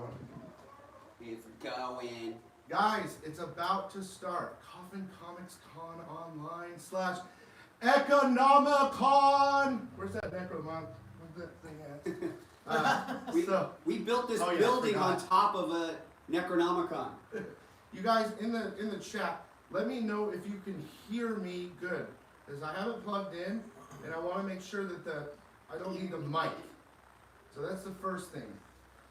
going. It's going. Guys, it's about to start. Coffin Comics Con Online / Economicon. Where's that Necromon? Where's that thing at? We built this building on top of a Necronomicon. You guys in the chat, let me know if you can hear me good, because I have it plugged in, and I want to make sure that I don't need the mic. So that's the first thing.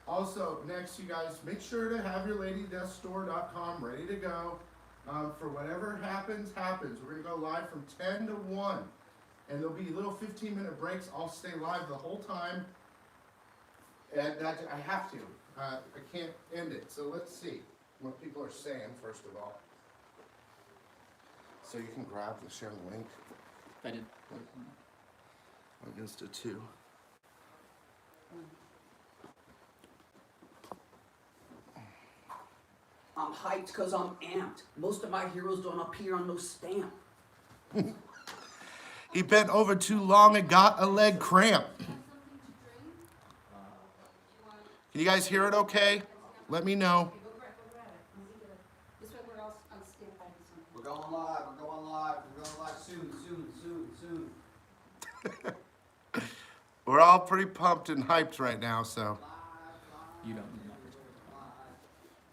Also, next, you guys, make sure to have your LadyDeathStore.com ready to go. For whatever happens. We're going to go live from 10 to 1. And there'll be little 15-minute breaks. I'll stay live the whole time. And I have to. I can't end it. So let's see what people are saying, first of all. So you can share the link. I did. Against a 2. I'm hyped because I'm amped. Most of my heroes don't appear on no stamp. He bent over too long and got a leg cramp. Can you guys hear it okay? Let me know. We're going live, we're going live soon. We're all pretty pumped and hyped right now, so. You don't need that first.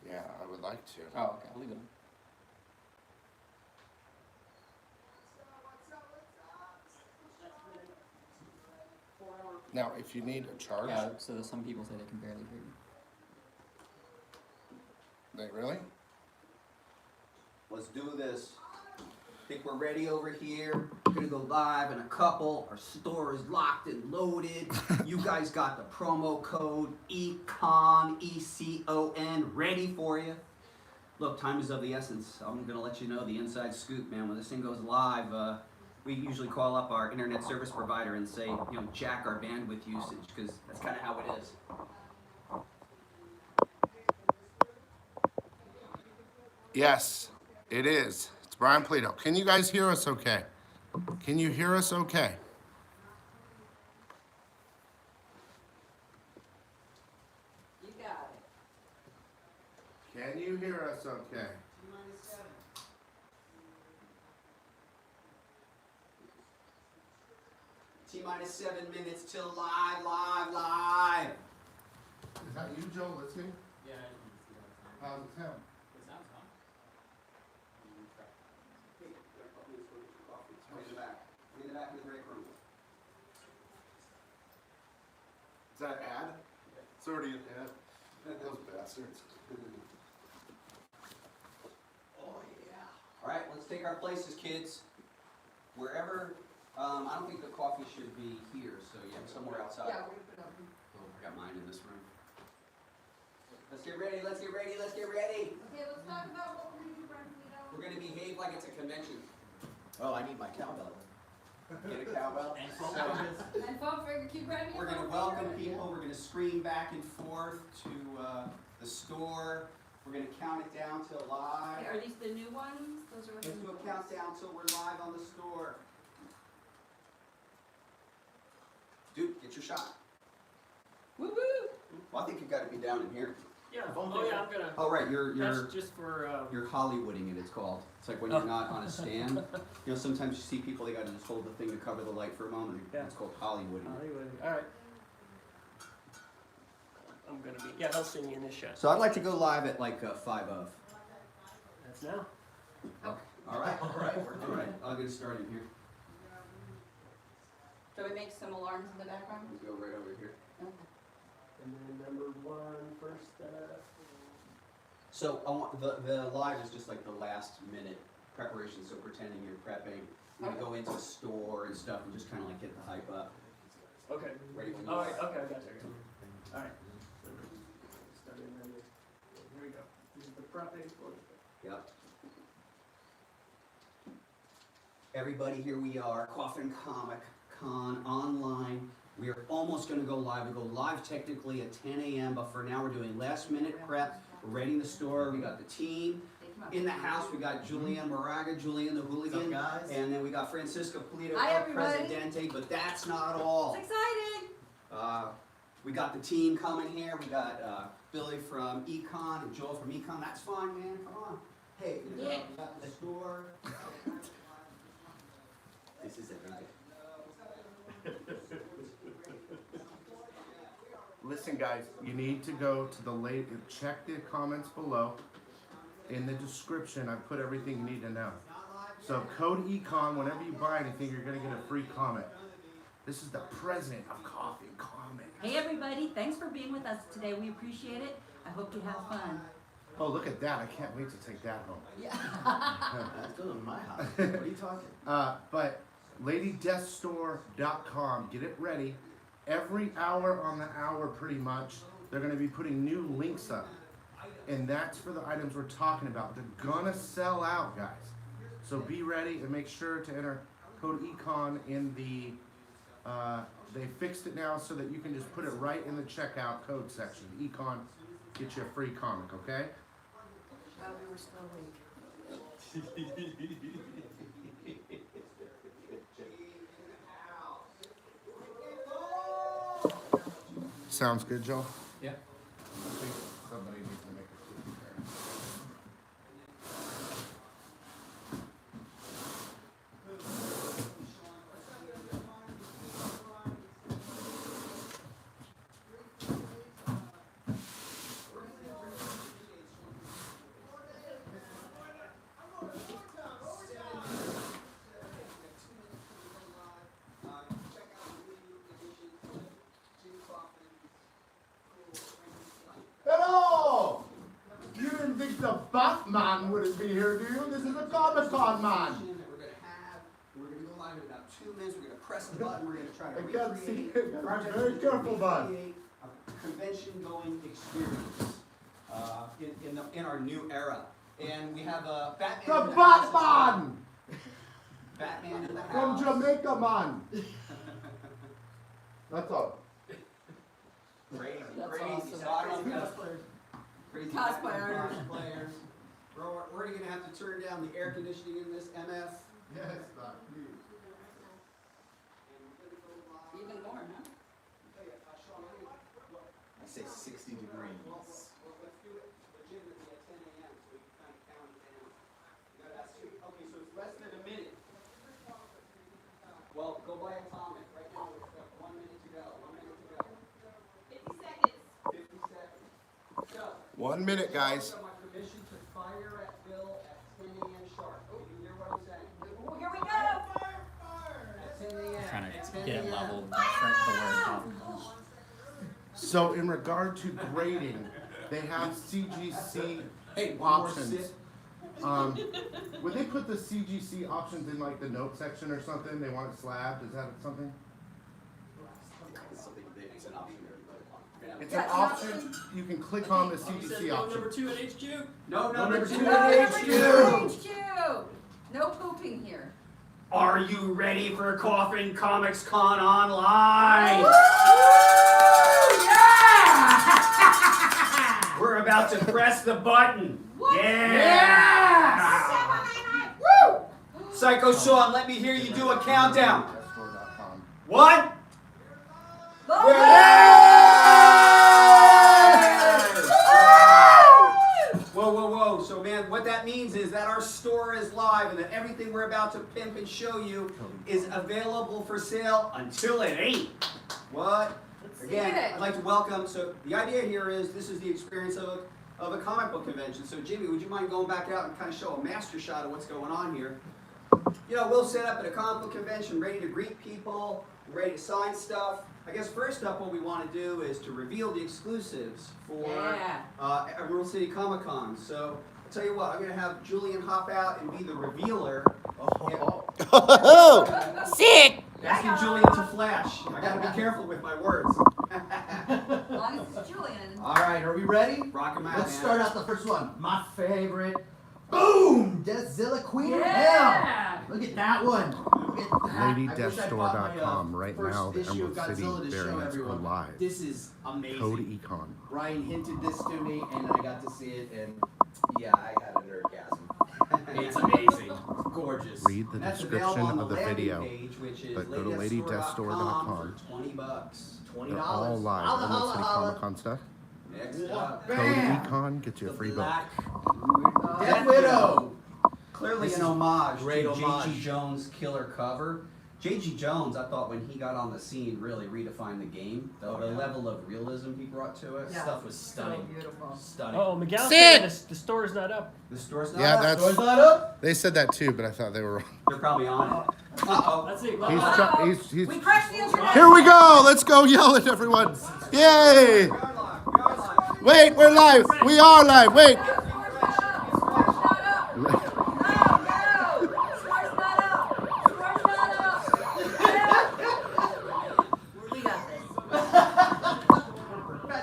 Yeah, I would like to. Oh, okay. I'll leave it on. Now, if you need a charge. Yeah, so some people say they can barely hear you. They really? Let's do this. Think we're ready over here. We're gonna go live in a couple. Our store is locked and loaded. You guys got the promo code ECON, E-C-O-N, ready for you. Look, time is of the essence. I'm gonna let you know the inside scoop, man. When this thing goes live, we usually call up our internet service provider and say, jack our bandwidth usage, because that's kind of how it is. Yes, it is. It's Brian Plato. Can you guys hear us okay? Can you hear us okay? You got it. Can you hear us okay? T-minus 7 minutes till live. Is that you, Joe, listening? Yeah, I didn't see that time. How's it sound? It sounds fine. In the back of the break room. Is that an ad? It's already an ad. Those bastards. Oh yeah. All right, let's take our places, kids. Wherever. I don't think the coffee should be here, so yeah, somewhere outside. Yeah, we're gonna put it up. Oh, I got mine in this room. Let's get ready. Okay, let's talk about what we're gonna do, Brian. We're gonna behave like it's a convention. Oh, I need my cowbell. Get a cowbell. And So, And phone finger, keep ready. we're gonna welcome people. We're gonna scream back and forth to the store. We're gonna count it down till live. Okay, are these the new ones? Those are Let's do a countdown till we're live on the store. Dude, get your shot. Woo woo! Well, I think you got to be down in here. Yeah. Oh yeah, I'm gonna. Oh right, you're That's just for. you're Hollywooding it. It's called. It's like when you're not on a stand. Sometimes you see people they got to just hold the thing to cover the light for a moment. Yeah. It's called Hollywooding. Hollywood. All right. I'm gonna be. Yeah, I'll sing you in this shot. So I'd like to go live at like 5 of. That's now. Okay. All right. All right. I'll get started here. Shall we make some alarms in the background? Let's go right over here. Okay. And then number 1 first. So I want the live is just like the last minute preparation. So pretending you're prepping. You're gonna go into the store and stuff and just kind of like get the hype up. Okay. Ready when you All are. right. Okay, I got you. All right. So start in there. Here we go. This is the prepping. Yep. Everybody, here we are, COFFINCOMICCON online. We are almost going to go live. We go live technically at 10 a.m., but for now we're doing last minute prep. We're readying the store. We got the team in the house. We got Julian Moraga, Julian the hooligan, guys? and then we got Francisco Polito, Hi, El everybody. Presidente. But that's not all. It's exciting! We got the team coming here. We got Billy from Econ and Joel from Econ. That's fine, man. Come on. Hey, we got the store. This is everything. Listen, guys, you need to go to the check the comments below. In the description, I put everything you need to know. So code Econ, whenever you buy anything, you're gonna get a free comment. This is the president of Coffin Comics. Hey everybody, thanks for being with us today. We appreciate it. I hope you have fun. Oh, look at that! I can't wait to take that home. Yeah. That's good in my house. What are you talking? But LadyDeathStore.com, get it ready. Every hour on the hour, pretty much, they're going to be putting new links up. And that's for the items we're talking about. They're going to sell out, guys. So be ready and make sure to enter code Econ in the, they fixed it now so that you can just put it right in the checkout code section. Econ, get you a free comic, okay? Well, we were still awake. Sounds good, Joe? Yeah. I think somebody needs to make a cookie there. Hello! You didn't think the Batman would be here, do you? This is a Comic-Con man. We're gonna go live in about 2 minutes. We're gonna press the button. We're gonna try to I can't see recreate. it. I'm very careful, bud. Recreate a convention-going experience in our new era. And we have a Batman. The in the house as Batman! well. Batman in the From house. Jamaica, man. That's all. Crazy, That's crazy. awesome. So I don't know. Crazy Cosplayers. cosplayers. We're gonna have to turn down the air conditioning in this MF. Yes, Doc, please. Even more, huh? I say 60 degrees. Let's do it legitimately at 10 a.m. so we can kind of count it down. Okay, so it's less than a minute. Well, go by atomic. Right now it's 1 minute to go. 1 minute to go. 50 seconds. 50 seconds. So. 1 minute, guys. My permission to fire at Bill at 10 a.m. sharp. Can you hear what I'm saying? Oh, here we go! At 10 a.m. Trying At to 10 get it a.m. leveled for the word Coffinverse. So in regard to grading, they have CGC Hey, one more options. sip. Would they put the CGC options in like the note section or something? They want it slabbed, is that something? It's an option. It's an option, you can click on the CGC option. Number 2 at HQ. No, Number number two two. at HQ! No pooping here. Are you ready for COFFINCOMICCON Online? Yeah! We're about to press the button. What? Yeah! Woo! Psycho Sean, let me hear you do a countdown. Deathstore.com. What? Whoa, whoa, whoa. So, man, what that means is that our store is live and that everything we're about to pimp and show you is available for sale until it ain't. What? Again, see it. I'd like to welcome, so the idea here is this is the experience of a comic book convention. So, Jimmy, would you mind going back out and kind of show a master shot of what's going on here? You know, we'll set up at a comic book convention ready to greet people, ready to sign stuff. I guess first up what we want to do is to reveal the exclusives for Emerald City Comic Con. So I'll tell you what, I'm going to have Julian hop out and be the revealer. Sick! Asking Julian to flash. I got to be careful with my words. As long as it's Julian. All right, are we ready? Rock 'em out, Let's man. start out the first one. My favorite. Boom! Deathzilla Queen of Yeah! Hell. Look at that one. Look at that. I wish I bought my, LadyDeathStore.com. Right first now, the issue Emerald of City Godzilla to show variants are everyone. live. This is amazing. Code Econ. Brian hinted this to me, and I got to see it, and yeah, I had an orgasm. It's amazing. gorgeous. read the And that's description available on of the landing video, page, which is but go to ladydeathstore.com ladydeathstore.com. for $20. They're all live. Emerald City Comic Con stuff. Next up, Code Econ gets you a free book. Black Death Widow. Clearly This an is homage great to homage. J.G. Jones' killer cover. J.G. Jones, I thought when he got on the scene, really redefined the game. The level of realism he brought to it. Yeah. Stuff was So stunning. beautiful. Stunning. Oh, Miguel Sit! said the store's not up. The store's not Yeah, up. that's. Door's not up. They said that too, but I thought they were wrong. They're probably on it. Uh-oh. Let's see. He's We crashed the internet. Here we go. Let's go yell at everyone. Yay! Wait, we're live. We are live. Wait.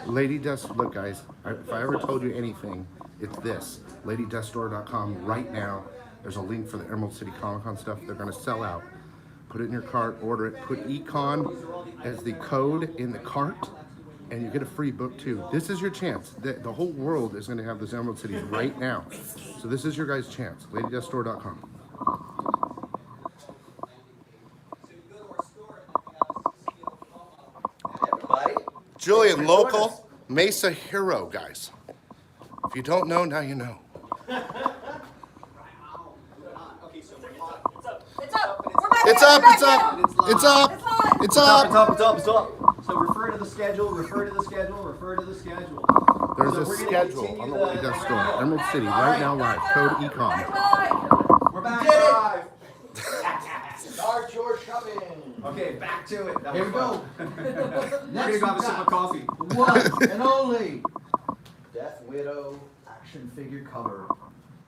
Lady Dust, look guys, if I ever told you anything, it's this. LadyDustStore.com right now. There's a link for the Emerald City Comic Con stuff. They're gonna sell out. Put it in your cart, order it, put Econ as the code in the cart, and you get a free book too. This is your chance. The whole world is gonna have those Emerald Cities right now. So this is your guys' chance. LadyDustStore.com. Everybody. Julian, local Mesa hero, guys. If you don't know, now you know. It's up. We're back. It's up, it's up, it's up, it's up. It's up. So refer to the schedule, refer to the schedule, refer to the schedule. There's So a we're gonna schedule continue on the Lady the- Death Store. Emerald City, right now live. Code Econ. We're back Did it. live. Start your shopping. Okay, back to it. That Here was we go. fun. We're Next gonna go have a we sip of got coffee. one and only Death Widow action figure cover.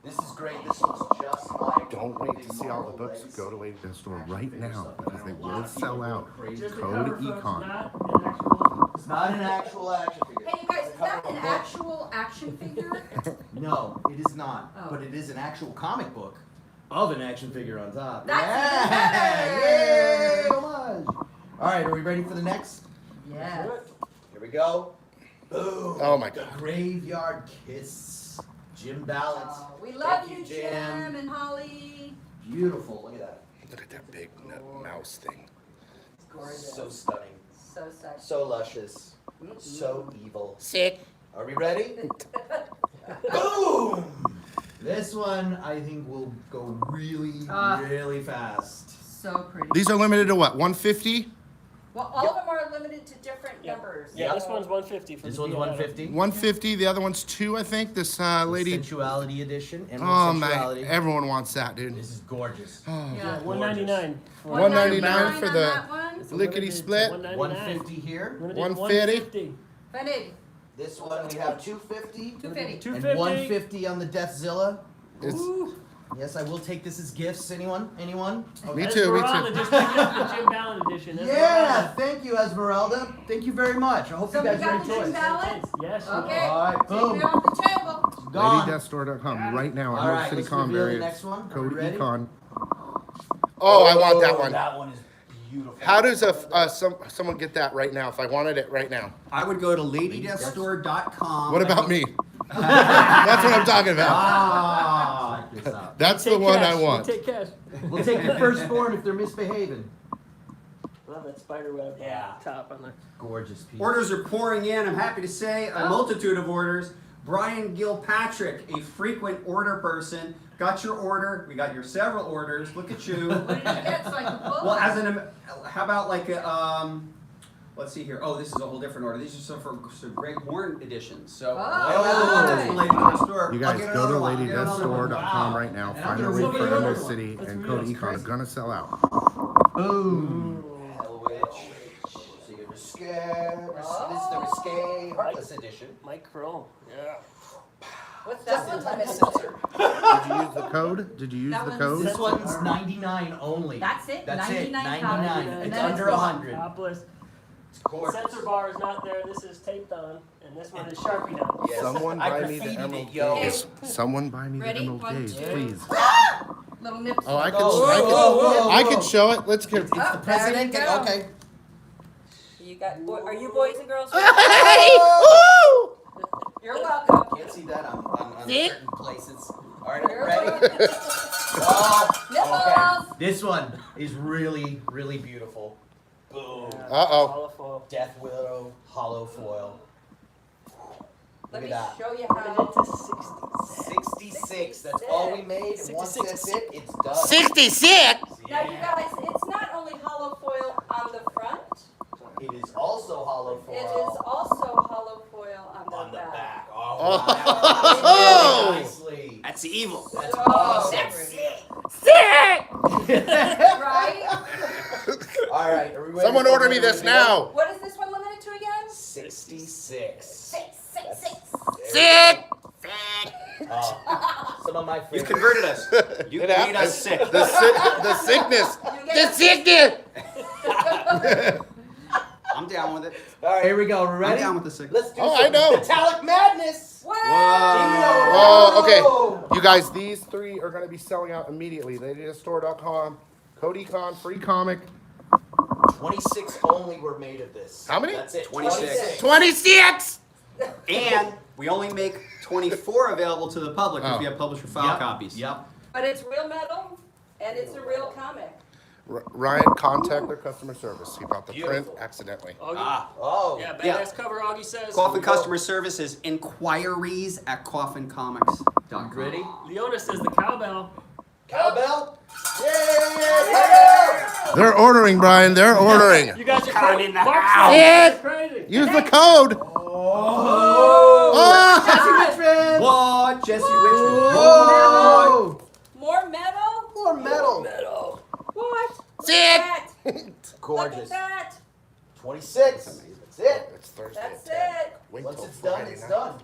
This is great. This looks just like. Don't wait to see all the books. Go to Lady Death Store right now because they will sell out. Just the Code cover, folks, Econ. not an actual. It's not an actual action figure. Hey, you guys, It's is the that cover an of a book. actual action figure? No, it is not. Oh. But it is an actual comic book of an action figure on top. That's yeah! better. Yay! Homage. All right, are we ready for the next? Yes. Here we go. Boom. Oh my God. Graveyard Kiss. Jim Balance. Oh, we love Thank you, you, Jim and Holly. Beautiful. Look at that. Look at that big mouse thing. It's gorgeous. So stunning. So sexy. So luscious. So evil. Sick. Are we ready? Boom! This one I think will go really, really fast. So pretty. These are limited to what? 150? Well, all of them are limited to different numbers. Yeah, this so- one's 150 for This the one's Piano. 150. 150. The other one's 2, I think. This lady. Sensuality edition. Emerald Oh man, Sensuality. everyone wants that, dude. This is gorgeous. Oh. Yeah, 199. for- 199 for on the that one. It's a lickety limited to split. 199. 150 here. Limited 150. 150. Funny. This one we have 250. 250. 250. And 150 on the Deathzilla. It's, Ooh. Yes, I will take this as gifts. Anyone? Anyone? me That's too, me Esmeralda, too. just pick up the Jim Ballard edition. Yeah, thank you, Esmeralda. Thank you very much. I hope So you we guys got the enjoy. Jim Balance? Yes. Okay. All right, Take boom. it off the table. Gone. LadyDeathStore.com right now. All Emerald right, City let's Con reveal the variants. next one. Are Code we ready? Econ. Oh, I want that one. That one is beautiful. How does someone get that right now if I wanted it right now? I would go to ladydeathstore.com. What about me? That's what I'm talking about. Ah, check this out. That's the Take one cash. I want. Take cash. We'll take the firstborn if they're misbehaving. Love that spider web top on the. Gorgeous piece. Orders are pouring in. I'm happy to say a multitude of orders. Brian Gilpatrick, a frequent order person, got your order. We got your several orders. Look at you. What did you get so I can pull Well, it? as an, how about like a, let's see here. Oh, this is a whole different order. These are some Greg Horn editions. So, Oh. Lady Death Store. You I'll guys get go another to one. I'll get another one. LadyDeathStore.com Wow. right now. And Find I'm a gonna link look for at Emerald yours. City Let's and reveal Code it. Econ. Gonna sell out. Boom. Hell Witch. So you're risque. This is the risque Heartless edition. Mike Chrome. Yeah. What's that one limited Censored. Did you use the code? Did you use That the one's- code? This one's 99 only. That's it? That's it. 99 99. And It's then under it's 100. Topless. It's gorgeous. Sensor bar is not there. This is taped on, and this one is Sharpie on. Yes. Someone I buy me the graffitied Emerald it, yo. Gaze. Someone buy me the Ready? Emerald 1, Gaze, 2. please. Little nips. Oh, I could, Whoa. I could show it. Let's get. It's the president. There you go. Okay. You got, are you boys and girls? Hey! Woo! You're welcome. Can't see that on certain places. All right, are you ready? Oh, Nipples! okay. This one is really, really beautiful. Boom. Uh-oh. Hollow foil. Death Widow hollow foil. Let Look me at that. show you Put it how. into 66. That's all we made. And once 66. that's it, it's done. 66! Now you guys, it's not only hollow foil on the front, It is also hollow foil. it is also hollow foil on the back. back. Oh. Oh, really nicely. That's evil. That's Oh, awesome. Right? All right, are we ready? Someone for order me another this video? now. What is this one limited to again? 66. Six. Sick! Some of my You favorites. converted us. You It made happened. us sick. The sickness. You The get sickness! I'm down with it. All right, here we go. We're I'm ready? down with the sick. Let's do Oh, some I know. metallic madness. What? Oh, okay. You guys, these three are going to be selling out immediately. LadyDeStore.com, Codicon, free comic. 26 only were made of this. How many? That's it. 26. 26! And we only make 24 available to the public if Oh. we have publisher file Yep. copies. Yep. But it's real metal, and it's a real comic. Ryan, contact their customer service. He bought the print Beautiful. accidentally. Augie. Ah. Oh. Yeah, badass Yeah. cover, Augie says. Coffin customer service is inquiries at coffincomics.com. Ready? Leona says the cowbell. Cowbell? Yeah! They're ordering, Brian. They're ordering. You guys are Covered crazy. in the Mark house. says you're crazy. Use the code. Oh! Oh! Jesse Richmond! What? Jesse Richmond. Whoa! More metal? More metal. Metal. What? Sick! Look at that. Gorgeous. Look at that. 26. That's it. It's Thursday That's at 10. it. Wait Once till it's done, Friday it's night. done.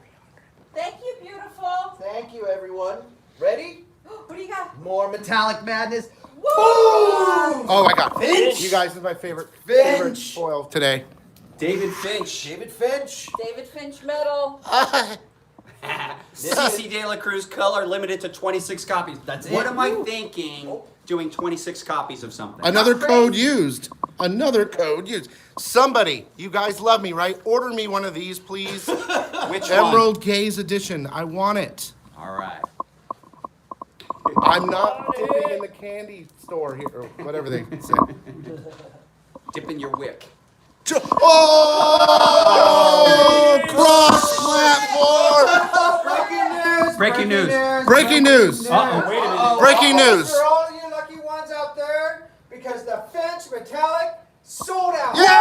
Thank you, beautiful. Thank you, everyone. Ready? What do you got? More metallic madness. Woo! Oh my God. Finch. You guys, this is my favorite Finch. foil today. David Finch. David Finch. David Finch metal. CC De La Cruz color limited to 26 copies. That's What it. am I thinking doing 26 copies of something? Another Not code crazy. used. Another code used. Somebody, you guys love me, right? Order me one of these, please. Which Emerald Gaze Edition. I want it. one? All right. I'm not dipping in the candy store here, or whatever they say. Dip in your wick. Oh! Cross platform! Breaking news. Breaking news. Uh-oh, wait a minute. Breaking news. For all of you lucky ones out there, because the Finch Metallic sold out. Yeah!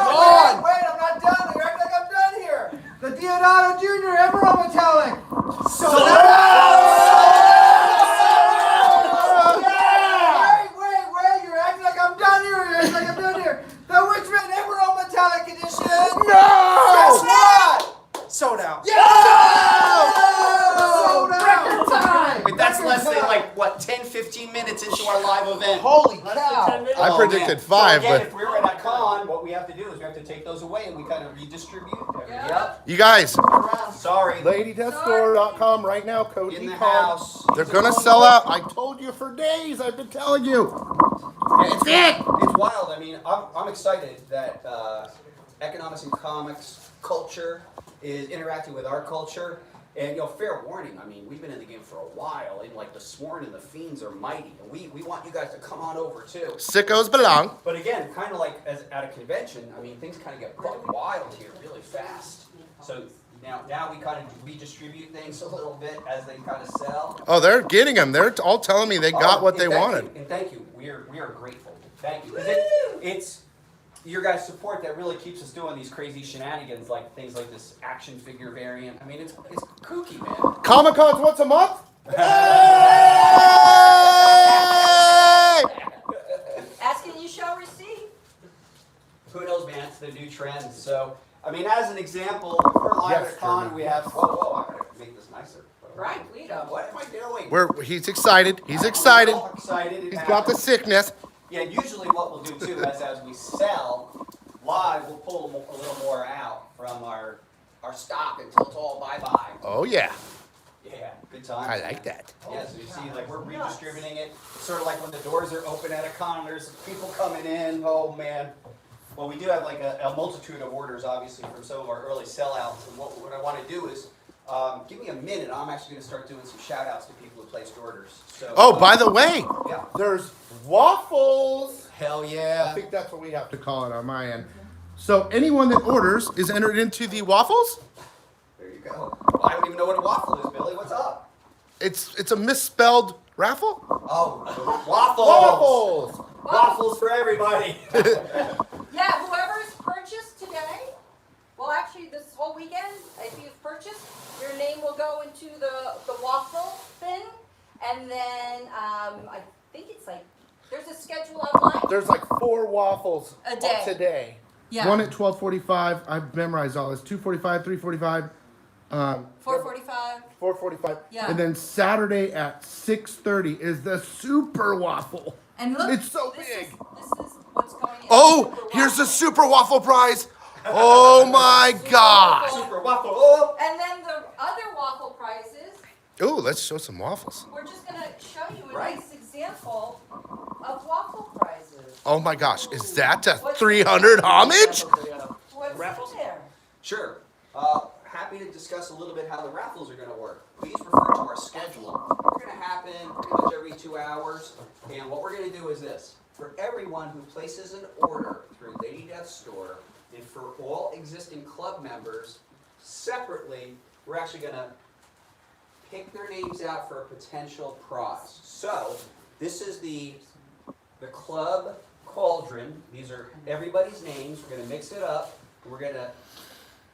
Oh! Wait, I'm not done. You act like I'm done here. The Diodato Jr. Emerald Metallic sold out. Wait, you're acting like I'm done here. You're acting like I'm done here. The Richmond Emerald Metallic Edition. Guess what? Sold out. Sold out. Record time. Wait, that's less than like, what, 10, 15 minutes into our live event. Holy Less than 10 cow. minutes. I predicted man. 5, so again, but if we were at a con, what we have to do is we have to take those away and we kind of redistribute. Yep. you guys, Sorry. LadyDeathStore.com right now, code In the Econ. house. They're gonna sell out. I told you for days. I've been telling you. It's wild. I mean, I'm excited that economics and comics culture is interacting with our culture. And, you know, fair warning, I mean, we've been in the game for a while, and, like, the Sworn and the Fiends are mighty, and we want you guys to come on over, too. Sickos belong. But again, kind of like as at a convention, I mean, things kind of get buck wild here really fast. So now we kind of redistribute things a little bit as they kind of sell. Oh, they're getting them. They're all telling me they got what and they thank wanted. you, and thank you. We are grateful. Thank you. 'Cause it's your guys' support that really keeps us doing these crazy shenanigans, like things like this action figure variant. I mean, it's kooky, man. Comic-Con's once a month? Hey! Asking you shall receive. Who knows, man? It's the new trend. So, I mean, as an example, if we're live Yes, at a con, Jeremy. we have. Whoa! I gotta make this nicer. Right, Guido. What am I doing? He's excited. He's excited. I'm all excited. It He's got the happens. sickness. Yeah, usually what we'll do too is as we sell live, we'll pull a little more out from our stock until it's all bye-bye. Oh, yeah. Yeah, good times. I like that. Yeah, so you see, like, we're redistributing it. It's sort of like when the doors are open at a con, there's people coming in. Oh, man. Well, we do have like a multitude of orders, obviously, from some of our early sellouts. And what I want to do is, give me a minute. I'm actually going to start doing some shout outs to people who placed orders. So, Oh, by the way, yeah. there's waffles. Hell I yeah. think that's what we have to call it on my end. So anyone that orders is entered into the waffles. There you go. Well, I don't even know what a waffle is, Billy. What's up? It's a misspelled raffle. Oh, waffles. Waffles. Waffles for everybody. Yeah, whoever's purchased today, well, actually, this whole weekend, if you've purchased, your name will go into the waffle thing, and then I think it's like there's a schedule online. There's like 4 waffles A day. today. Yeah. One at 12:45. I've memorized all this. 2:45, 3:45, 4:45. 4:45. Yeah. And then Saturday at 6:30 is the super waffle. And look, It's so this big. This is what's going in. Oh, Super here's the waffle. super waffle prize. Oh my gosh. Super waffle. Oh. And then the other waffle prizes, Ooh, let's show some waffles. we're just gonna show you a Right. nice example of waffle prizes. Oh my gosh, is that a What's 300 homage? What's Raffles? in there? Sure. Happy to discuss a little bit how the raffles are going to work. Please refer to our schedule. They're going to happen pretty much every 2 hours. And what we're going to do is this. For everyone who places an order through Lady Death's store, and for all existing club members, separately, we're actually going to pick their names out for a potential prize. So, this is the club cauldron. These are everybody's names. We're going to mix it up. And we're going to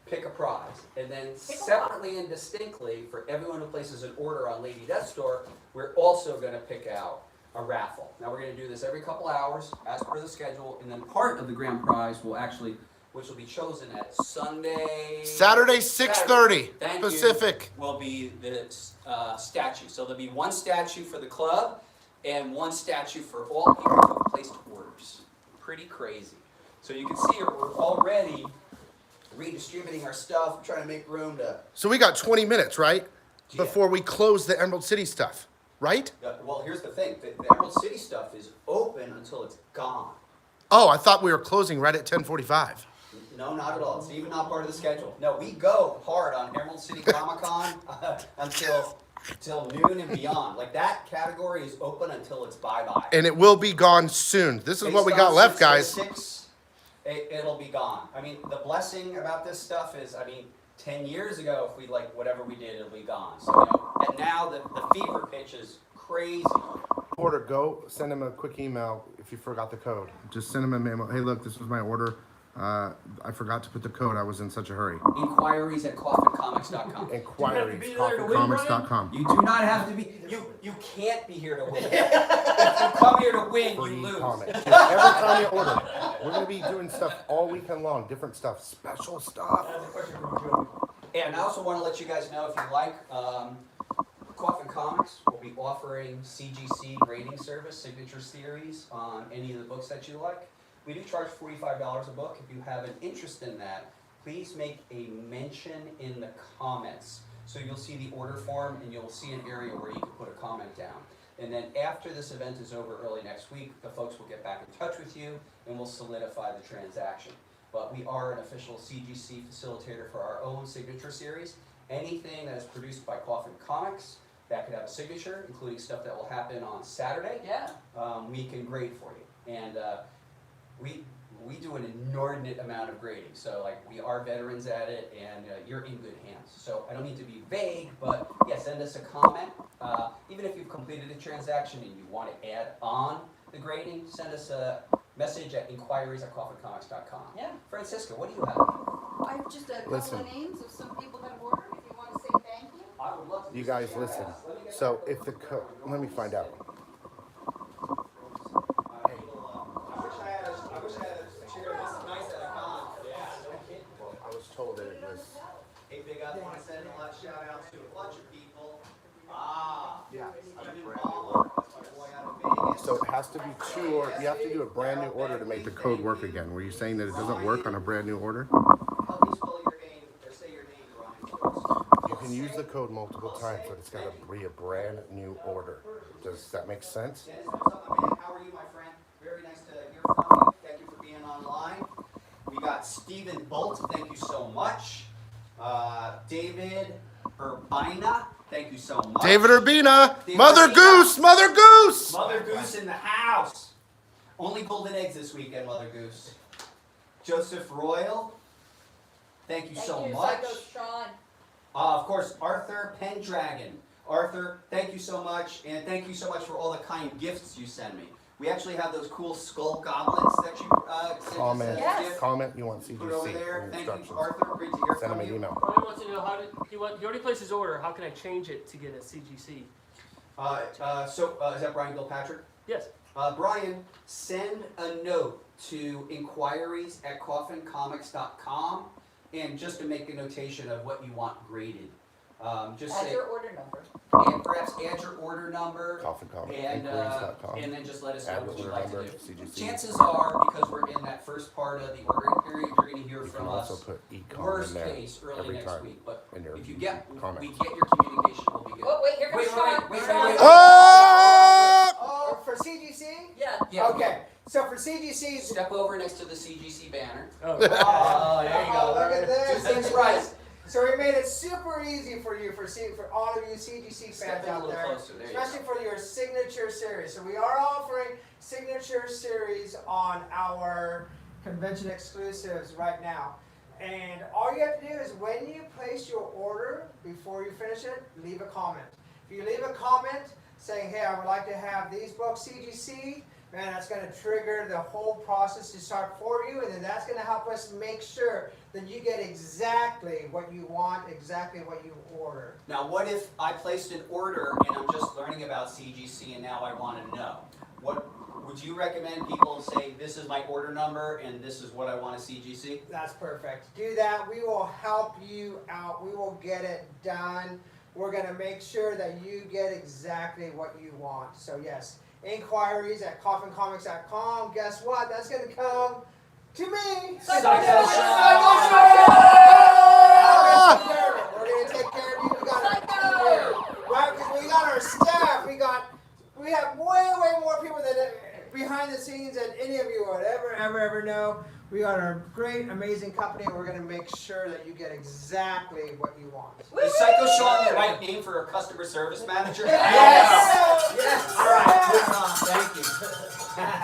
pick a prize. And then separately and distinctly, for everyone who places an order on Lady Death Store, we're also going to pick out a raffle. Now we're going to do this every couple hours as per the schedule, and then part of the grand prize will actually, which will be chosen at Saturday 6:30 Thank Pacific. you, will be the statue. So there'll be one statue for the club and one statue for all people who have placed orders. Pretty crazy. So you can see we're already redistributing our stuff, trying to make room to. So we got 20 minutes, right? Yeah. Before we close the Emerald City stuff, right? Well, here's the thing: the Emerald City stuff is open until it's gone. Oh, I thought we were closing right at 10:45. No, not at all. It's even not part of the schedule. No, we go hard on Emerald City Comic-Con until noon and beyond. Like that category is open until it's bye-bye. And it will be gone soon. This is what we Based got on left, 6 to guys. 6, it'll be gone. I mean, the blessing about this stuff is, 10 years ago, if we like whatever we did, it'll be gone. So, and now the fever pitch is crazy. Order, go send him a quick email if you forgot the code. Just send him a memo. Hey, look, this was my order. I forgot to put the code. I was in such a hurry. Inquiries at coffincomics.com. Inquiries, be there to win, coffeecomics.com. You do not have to be. You can't be here to win. If you come here to win, you Free lose. comics. Every time you order, we're gonna be doing stuff all weekend long, different stuff, special stuff. And I also want to let you guys know, if you like, Coffin Comics will be offering CGC grading service, signature series on any of the books that you like. We do charge $45 a book. If you have an interest in that, please make a mention in the comments. So you'll see the order form and you'll see an area where you can put a comment down. And then after this event is over early next week, the folks will get back in touch with you and we'll solidify the transaction. But we are an official CGC facilitator for our own signature series. Anything that is produced by Coffin Comics that could have a signature, including stuff that will happen on Saturday, we can grade for you. And we do an inordinate amount of grading, so like we are veterans at it, and you're in good hands. So I don't need to be vague, but yeah, send us a comment. Even if you've completed a transaction and you want to add on the grading, send us a message at inquiries@coffincomics.com. Yeah. Francisca, what do you have? I have just a couple Listen. of names of some people that have ordered, if you want to say thank you. I would love to. You guys listen. So if the code, let me find out. I wish I had a chair this nice at a con. Yeah, no kidding. I was told that it was. Hey, Big Up, want to send a lot of shout outs to a bunch of people. Yeah. Stephen Hughes, that's my boy out of Vegas. So it has to be two, or you have to do a brand new order to make the code work again. Were you saying that it doesn't work on a brand new order? Help me spell your name, or say your name wrong. You can use the code multiple times, but it's got to be a brand new order. Does that make sense? Dennis, what's up, my man? How are you, my friend? Very nice to hear from you. Thank you for being online. got Stephen Bolt, thank you so much. David Urbina, thank you so much. David Urbina, David Mother Urbina. Goose, Mother Goose. Mother Goose in the house. Only golden eggs this weekend, Mother Goose. Joseph Royal, thank you so much. Psycho Sean. Of course, Arthur Pendragon. Arthur, thank you so much, and thank you so much for all the kind gifts you send me. We actually have those cool skull goblets that you sent Comment. us as a Yes. gift. Comment you want Put it over there. CGC Thank you, instructions. Arthur. Great to hear Send from him an you. email. Brian wants to know he already placed his order. How can I change it to get a CGC? Is that Brian Gilpatrick? Yes. Brian, send a note to inquiries@coffincomics.com and just to make a notation of what you want graded. Just Add say, your order number. and perhaps add your order number, CoffinComicInquiries.com. and then just let us know Add what your you'd order like to number, do. CGC. Chances are, because we're in that first part of the ordering period, you're going to hear You from can also us. put econ Worst in there case, early every next time week. But in your if we comment. get your communication, we'll be good. Oh, wait, here comes Sean. Wait. Oh, for CGC? Yeah. Yeah. Okay. So for CGC, Step over next to the CGC banner. Oh, Oh, there you oh, go. look at this. Do things right. So we made it super easy for you, for all of you CGC Step fans in a out little there, closer. There you go. especially for your signature series. So we are offering signature series on our convention exclusives right now. And all you have to do is when you place your order, before you finish it, leave a comment. If you leave a comment saying, hey, I would like to have these books CGC, man, that's going to trigger the whole process to start for you, and then that's going to help us make sure that you get exactly what you want, exactly what you order. Now, what if I placed an order and I'm just learning about CGC and now I want to know? What would you recommend people say, this is my order number and this is what I want to CGC? That's perfect. Do that. We will help you out. We will get it done. We're going to make sure that you get exactly what you want. So yes, inquiries@coffincomics.com. Guess what? That's going to come to me. We're going to take care of you. We got right? Because we got our staff. We have way more people that behind the scenes than any of you would ever know. We got our great, amazing company, and we're going to make sure that you get exactly what you want. Is Psycho Sean the right name for a customer service manager? Yes. All right, moving on. Thank you.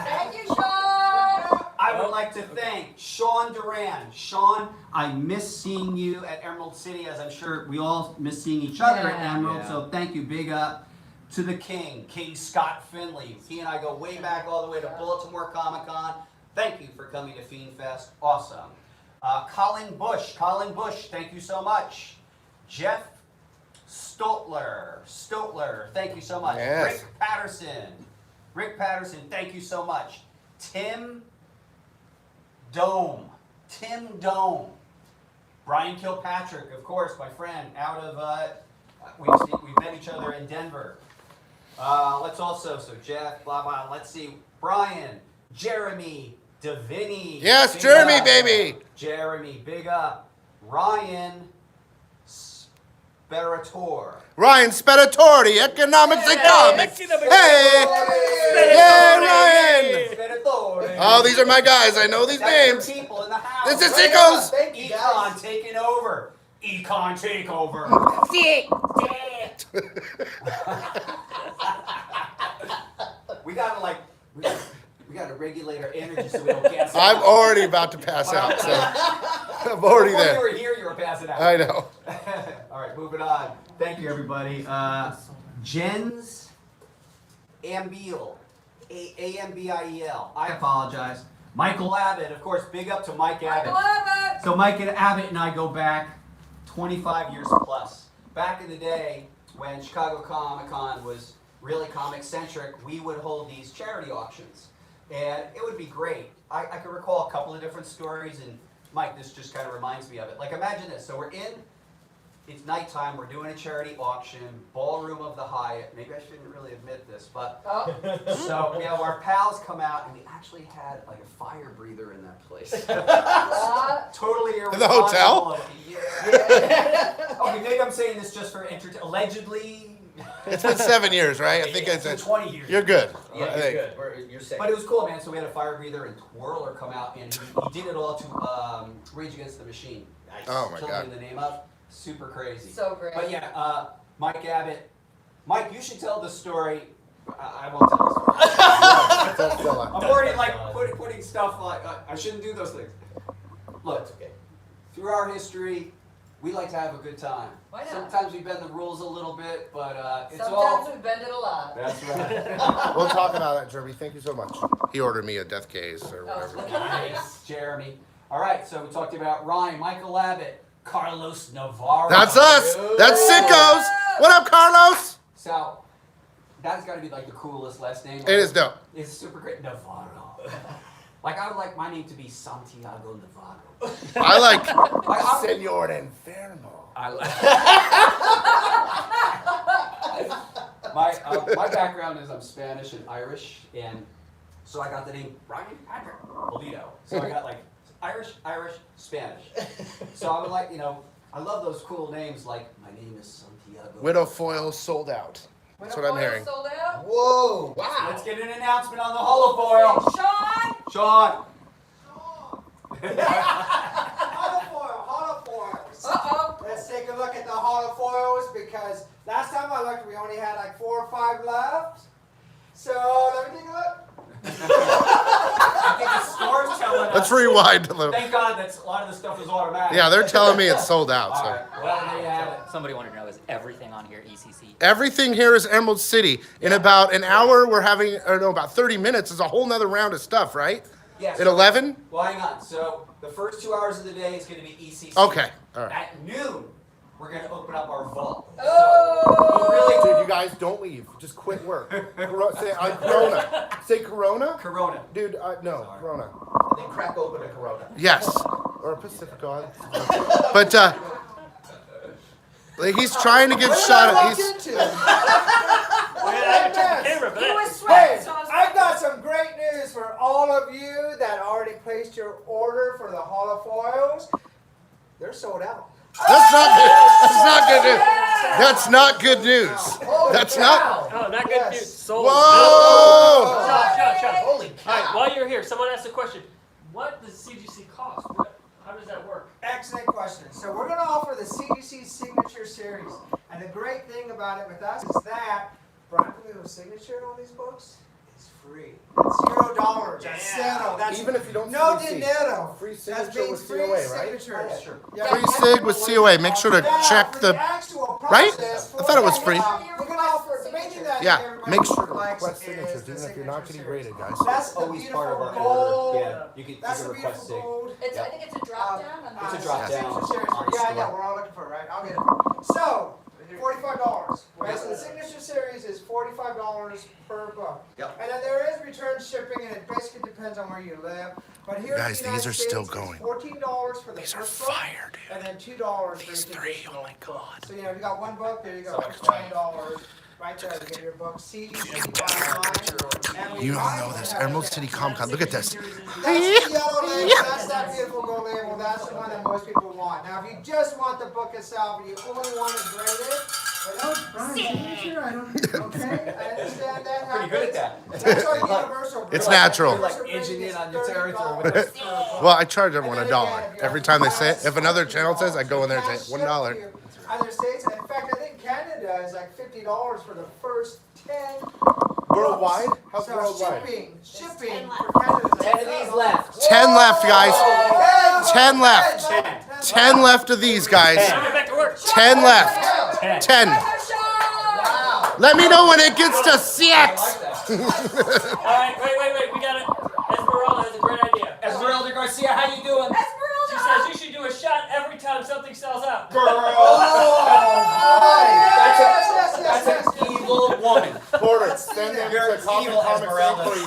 Thank you, Sean. I would like to thank Sean Duran. Sean, I miss seeing you at Emerald City, as I'm sure we all miss seeing each other at Emerald. Yeah. So thank you, big up to the King Scott Finley. He and I go way back all the way to Baltimore Comic-Con. Thank you for coming to Fiend Fest. Awesome. Colin Bush, thank you so much. Jeff Stotler, thank you so much. Yes. Rick Patterson, thank you so much. Tim Dome. Brian Kilpatrick, of course, my friend, out of, we've met each other in Denver. Let's also, so Jeff, blah, blah, let's see, Brian, Jeremy, Davini. Yes, big Jeremy, up. baby. Jeremy, big up. Ryan Sperator. Ryan Speditori, Economics and Comics. Hey! Yeah, Ryan! Speratore. Oh, these are my guys. I know these That's names. the people in the house. This is Ecos. Thank you, Econ guys. taking over. Econ takeover. We gotta we gotta regulate our energy so we don't gas out. I'm already about to pass out, so I'm already Before you there. were here, you were passing out. I know. All right, moving on. Thank you, everybody. Jens Ambiel, A-M-B-I-E-L. I apologize. Michael Abbott, of course, big up to Mike Abbott. Michael Abbott. So Mike and Abbott and I go back 25 years plus. Back in the day when Chicago Comic-Con was really comic-centric, we would hold these charity auctions. And it would be great. I can recall a couple of different stories, and Mike, this just kind of reminds me of it. Like, imagine this. So it's nighttime, we're doing a charity auction, ballroom of the Hyatt. Maybe I shouldn't really admit this, but Oh. so we have our pals come out, and we actually had like a fire breather in that place. What? Totally the irresponsible. hotel? Yeah. Okay, maybe I'm saying this just for entertainment. Allegedly. It's been 7 years, right? I think It's been it's 20 years. You're good. Yeah, I you're think. good. You're safe. But it was cool, man. So we had a fire breather and twirler come out, and he did it all to Rage Against the Machine. Nice. Oh my Killed God. me in the name of. Super crazy. So great. But yeah, Mike Abbott. Mike, you should tell the story. I won't tell the story. I'm already like putting stuff like I shouldn't do those things. Look, okay. through our history, we like to have a good time. Why not? Sometimes we bend the rules a little bit, but it's Sometimes all. we bend it a lot. That's right. We'll talk about that, Jeremy. Thank you so much. He ordered me a death case or whatever. Nice, Jeremy. All right, so we talked about Ryan, Michael Abbott, Carlos Navarro. That's us. That's Sickos. What up, Carlos? So that's got to be like the coolest last name. It is dope. It's super great, Navarro. Like I would like my name to be Santiago Navarro. I like Like, I'm- Senor Enfermo. I my background is I'm Spanish and Irish, and so I got the name Ryan Patrick Polito. So I got like Irish, Spanish. So I would like, I love those cool names. Like my name is Santiago. Widow foil sold out. That's what I'm hearing. Sold out. Whoa! Wow! Let's get an announcement on the holofoil. Sean. Holofoils. Uh-oh. Let's take a look at the holofoils because last time I looked, we only had like 4 or 5 left. So let me take a look. I think the store's telling us. Let's rewind. Thank God that a lot of the stuff is automatic. Yeah, they're telling me it's sold out. All So right. Well, they have it. Somebody wanted to know, is everything on here ECC? everything here is Emerald City. In about an hour, we're having, or no, about 30 minutes is a whole nother round of stuff, right? Yes. At 11? Well, hang on. So the first 2 hours of the day is going to be ECC. Okay. All right. At noon, we're going to open up our vault. Oh. Really, Dude, you guys don't leave. Just quit work. Say Corona. Say Corona. Corona. Dude, no, Corona. And then crack open a Corona. Yes. Or a Pacifico. But he's trying to give shot at. He's, Camera, but He was Hey, sweating, so I was I've got some great news for all of you that already placed your order for the holofoils. They're sold out. that's not good. That's not good news. That's not good news. That's not. Oh, not good Yes. news. Sold. Whoa! Shut. Holy All cow! right, while you're here, someone asked a question. What does CGC cost? How does that work? Excellent question. So we're going to offer the CGC Signature Series. And the great thing about it with us is that Brian Polito's signature on these books is free. It's $0. That's settled. That's Even if you don't no CGC. dinero. Free That's signature being with free COA, right? signatures. Sure. Yeah. Free sig with COA. Make sure to Now, check for the. actual Right? process I thought it was for free. that, We're going to offer the main thing that Yeah, everybody make sure to likes request is signatures, the even if you're not signature getting series. graded, guys. That's the Always part of our beautiful gold. order. Yeah, you can That's the request beautiful sig. gold. It's, I think it's a drop down. It's a drop down Signature series. on the Yeah, I know. store. We're all looking for it, right? I'll get it. So, $45. Right? So the signature series is $45 per book. Yep. And then there is return shipping, and it basically depends on where you live. But here Guys, in the United these are States, still it's going. $14 for the These are first book, fire, dude. and then $2 for These each three, additional oh my book. God. So you know, if you got one book, there you go. So That's $9 right there to get your book. CGC online. You don't know this. Emerald City Comic Con. Look at this. That's the yellow label, that's that beautiful gold label, that's the one that most people want. Now, if you just want the book itself and you only want it graded, well, Brian, signature, I don't, okay, I understand that Pretty good at that. That's our universal. It's grade. natural. You're like Universal edging grade in is on your territory with $30 this. per book. Well, I charge everyone And $1 then again, if you every have time they say it. class, If another channel says, I go in there and cash say shipped $1. to you. Other states, and in fact, I think Canada is like $50 for the first 10 Worldwide? How's So worldwide? shipping for Canada is 10 of these left. 10 left, guys. 10 left. 10. 10 left of these, guys. Get back to work. 10 left. 10. Let me know when it gets to 6. I like that. All right, wait. We got it. Esmeralda has a great idea. Esmeralda Garcia, how you doing? She says you should do a shot every time something sells out. That's an evil woman. Porter, send them You're to Coffin evil, Comics Esmeralda. please.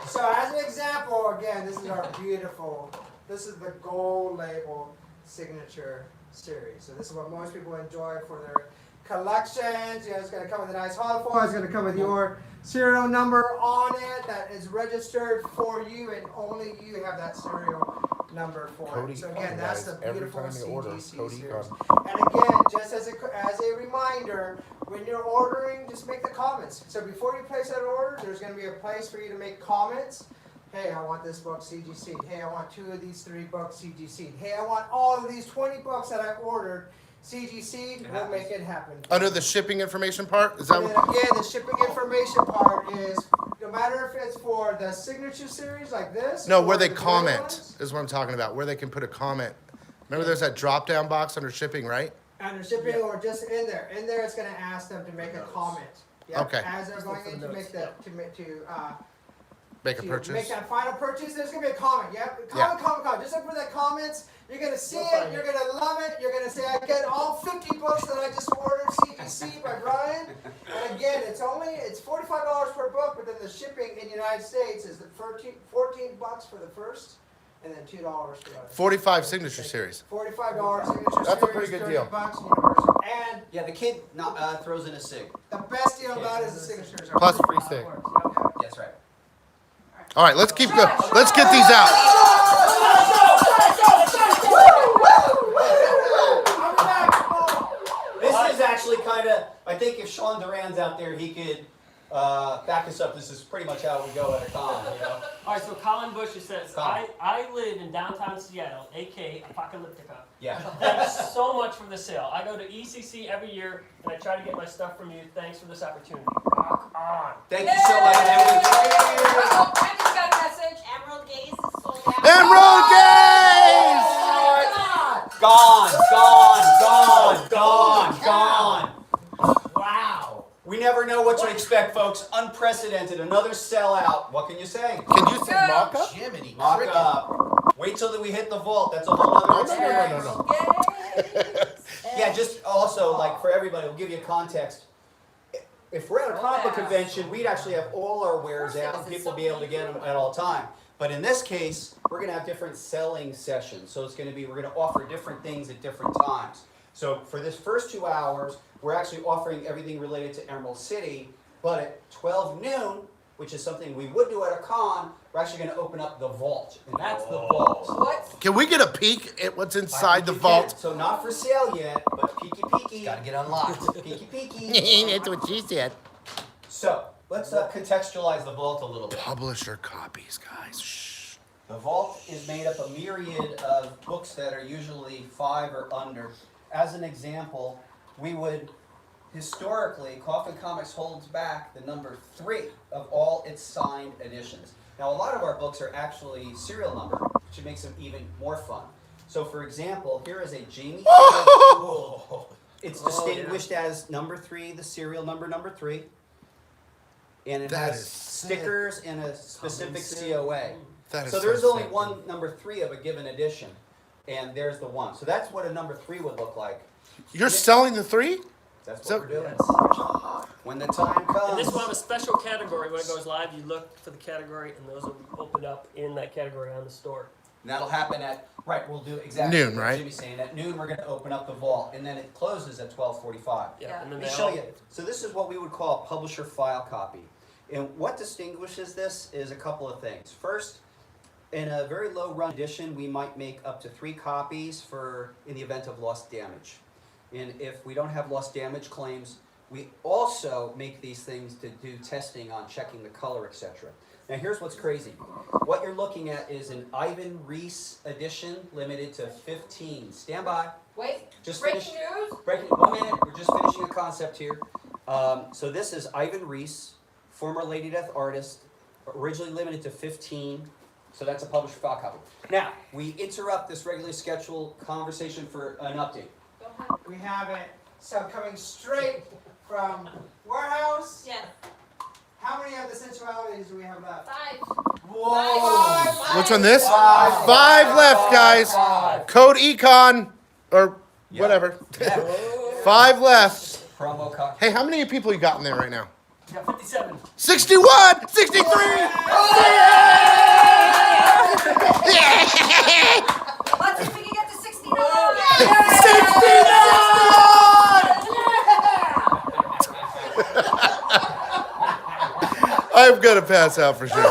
So as an example, again, this is our beautiful, this is the gold label signature series. So this is what most people enjoy for their collections. You know, it's going to come with a nice holofoil. It's going to come with your serial number on it that is registered for you, and only you have that serial number for Code it. So Econ, again, that's guys. the Every beautiful time you order, CGC Code series. Econ. And again, just as a reminder, when you're ordering, just make the comments. So before you place that order, there's going to be a place for you to make comments. Hey, I want this book CGC. Hey, I want 2 of these 3 books CGC. Hey, I want all of these 20 books that I ordered CGC. We'll make it happen. Under the shipping information part, is that And then what? again, the shipping information part is no matter if it's for the signature series like this. No, or where they the gray comment ones, is what I'm talking about. Where they can put a comment. Remember, there's that drop-down box under shipping, right? under shipping or just in there. In there, it's going to ask them to make a comment. Yep, Okay. As they're going in to make the Make a to purchase. make that final purchase, there's gonna be a comment. Yep, comment. Just look for the comments. You're gonna see it. You're gonna love it. You're gonna say, "I get all 50 books that I just ordered CGC by Brian." And again, it's $45 per book, but then the shipping in the United States is the $14 for the first, and then $2 for the other. 45 signature series. $45 signature That's a series, pretty good 30 deal. bucks universal. And Yeah, the kid throws in a cig. the best deal about it is the signatures are Plus free sig. That's right. All right, let's keep going. Let's get these out. This is actually kind of, I think if Sean Duran's out there, he could back us up. This is pretty much how we go at a con, you know? All right, so Colin Bush says, Colin. I live in downtown Seattle, aka Apocalyptica. Yeah. Thanks so much for the sale. I go to ECC every year, and I try to get my stuff from you. Thanks for this opportunity. Rock on. Thank you so much. Oh, I just got a message. Emerald Gaze is sold out. Emerald Gaze! Gone. Wow. We never know what to expect, folks. Unprecedented. Another sellout. What can you say? Can you say mock-up? Jiminy Mock cricket. up. Wait till we hit the vault. That's a whole other experience. No. Yeah, just also, like, for everybody, we'll give you context. If we're at a comic book convention, we'd actually have all our wares out and people be able to get them at all time. But in this case, we're going to have different selling sessions. So it's going to be, we're going to offer different things at different times. So for this first 2 hours, we're actually offering everything related to Emerald City. But at 12 noon, which is something we would do at a con, we're actually going to open up the vault. And that's the vault. What? Can we get a peek at what's inside the vault? So not for sale yet, but peeky. Gotta get unlocked. Peeky. That's what she said. So let's contextualize the vault a little bit. Publisher copies, guys. Shh. The vault is made up of a myriad of books that are usually 5 or under. As an example, we would historically, Coffin Comics holds back the number 3 of all its signed editions. Now, a lot of our books are actually serial number, which makes them even more fun. So, for example, here is a Jamie. It's distinguished as number 3, the serial number 3. And it That has is sick. stickers and a specific COA. That is So there's only sick. one number 3 of a given edition. And there's the 1. So that's what a number 3 would look like. You're selling the 3? That's what So- we're doing. When the time comes. And this will have a special category. When it goes live, you look for the category, and those will be opened up in that category on the store. And that'll happen at, we'll do exactly Noon, what right? Jimmy's saying. At noon, we're going to open up the vault. And then it closes at 12:45. Yeah. And then Let me they show all- you. So this is what we would call a publisher file copy. And what distinguishes this is a couple of things. First, in a very low run edition, we might make up to 3 copies in the event of lost damage. And if we don't have lost damage claims, we also make these things to do testing on checking the color, etc. Now here's what's crazy. What you're looking at is an Ivan Reese edition, limited to 15. Stand by. Wait. Just Breaking finish. news. Breaking 1 minute. We're just finishing a concept here. So this is Ivan Reese, former Lady Death artist, originally limited to 15. So that's a publisher file copy. Now, we interrupt this regularly scheduled conversation for an update. We have it. So coming straight from warehouse. Yeah. How many of the sensualities do we have left? 5. Whoa! Which one, this? Five. 5 left, guys. Code Econ, or Yeah. whatever. 5 left. Promo code. Hey, how many people you got in there right now? You got 57. 61! 63! Let's see if we can get to 69. 69! I'm gonna pass out for sure.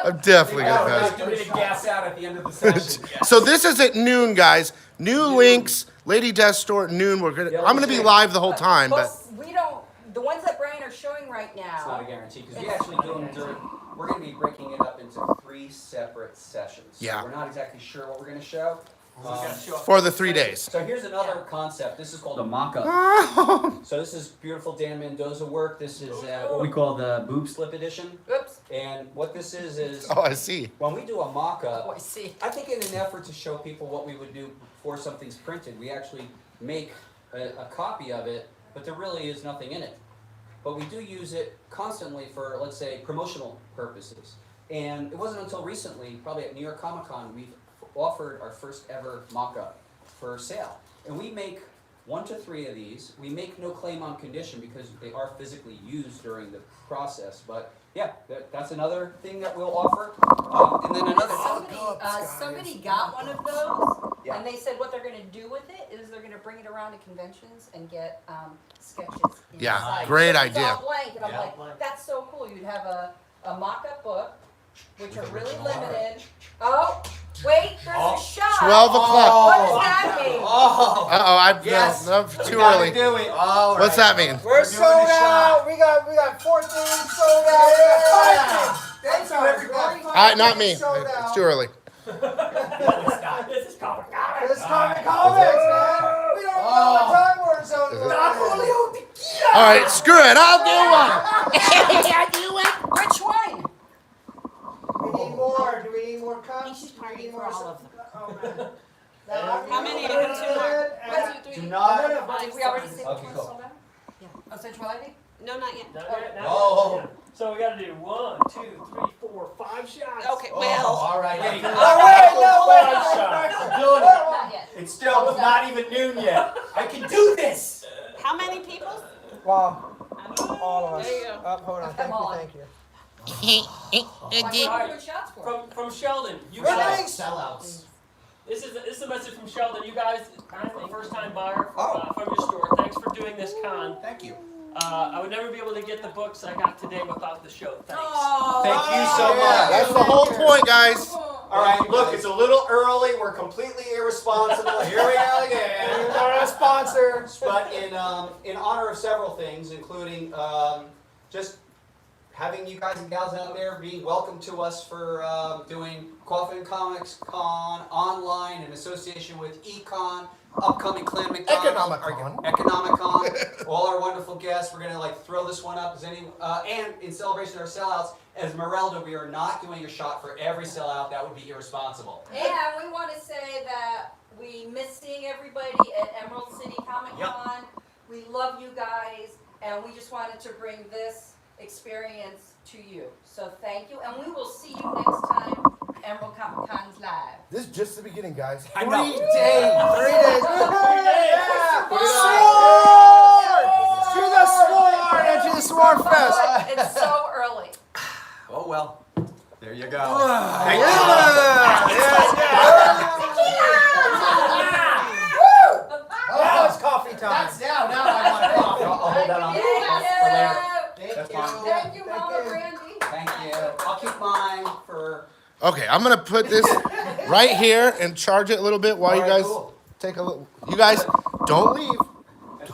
I'm definitely gonna pass out. We're gonna gas out at at the end of the session. So this is at noon, guys. New links, Lady Death Store at noon. I'm gonna be live the whole time, but we don't, the ones that Brian are showing right It's not a now, guarantee, because we actually do them during, we're gonna be breaking it up into 3 separate sessions. Yeah. So we're not exactly sure what we're gonna show. for the 3 days. So here's another concept. This is called a mock-up. So this is beautiful Dan Mendoza work. This is what we call the boob slip edition. oops, And what this is Oh, I see. when we do a mock-up, oh, I see. I think in an effort to show people what we would do before something's printed, we actually make a copy of it, but there really is nothing in it. But we do use it constantly for, let's say, promotional purposes. And it wasn't until recently, probably at New York Comic Con, we've offered our first ever mock-up for sale. And we make 1 to 3 of these. We make no claim on condition because they are physically used during the process. But yeah, that's another thing that we'll offer. And then another. Somebody got one of those, Yeah. and they said what they're gonna do with it is they're gonna bring it around to conventions and get sketches Yeah, inside. great So it's idea. all blank, and I'm Yeah. like, that's so cool. You'd have a mock-up book, which are really limited. Oh, wait, there's a shot. 12 o'clock. What does that mean? Oh, Uh-oh, Yes. no, we too gotta early. do it. All What's that mean? We're doing sold a shot. out. We got 14 sold out. We got 5 things. Thanks, everybody. Not me. Sold It's out. too early. This is Coffin. This comic comics, man. We don't know what time we're sold out. All right, screw it. I'll do one. Which one? We need more. Do we need more cups? She's Do we partying need for more all stuff? of them. Oh, man. How many? Good, Two more. and- 1, 2, 3. Do not. Did we already say which Okay, one cool. sold out? Yeah. Oh, sensuality? No, not yet. Not yet, not yet. Oh. Yeah. So we gotta do 1, 2, 3, 4, 5 shots. Okay, Oh, well, all right. Wait. Hey, Oh, wait, no, wait. I'm doing it. Not yet. It's still not even noon yet. I can do this. how many people? Wow, all of us. There you go. Hold on. Come on. Thank you. What are you doing shots for? From Sheldon, you We're guys. doing- Sellouts. This is a message from Sheldon. You guys, I'm a first-time buyer Oh. from your store. Thanks for doing this con. Thank you. I would never be able to get the books I got today without the show. Thanks. Oh, Thank you so much. That's the whole point, guys. All right, look, it's a little early. We're completely irresponsible. Here we go again. You're our sponsor. But in honor of several things, including just having you guys and gals out there being welcome to us for doing Coffin Comics Con online in association with Econ, upcoming Economicon, all our wonderful guests. We're gonna throw this one up as any and in celebration of our sellouts. As Merelda, we are not doing a shot for every sellout. That would be irresponsible. and we want to say that we miss seeing everybody at Emerald City Comic Con. We love you guys, and we just wanted to bring this experience to you. So thank you, and we will see you next time Emerald Comic Con's live. This is just the beginning, guys. I know. 3 days. 3 days. Yeah. Sword! To the sword and to the sword fest. It's so early. Oh well. There you go. Thank you. Now it's coffee time. Now I want coffee. I'll hold that on Thank for later. you. That's fine. Thank you, Mama Thank you. Brandy. Thank you. I'll keep mine for. Okay, I'm gonna put this right here and charge it a little bit while you Alright, guys cool. take a look. You guys don't leave.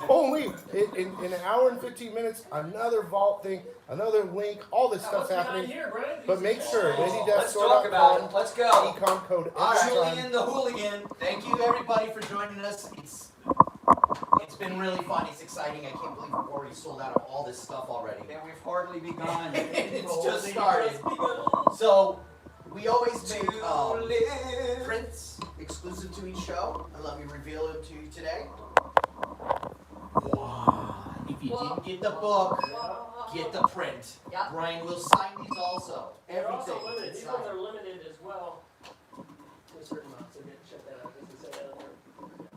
Don't leave. In an hour and 15 minutes, another vault thing, another link, all this stuff's happening. But make sure, Let's talk about it. Let's go. Econ code All right. Julian the hooligan. Thank you everybody for joining us. It's been really fun. It's exciting. I can't believe we've already sold out of all this stuff already. And we've hardly begun. It's just started. So we always make prints exclusive to each show. And let me reveal them to you today. If you didn't get the book, get the print. Yeah. Brian will sign these also. They're also Everything. limited. gets These ones signed. are limited as well. To a certain amount, so you have to check that out. Doesn't say that on there.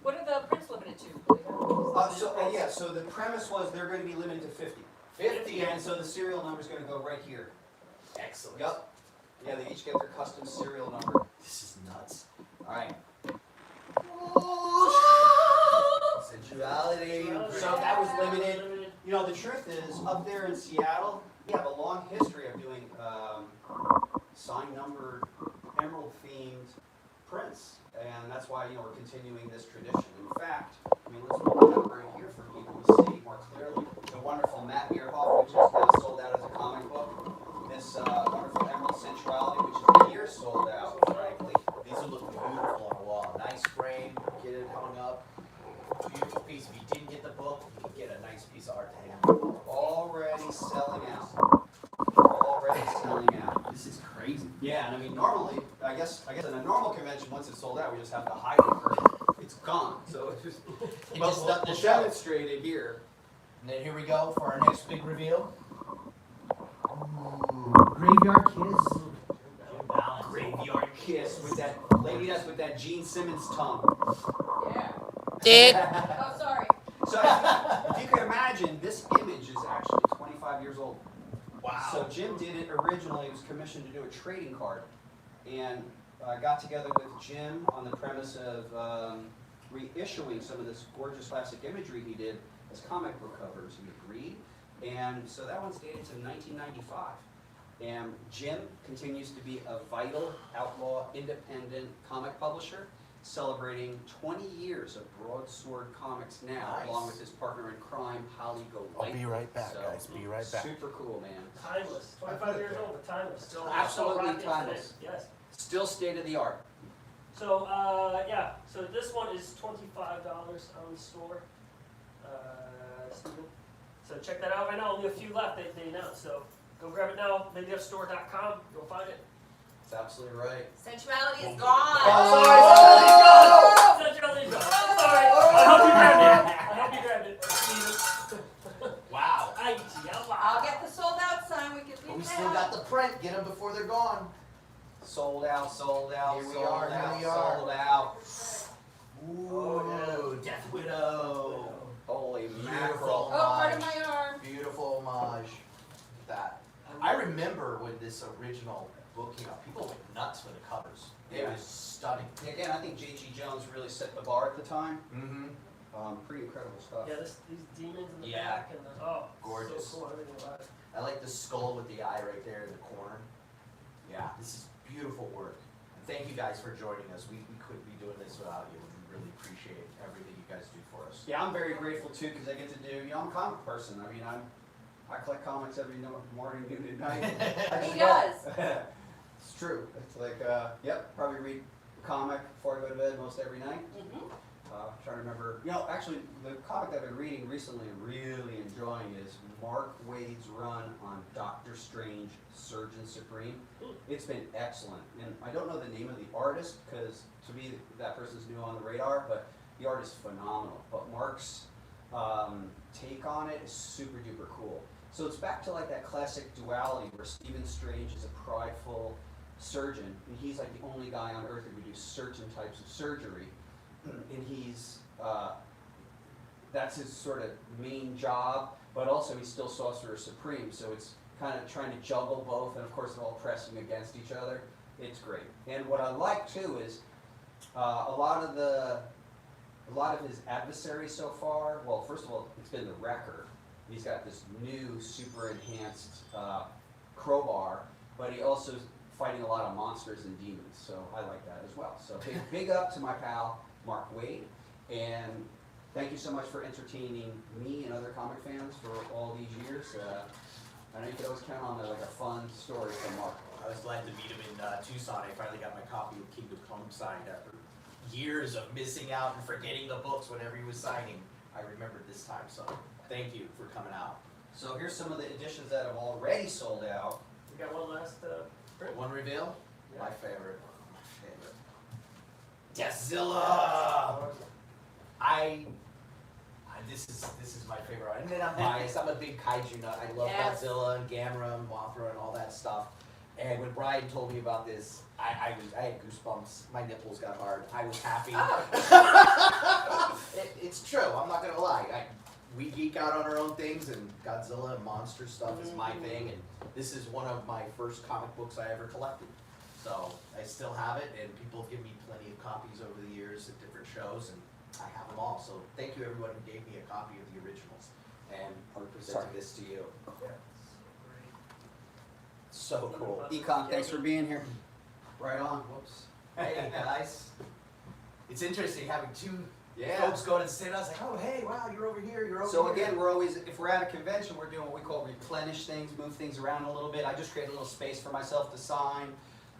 What are the prints limited to? So the premise was they're going to be limited to 50. 50, and so the serial number is going to go right here. Excellent. Yep. Yeah, they each get their custom serial number. This is nuts. All right. Sensuality. So that was limited. You know, the truth is, up there in Seattle, we have a long history of doing sign numbered emerald themed prints, and that's why we're continuing this tradition. In fact, let's put the number in here for people to see more clearly. The wonderful Matt Meerhoff, which is now sold out as a comic book. This wonderful Emerald Sensuality, which is a year sold out, frankly. These will look beautiful on a wall. Nice frame, get it hung up. Beautiful piece. If you didn't get the book, you can get a nice piece of art to hang on the wall. Already selling out. Already selling out. This is crazy. Yeah, and I mean, normally, I guess in a normal convention, once it's sold out, we just have to hide it for it's gone. So it's just, Just we'll nothing to show. demonstrate it here. And then here we go for our next big reveal. Graveyard Kiss. Graveyard Kiss with that lady that's with that Gene Simmons tongue. Yeah. Oh, sorry. So if you can imagine, this image is actually 25 years old. Wow. So Jim did it originally. He was commissioned to do a trading card, and I got together with Jim on the premise of reissuing some of this gorgeous classic imagery he did as comic book covers. He agreed, and so that one's dated to 1995. And Jim continues to be a vital, outlaw, independent comic publisher, celebrating 20 years of Broadsword Comics now, Nice. along with his partner in crime, Holly Golightly. I'll be right back, So, guys. Be right back. Super cool, man. Timeless. 25 years old, but timeless. Still Absolutely still rocking timeless. today. Yes. Still state of the art. So yeah, so this one is $25 on the store, Stephen. So check that out right now. Only a few left. They announced. So go grab it now. MediaStore.com. You'll find it. That's absolutely right. Sensuality is gone. Oh, Sensuality's gone. Sorry. I hope you grabbed it. I hope you grabbed it, Stephen. Wow. I'll get the sold out sign. We can But leave we that still out. got the print. Get them before they're gone. Sold out, sold out, Here we sold are, out, here we are. sold out. Ooh, Death Widow. Holy Beautiful. mackerel. Oh, part of my arm. Beautiful homage. That. I remember when this original book came out, people went nuts for the covers. It Yeah. was stunning. Again, I think J.G. Jones really set the bar at the time. Mm-hmm. Pretty incredible stuff. Yeah, these demons in the Yeah. back and the Gorgeous. So cool. Everything about it. I like the skull with the eye right there in the corner. Yeah, this is beautiful work. And thank you guys for joining us. We couldn't be doing this without you. We really appreciate everything you guys do for us. Yeah, I'm very grateful too because I get to do. I'm a comic person. I mean, I collect comics every morning, noon, and night. He does. It's true. It's like, probably read a comic before I go to bed most every night. Mhm. Trying to remember, actually, the comic I've been reading recently and really enjoying is Mark Waid's run on Doctor Strange, Surgeon Supreme. It's been excellent, and I don't know the name of the artist because to me that person's new on the radar, but the art is phenomenal. But Mark's take on it is super duper cool. So it's back to like that classic duality where Stephen Strange is a prideful surgeon, and he's like the only guy on earth who could do certain types of surgery. And he's, that's his sort of main job, but also he's still Sorcerer Supreme, so it's kind of trying to juggle both, and of course they're all pressing against each other. It's great. And what I like too is a lot of his adversaries so far, well, first of all, it's been the Wrecker. He's got this new, super enhanced crowbar, but he also is fighting a lot of monsters and demons, so I like that as well. So big up to my pal, Mark Waid, and thank you so much for entertaining me and other comic fans for all these years. I know you can always count on a fun story from Mark. I was glad to meet him in Tucson. I finally got my copy of Kingdom Come signed after years of missing out and forgetting the books whenever he was signing. I remembered this time, so thank you for coming out. So here's some of the editions that have already sold out. We got one last print. One reveal? Yeah. My favorite. Deathzilla! This is my favorite one. And then I'm biased. I'm a big kaiju nut. I love Yes. Godzilla and Gamera and Mothra and all that stuff. And when Brian told me about this, I had goosebumps. My nipples got hard. I was happy. Oh. It's true. I'm not gonna lie. We geek out on our own things, and Godzilla and monster stuff is my thing. And this is one of my first comic books I ever collected. So I still have it, and people have given me plenty of copies over the years at different shows, and I have them all. So thank you everyone who gave me a copy of the originals, and I'm presenting this to you. Yeah. So cool. Econ, thanks for being here. Right on. Whoops. Hey guys. It's interesting having two Yeah. folks go to the same. I was like, oh hey, wow, you're over here, you're over So here. again, we're always, if we're at a convention, we're doing what we call replenish things, move things around a little bit. I just create a little space for myself to sign.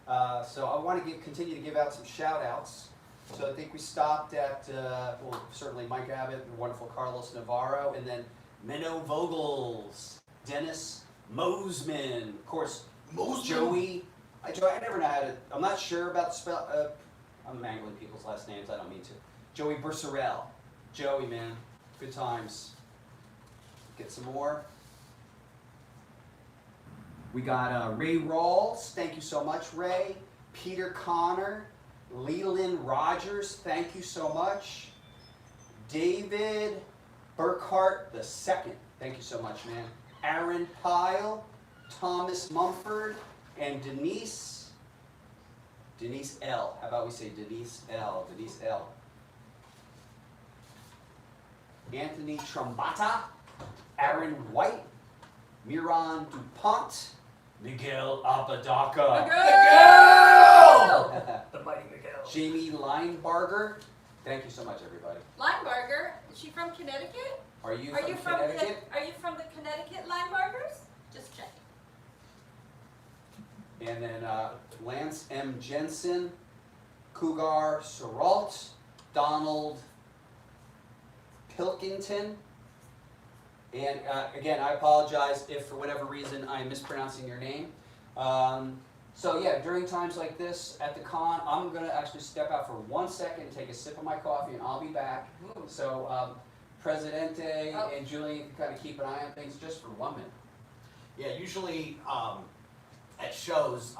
So I want to continue to give out some shout outs. So I think we stopped at, well, certainly Mike Abbott, the wonderful Carlos Navarro, and then Menno Vogels, Dennis Mosman, of course, Joey. I never know how to, I'm not sure about the spell, I'm mangling people's last names, I don't mean to. Joey Burserell. Joey, man, good times. Get some more. We got Ray Rawls, thank you so much, Ray. Peter Connor, Leland Rogers, thank you so much. David Burkhart II, thank you so much, man. Aaron Pyle, Thomas Mumford, and Denise L. How about we say Denise L? Denise L. Anthony Trombata, Aaron White, Miran DuPont, Miguel Apodaca, The mighty Miguel. Jamie Linebarger. Thank you so much, everybody. Linebarger, is she from Connecticut? Are you Are from you from Connecticut? Are you from the Connecticut Linebargers? Just checking. And then Lance M. Jensen, Cougar Seralt, Donald Pilkington. And again, I apologize if for whatever reason I'm mispronouncing your name. So yeah, during times like this at the con, I'm gonna actually step out for 1 second and take a sip of my coffee and I'll be back. So Presidente and Julian can kind of keep an eye on things just for 1 minute. Yeah, usually at shows,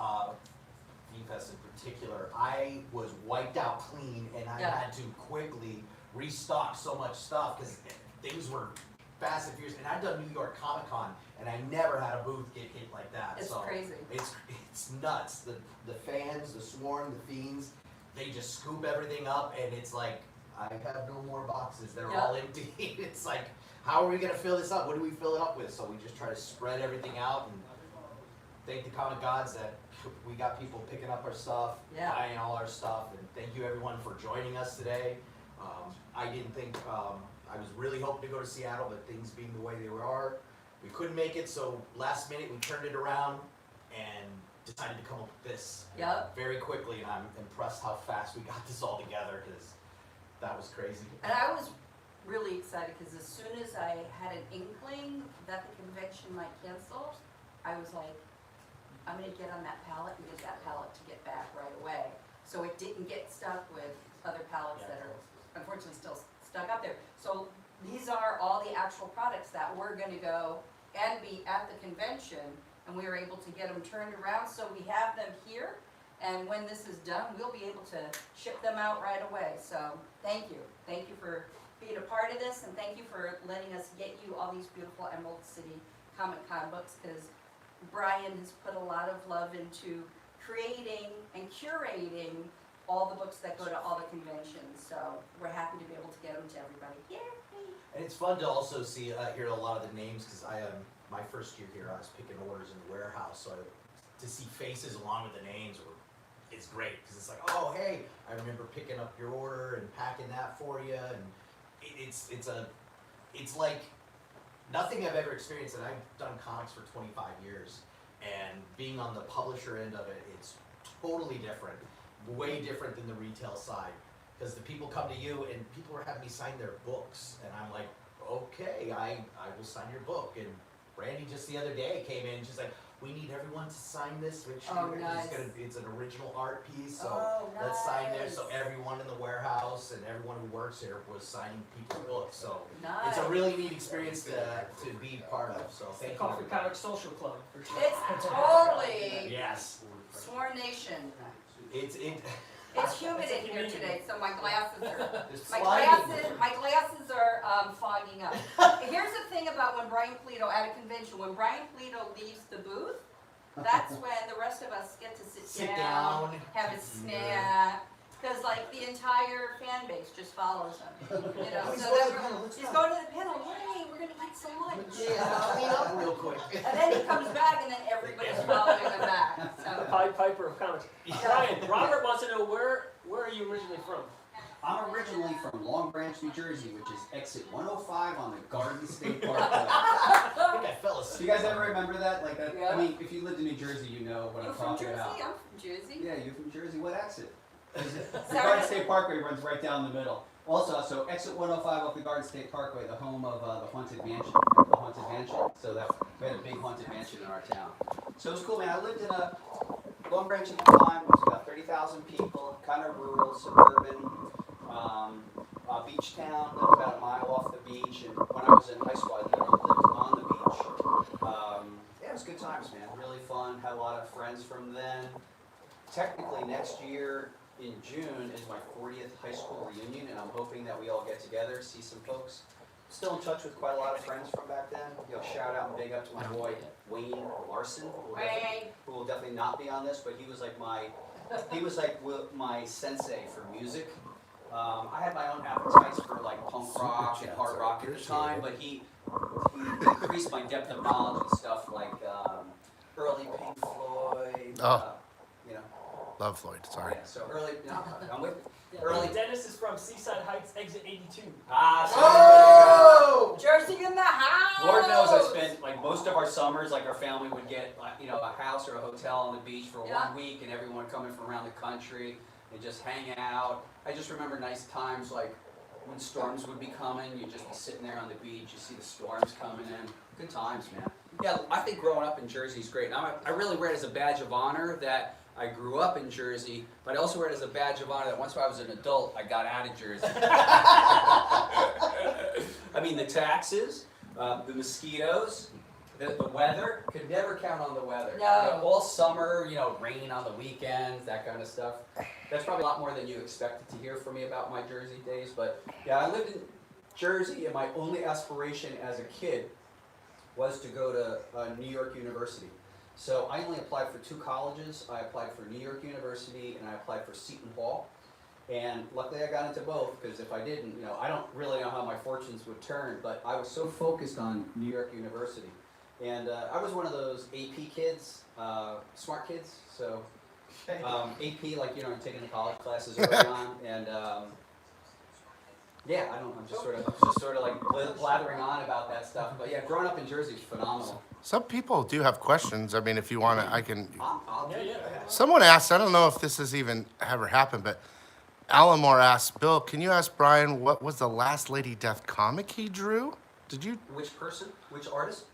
V-Fest in particular, I was wiped out clean and I had to quickly restock so much stuff because things were fast and furious. And I've done New York Comic Con and I never had a booth get hit like that. It's so crazy. It's nuts. The fans, the sworn, the fiends, they just scoop everything up and it's like, I have no more boxes. They're all empty. It's like, how are we gonna fill this up? What do we fill it up with? So we just try to spread everything out and thank the comic gods that we got people picking up our stuff, buying all our stuff, and thank you everyone for joining us today. I didn't think, I was really hoping to go to Seattle, but things being the way they are, we couldn't make it, so last minute we turned it around and decided to come up with this very quickly, and I'm impressed how fast we got this all together, because that was crazy. And I was really excited because as soon as I had an inkling that the convention might cancel, I was like, I'm gonna get on that pallet and get that pallet to get back right away. So it didn't get stuck with other pallets that are unfortunately still stuck up there. So these are all the actual products that were gonna go and be at the convention, and we were able to get them turned around, so we have them here. And when this is done, we'll be able to ship them out right away. So thank you. Thank you for being a part of this, and thank you for letting us get you all these beautiful Emerald City Comic Con books, because Brian has put a lot of love into creating and curating all the books that go to all the conventions. So we're happy to be able to get them to everybody. Yay! And it's fun to also see, hear a lot of the names, because my first year here, I was picking orders in the warehouse, so to see faces along with the names is great, because it's like, oh hey, I remember picking up your order and packing that for you, and it's like nothing I've ever experienced, and I've done comics for 25 years, and being on the publisher end of it, it's totally different, way different than the retail side, because the people come to you and people are having me sign their books, and I'm like, okay, I will sign your book. And Brandy just the other day came in, she's like, we need everyone to sign this, which it's an original art piece, so let's sign there. So everyone in the warehouse and everyone who works here was signing people's books, so it's a really neat experience to be part of, so thank you. Coffin Comic Social Club. For sure. It's totally Yes. Sworn Nation. It's humid in here today, so my glasses are It's my sliding. glasses are fogging up. Here's the thing about when Brian Polito at a convention, when Brian Polito leaves the booth, that's when the rest of us get to sit down, have a snack, because like the entire fan base just follows him. You know, so he's going to the panel. Hey, we're gonna eat some lunch. Yeah, clean up real quick. And then he comes back, and then everybody's following him back. So. The Pied Piper of comics. Brian, Robert wants to know where you originally from? I'm originally from Long Branch, New Jersey, which is exit 105 on the Garden State Parkway. I think I fell Do asleep. you guys ever remember that? Like that? Yeah. I mean, if you lived in New Jersey, you know what You're I'm from talking Jersey? about. I'm from Jersey. Yeah, you're from Jersey. What exit? The Sorry. Garden State Parkway runs right down the middle. Also, so exit 105 off the Garden State Parkway, the home of the Haunted Mansion. Remember the Haunted Mansion? So that we had a big Haunted Mansion in our town. So it was cool, man. I lived in a Long Branch at the time. It was about 30,000 people, kind of rural, suburban, beach town. Lived about a mile off the beach. And when I was in high school, I literally lived on the beach. Yeah, it was good times, man. Really fun. Had a lot of friends from then. Technically, next year in June is my 40th high school reunion, and I'm hoping that we all get together, see some folks. Still in touch with quite a lot of friends from back then. You know, shout out and big up to my boy Wayne Larson, who will definitely not be on this, but he was like my sensei for music. I had my own appetites for like punk rock and hard rock at the time, but he increased my depth of knowledge and stuff like early Pink Floyd. You know. Love Floyd, sorry. Yeah, so early, I'm with early. Dennis is from Seaside Heights, exit 82. Oh! Jersey in the house. Lord knows I spent like most of our summers, like our family would get a house or a hotel on the beach for Yeah. 1 week, and everyone coming from around the country and just hang out. I just remember nice times like when storms would be coming, you'd just be sitting there on the beach, you see the storms coming in. Good times, man. Yeah, I think growing up in Jersey is great. Now, I really wear it as a badge of honor that I grew up in Jersey, but I also wear it as a badge of honor that once I was an adult, I got out of Jersey. I mean, the taxes, the mosquitoes, the weather, could never count on the weather. No. You know, all summer, rain on the weekends, that kind of stuff. That's probably a lot more than you expected to hear from me about my Jersey days, but yeah, I lived in Jersey, and my only aspiration as a kid was to go to New York University. So I only applied for 2 colleges. I applied for New York University and I applied for Seton Hall. And luckily I got into both, because if I didn't, I don't really know how my fortunes would turn, but I was so focused on New York University. And I was one of those AP kids, smart kids. So AP, like, you're taking the college classes early on. And yeah, I'm just sort of like blathering on about that stuff. But yeah, growing up in Jersey is phenomenal. Some people do have questions. I mean, if you want to, I can. I'll do Someone asked, I don't know if this has even ever happened, but Alamore asked, Bill, can you ask Brian what was the last Lady Death comic he drew? Did you? Which person? Which artist?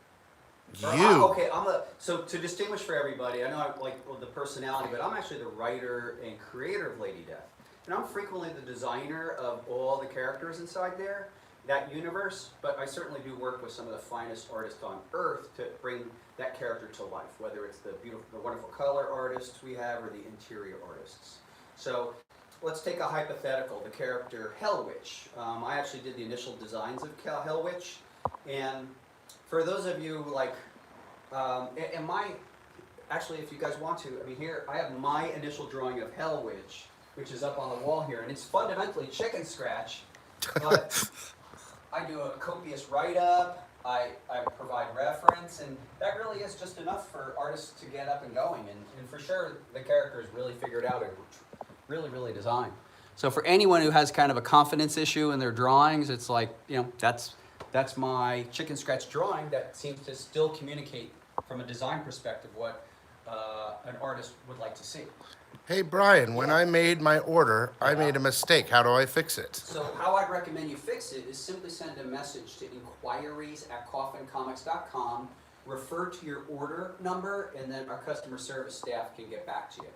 You. Okay, so to distinguish for everybody, I know I like the personality, but I'm actually the writer and creator of Lady Death. And I'm frequently the designer of all the characters inside there, that universe, but I certainly do work with some of the finest artists on earth to bring that character to life, whether it's the wonderful color artists we have or the interior artists. So let's take a hypothetical, the character Hell Witch. I actually did the initial designs of Hell Witch, and for those of you actually if you guys want to, here I have my initial drawing of Hell Witch, which is up on the wall here, and it's fundamentally chicken scratch, but I do a copious write-up, I provide reference, and that really is just enough for artists to get up and going, and for sure the character is really figured out and really, really designed. So for anyone who has kind of a confidence issue in their drawings, it's like, that's my chicken scratch drawing that seems to still communicate from a design perspective what an artist would like to see. Hey, Brian, when I made my order, I made a mistake. How do I fix it? So how I'd recommend you fix it is simply send a message to inquiries@coffincomics.com, refer to your order number, and then our customer service staff can get back to you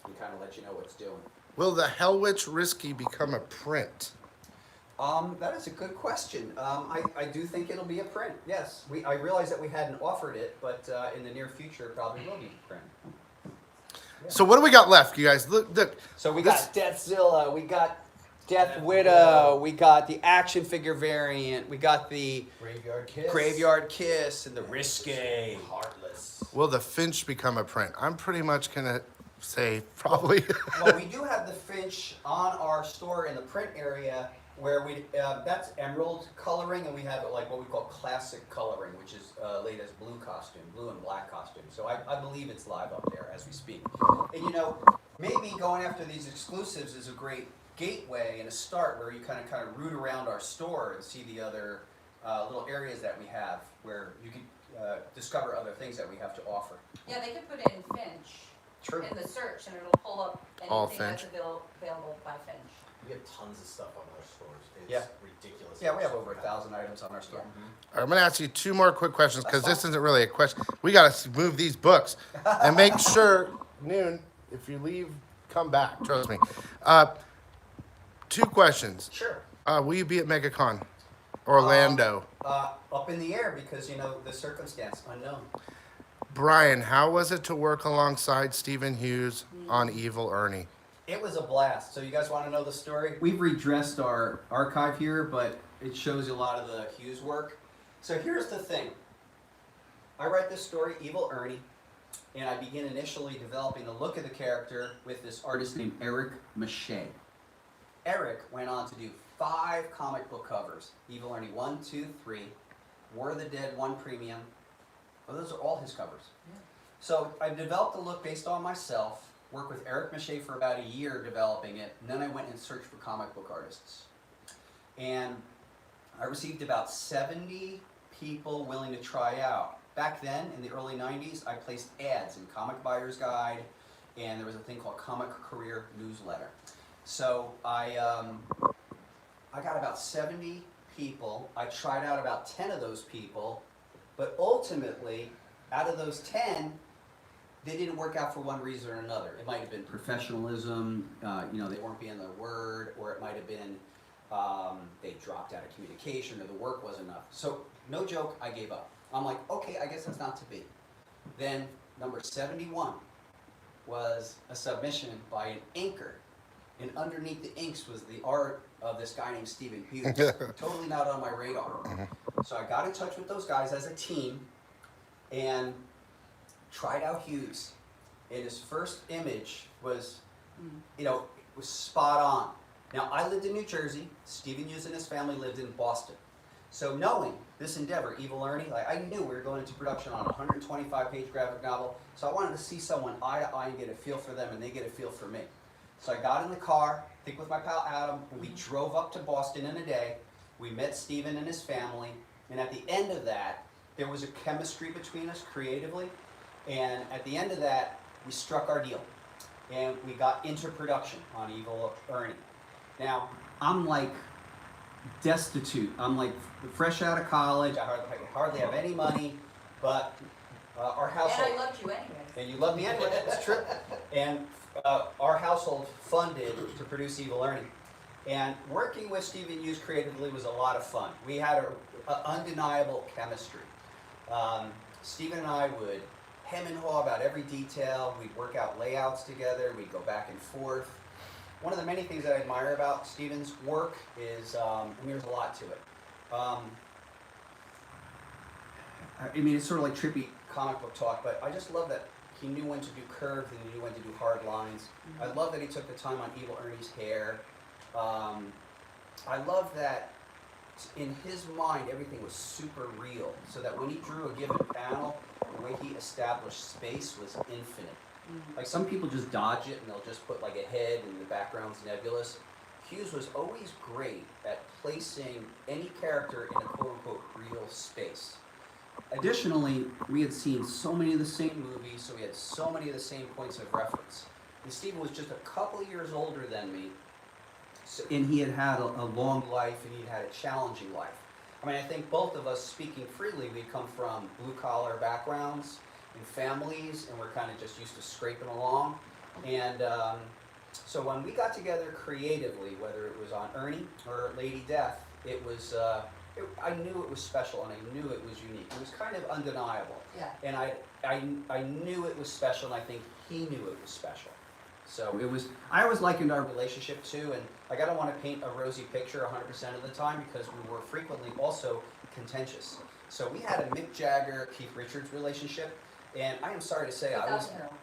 and kind of let you know what it's doing. Will the Hell Witch Risky become a print? That is a good question. I do think it'll be a print, yes. I realize that we hadn't offered it, but in the near future, it probably will be a print. So what do we got left, you guys? Look. So we got Deathzilla, we got Death Widow, we got the action figure variant, we got the Graveyard Kiss and the Risque. Heartless. Will the Finch become a print? I'm pretty much gonna say probably. Well, we do have the Finch on our store in the print area, where that's emerald coloring, and we have like what we call classic coloring, which is laid as blue and black costume. So I believe it's live up there as we speak. And maybe going after these exclusives is a great gateway and a start where you kind of root around our store and see the other little areas that we have where you can discover other things that we have to offer. Yeah, they could put in Finch True. in the search and it'll pull up All anything that's Finch. available by Finch. We have tons of stuff on our stores. It's Yeah. ridiculous. Yeah, we have over 1,000 items on our store. All right, I'm gonna ask you two more quick questions because this isn't really a question. We gotta move these books and make sure noon. If you leave, come back. Trust me. Two questions. Sure. Will you be at MegaCon, Orlando? Up in the air because, the circumstance, unknown. Brian, how was it to work alongside Stephen Hughes on Evil Ernie? It was a blast. So you guys want to know the story? We've redressed our archive here, but it shows you a lot of the Hughes work. So here's the thing. I write this story, Evil Ernie, and I begin initially developing the look of the character with this artist named Eric Mache. Eric went on to do 5 comic book covers. Evil Ernie 1, 2, 3, War of the Dead 1 Premium. Well, those are all his covers. Yeah. So I developed a look based on myself, worked with Eric Mache for about a year developing it, and then I went and searched for comic book artists. And I received about 70 people willing to try out. Back then, in the early 90s, I placed ads in Comic Buyer's Guide, and there was a thing called Comic Career Newsletter. So I got about 70 people. I tried out about 10 of those people, but ultimately, out of those 10, they didn't work out for one reason or another. It might have been professionalism, they weren't being their word, or it might have been they dropped out of communication or the work wasn't enough. So, no joke, I gave up. I'm like, okay, I guess that's not to be. Then, number 71 was a submission by an inker, and underneath the inks was the art of this guy named Stephen Hughes. Totally not on my radar. So I got in touch with those guys as a team, and tried out Hughes, and his first image was, was spot on. Now, I lived in New Jersey. Stephen Hughes and his family lived in Boston. So knowing this endeavor, Evil Ernie, I knew we were going into production on a 125-page graphic novel, so I wanted to see someone eye to eye and get a feel for them, and they get a feel for me. So I got in the car, I think with my pal Adam, and we drove up to Boston in a day. We met Stephen and his family, and at the end of that, there was a chemistry between us creatively. And at the end of that, we struck our deal. And we got into production on Evil Ernie. Now, I'm like destitute. I'm like fresh out of college. I hardly have any money, but our household... And I loved you anyway. And you love me anyway, that's true. And our household funded to produce Evil Ernie. And working with Stephen Hughes creatively was a lot of fun. We had an undeniable chemistry. Stephen and I would hem and haw about every detail. We'd work out layouts together. We'd go back and forth. One of the many things that I admire about Stephen's work is, there's a lot to it. It's sort of like trippy comic book talk, but I just love that he knew when to do curves and he knew when to do hard lines. I love that he took the time on Evil Ernie's hair. I love that in his mind everything was super real, so that when he drew a given panel, the way he established space was infinite. Like some people just dodge it and they'll just put like a head and the background's nebulous. Hughes was always great at placing any character in a quote-unquote real space. Additionally, we had seen so many of the same movies, so we had so many of the same points of reference. And Stephen was just a couple years older than me, and he had had a long life and he'd had a challenging life. I think both of us, speaking freely, we come from blue-collar backgrounds and families, and we're kind of just used to scraping along. And so when we got together creatively, whether it was on Ernie or Lady Death, it was, I knew it was special and I knew it was unique. It was kind of undeniable. Yeah. And I knew it was special, and I think he knew it was special. So it was, I always likened our relationship to, and I don't want to paint a rosy picture 100% of the time because we were frequently also contentious. So we had a Mick Jagger, Keith Richards relationship, and I am sorry to say I was... Without heroin.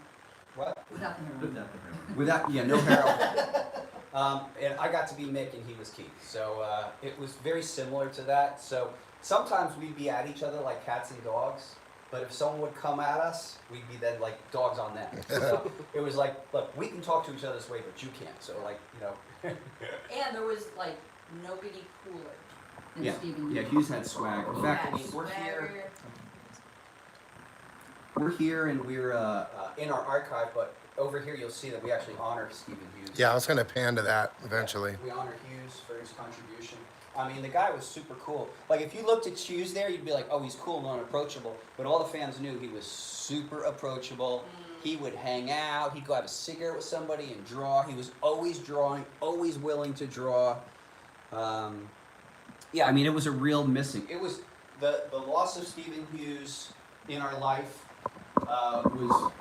What? Without the heroin. Without, yeah, no heroin. And I got to be Mick and he was Keith. So it was very similar to that. So sometimes we'd be at each other like cats and dogs, but if someone would come at us, we'd be then like dogs on them. So it was like, look, we can talk to each other this way, but you can't. So like, you know. And there was like nobody cooler than Yeah, Stephen yeah, Hughes. Hughes had swag. In fact, I Yeah, mean, we're here. swagger. We're here and we're in our archive, but over here you'll see that we actually honor Stephen Hughes. Yeah, I was gonna pan to that eventually. We honor Hughes for his contribution. I mean, the guy was super cool. Like, if you looked at Hughes there, you'd be like, oh, he's cool and unapproachable. But all the fans knew he was super approachable. He would hang out. He'd go have a cigarette with somebody and draw. He was always drawing, always willing to draw. Yeah, I mean, it was a real missing. It was the loss of Stephen Hughes in our life was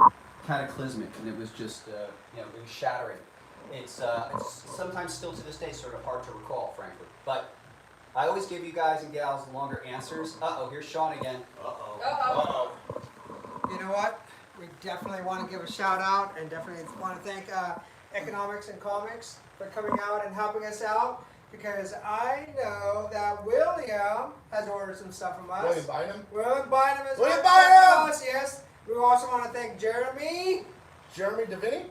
cataclysmic, and it was just you know, it was shattering. It's sometimes still to this day sort of hard to recall, frankly. But I always give you guys and gals longer answers. Uh-oh, here's Sean again. Uh-oh. You know what? We definitely want to give a shout out and definitely want to thank Economics and Comics for coming out and helping us out, because I know that William has ordered some stuff from us. William Bynum? William Bynum has William ordered stuff from Bynum! us, yes. We also want to thank Jeremy. Jeremy Deviney?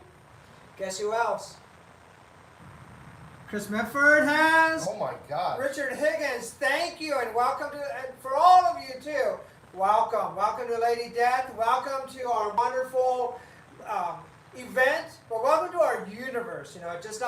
Guess who else? Chris Medford has. Oh my God. Richard Higgins, thank you, and welcome to, and for all of you too, welcome. Welcome to Lady Death, welcome to our wonderful event, but welcome to our universe. You know, it's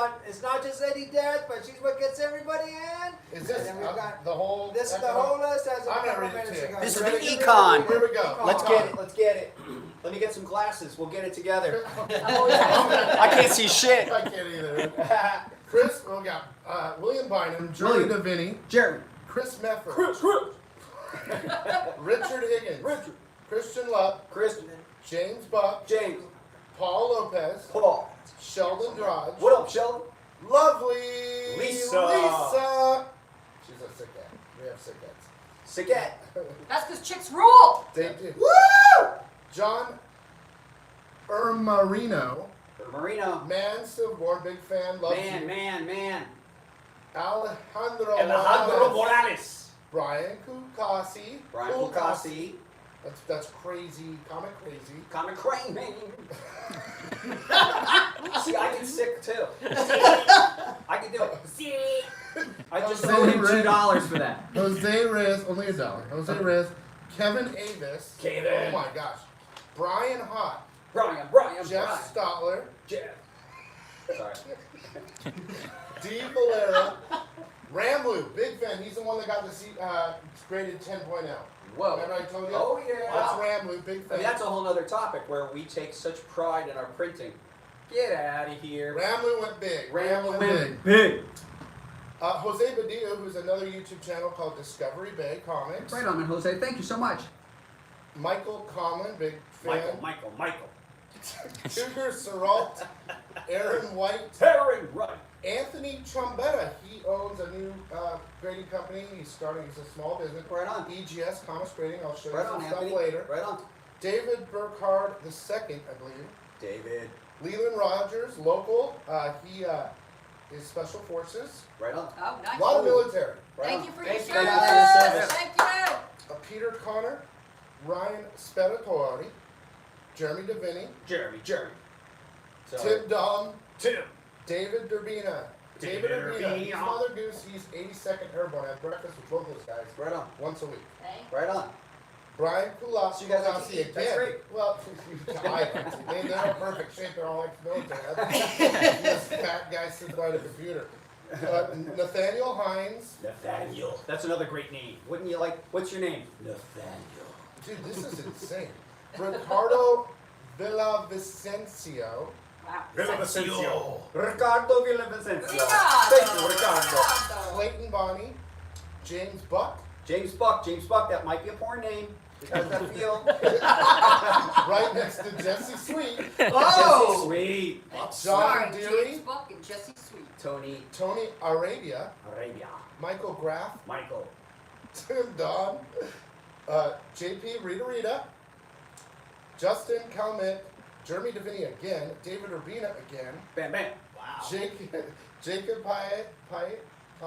not just Lady Death, but she's what gets everybody in. Is this And then we've got the whole? this is the whole list as of I'm a not couple ready to minutes take. ago. This is You the ready? econ. Here we go. Let's get it. Let's get it. Let me get some glasses. We'll get it together. I can't see shit. I can't either. Chris, we got William Bynum, Jeremy Deviney, Jeremy. Chris Mefford, Richard Higgins, Christian Lupp, Chris. James Buck, James. Paul Lopez, Paul. Sheldon Drodge, What up, Sheldon? lovely Lisa. Lisa. She's a sick cat. We have sick cats. Sicket. That's because chicks rule. They do. Woo! John Marino, Marino. man, Silverborn, big fan, loves you. Man. Alejandro Morales. Brian Kukasi. Brian Kukasi. That's crazy, comic crazy. Comic Crane, man. See, I can sick too. I can do it. I just Jose owe him Riz. $2 for that. Jose Riz, only $1. Jose Riz, Kevin Avis. Kevin. Oh my gosh. Brian Hott. Brian. Jeff Stotler. Jeff. Sorry. D. Valera. Ramlu, big fan. He's the one that got the graded 10.0. Whoa. Remember I told you? Oh, yeah. That's Ramlu, big I fan. mean, that's a whole other topic where we take such pride in our printing. Get out of here. Ramlu went big. Ramblin' went big. Jose Badillo, who's another YouTube channel called Discovery Bay Comics. Right on, man, Jose. Thank you so much. Michael Conlon, big fan. Michael. Tudor Surratt, Aaron White, Herring Run. Anthony Trombetta. He owns a new grading company. He's a small business. Right on. EGS Comics Grading. I'll show you Right some on, stuff Anthony. later. Right on. David Burkhard II, I believe. David. Leland Rogers, local. He is Special Forces. Right on. Oh, nice. A lot of military. Right Thank on. you for your Thank you service. guys for your service. Thank you. Peter Connor, Ryan Spetatori, Jeremy Deviney, Jeremy. Tim Dom, Tim. David Durbina. David Urbina. He's Mother Goose. He's 82nd Airborne. I have breakfast with both those guys Right on. once a week. Thank Right on. Brian Kulop. So you guys like to eat. That's great. Well, they're in perfect shape. They're all ex-military. This fat guy sits by the computer. Nathaniel Hines. Nathaniel. That's another great name. Wouldn't you like? What's your name? Nathaniel. Dude, this is insane. Ricardo Villavicencio. Wow. Ricardo Villavicencio. Ricardo. Thank you, Ricardo. Clayton Bonney. James Buck. James Buck, that might be a porn name. How's that feel? Right next to Jesse Sweet. Oh! Jesse Sweet. John Sorry, Deary. James Buck and Jesse Sweet. Tony Arabia. Michael Graff. Tim Don. JP Rita. Justin Kalmick. Jeremy Deviney again. David Urbina again. Bam. Wow. Jacob Paizan? I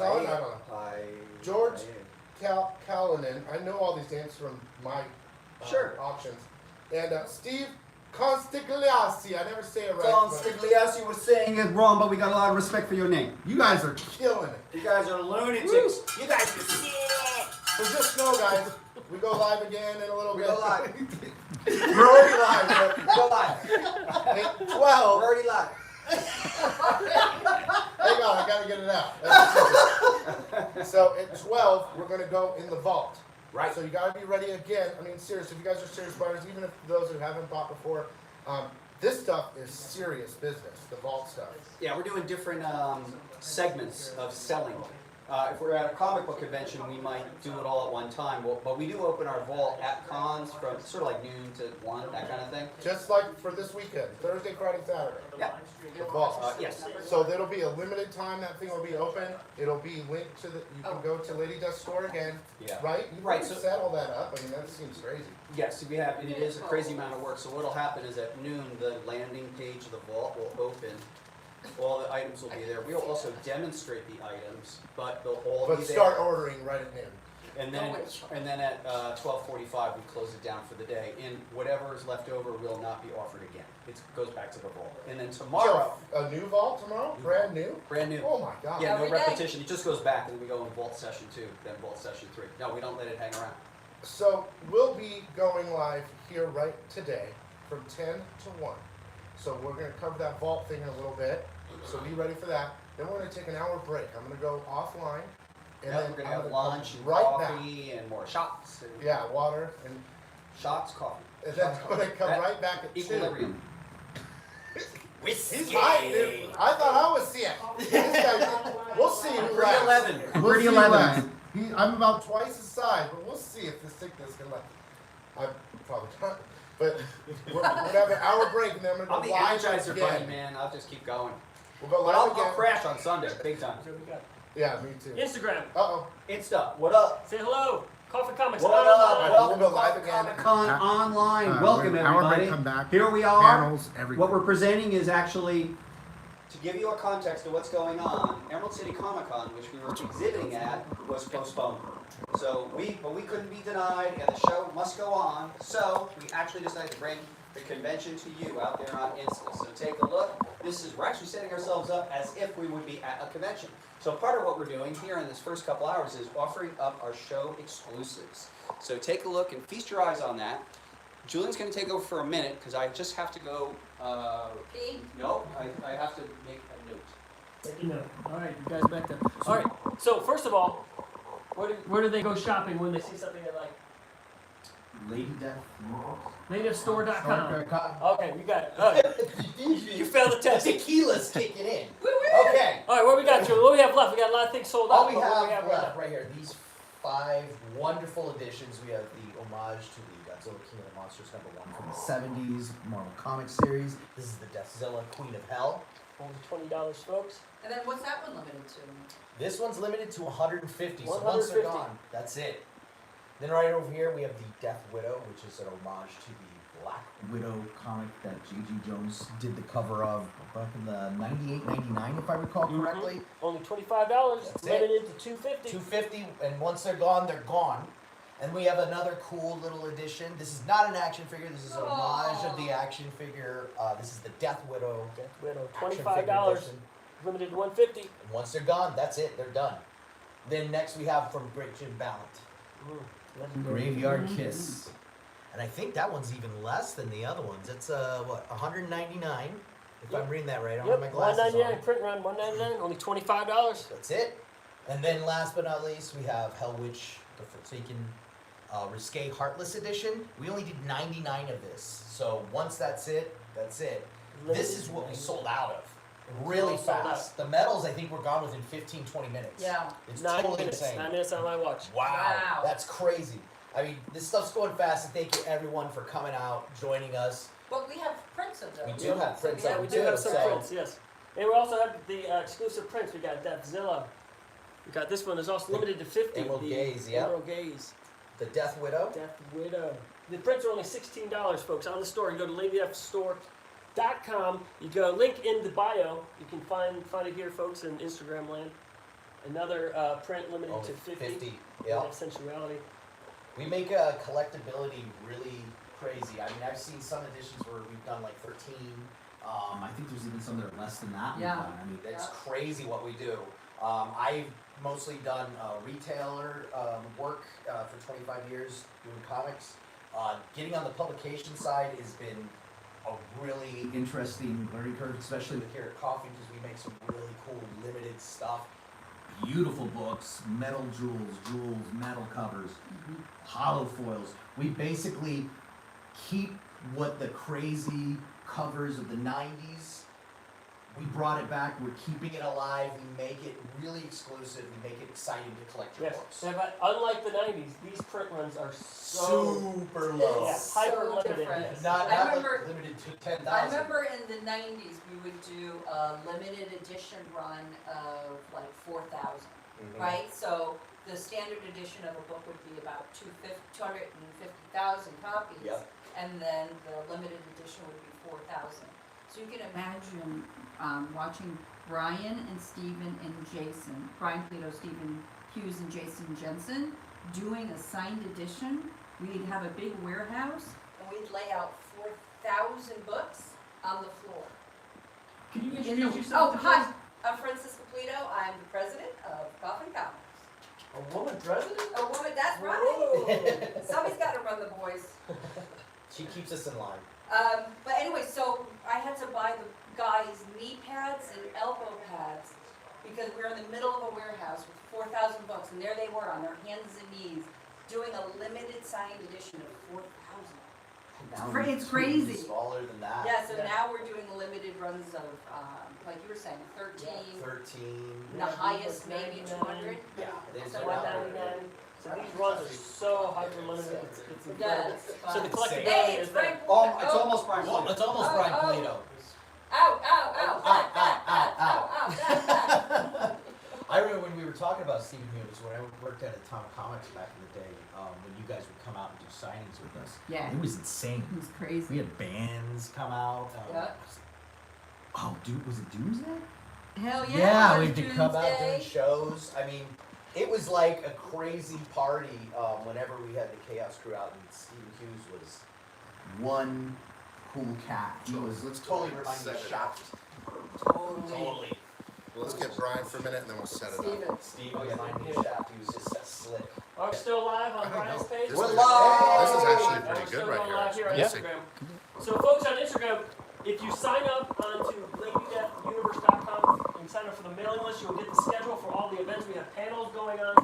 don't know. George Kalinin. I know all these names from my Sure. auctions. And Steve Constigliassi, I never say it right. Don but Stigliassi was saying it wrong, but we got a lot of respect for your name. you guys are killing it. You guys are lunatics. You guys are sick. So just know, guys, we go live again in a little We bit. go live. We're already live. Go live. At We're 12. already live. Hang on, I gotta get it out. So at 12, we're gonna go in the vault. Right. So you gotta be ready again. I mean, seriously, if you guys are serious buyers, even if those who haven't bought before, this stuff is serious business, the vault stuff. Yeah, we're doing different segments of selling. If we're at a comic book convention, we might do it all at one time. But we do open our vault at cons from sort of like noon to 1, that kind of thing. Just like for this weekend, Thursday, Friday, Saturday. Yeah. The vault. Yes. So there'll be a limited time that thing will be open. It'll be linked to the, you can go to Lady Dust store again, Yeah. right? You Right, can so- set all that up. I mean, that seems crazy. Yes, we have, and it is a crazy amount of work. So what'll happen is at noon, the landing page of the vault will open. All the items will be there. We'll also demonstrate the items, but they'll all But be there. start ordering right at noon. And then at 12:45 we close it down for the day. And whatever is left over will not be offered again. It goes back to the vault. And then tomorrow, So, a new vault tomorrow? Brand new? brand new. Oh my god. Yeah, no Every day. repetition. It just goes back, and then we go in vault session 2, then vault session 3. No, we don't let it hang around. So we'll be going live here right today from 10 to 1. So we're going to cover that vault thing in a little bit. So be ready for that. Then we're going to take an hour break. I'm going to go offline. And Yeah, then we're gonna I'm have gonna lunch, come and right back. coffee, and more shots. And Yeah, water. shots, coffee. And then I'm going to come right back at 2. Equilibrium. He's hiding it. I thought I was sick. This guy, we'll see who Pretty lasts. 11. We'll Pretty see who 11. lasts. I'm about twice his size, but we'll see if this sickness can last. I'm probably not. But we're going to have an hour break, and then we're I'm going to the go live energizer bunny, again. man. I'll just keep going. We'll go But live I'll again. crash on Sunday, big time. So we got Yeah, me too. Instagram. Uh-oh. Insta, what up? Say hello. Coffin Comics. What Online. up? Welcome We'll to go live again. Comic-Con Online. Welcome, Our break, everybody. come back. Here we are. Panels, everything. What we're presenting is actually, to give you a context of what's going on, Emerald City Comic Con, which we were exhibiting at, was postponed. So we couldn't be denied, and the show must go on. So we actually decided to bring the convention to you out there on Insta. So take a look. We're actually setting ourselves up as if we would be at a convention. So part of what we're doing here in this first couple hours is offering up our show exclusives. So take a look and feast your eyes on that. Julian's going to take over for a minute because I just have to go. Pete? No, I have to make a note. Let you know. All right, you guys back there. All right. So first of all, where do they go shopping when they see something they like? Nativestore.com. Okay, we got it. All right. You failed the test. Tequila's kicking in. Okay. All right, what we got, Julie? What we have left? We got a lot of things sold out. All we but what have right left right here, these 5 wonderful editions. We have the homage to the Godzilla King of the Monsters #1 from the 70s Marvel Comics series. This is the Deathzilla Queen of Hell. Only $20, folks. And then what's that one limited to? This one's limited to 150, so once they're 150. gone, that's it. Then right over here we have the Death Widow, which is an homage to the Black Widow comic that J.G. Jones did the cover of back in the 98, 99, if I recall correctly. Only $25, That's limited to $250. 250, and once they're gone, they're gone. And we have another cool little edition. This is not an action figure. This is an homage of the action figure. This is the Death Widow. Death Widow, action figure $25, edition. limited to $150. And once they're gone, that's it. They're done. Then next we have from Great Jim Ballant, Graveyard Kiss. And I think that one's even less than the other ones. It's what, 199? If I'm reading that right, I don't have my Yep, glasses $199 on. print run, $199, only $25. That's it. And then last but not least, we have Hell Witch, the Forsaken Risque Heartless Edition. We only did 99 of this. So once that's it, that's it. This is what we sold out of. Really Sold out. fast. The medals, I think, were gone within 15, 20 minutes. Yeah. It's 9 totally minutes, insane. 9 minutes on my watch. Wow. That's crazy. I mean, this stuff's going fast, and thank you everyone for coming out, joining us. But we have prints of those. We do have prints Yeah, of we them do too, have some so- prints, yes. And we also have the exclusive prints. We got Deathzilla. We got this one. There's also limited to 50. Emerald the Gaze, yeah. Emerald Gaze. The Death Widow. Death Widow. The prints are only $16, folks, on the store. You go to LadyFstore.com. You go link in the bio. You can find it here, folks, in Instagram land. Another print limited Only to 50. 50. Yeah. Yeah. Sensuality. We make collectability really crazy. I mean, I've seen some editions where we've done like 13. I think there's even some that are less than that. Yeah. I mean, it's crazy what we do. I've mostly done retailer work for 25 years doing comics. Getting on the publication side has been a really interesting learning curve, especially with here at Coffin, because we make some really cool limited stuff. Beautiful books, metal jewels, metal covers, hollow foils. We basically keep what the crazy covers of the 90s, we brought it back, we're keeping it alive, we make it really exclusive, we make it exciting to collect your Yes. books. Yeah, but unlike the 90s, these print runs are so Super low. yeah, So hyper limited. different. Yes. Not I like remember- limited to 10,000. I remember in the 90s, we would do a limited edition run of like 4,000, right? So the standard edition of a book would be about 250,000 copies. Yep. And then the limited edition would be 4,000. So you can imagine watching Brian and Stephen and Jason, Brian Polito, Stephen Hughes and Jason Jensen doing a signed edition. We'd have a big warehouse and we'd lay out 4,000 books on the floor. Can you In introduce the- yourself? Oh, hi, I'm Francisca Polito. I'm the president of Coffin Comics. A woman president? A woman, that's right. Whoa. Somebody's got to run the boys. She keeps us in line. But anyway, so I had to buy the guys knee pads and elbow pads because we're in the middle of a warehouse with 4,000 books, and there they were on their hands and knees doing a limited signed edition of 4,000. It's crazy. Smaller than that. Yeah, so Yeah. now we're doing limited runs of, like you were saying, 13. 13. The highest maybe 200. Yeah, there's So a One lot of- 99. So these runs are so hyper limited. It's incredible. Yeah, it's So the fun. collectability Hey, is it's there. Frank. Oh, it's almost Brian Well, Polito. it's almost Oh, Brian oh. Polito. Ow, ow, ow, ow. I remember when we were talking about Stephen Hughes, when I worked at Atomic Comics back in the day, when you guys would come out and do signings with us. Yeah. It was insane. It was crazy. We had bands come out. Yeah. Oh, dude, was it Doomsday? Hell yeah. Yeah, it we was had to come out Doomsday. doing shows. I mean, it was like a crazy party whenever we had the Chaos Crew out, and Stephen Hughes was one cool cat. He was Let's totally go reminded me of set it Shaft. Totally. Well, let's get Brian for a minute and then we'll set it up. Steven. Steve reminded me of Shaft. He was just that slick. Are we still live I on don't Brian's know. page? This We're is- live! This is actually And pretty we're still good right going here. live here on Yeah. Instagram. So folks on Instagram, if you sign up onto LadyDeathUniverse.com and sign up for the mailing list, you'll get the schedule for all the events. We have panels going on.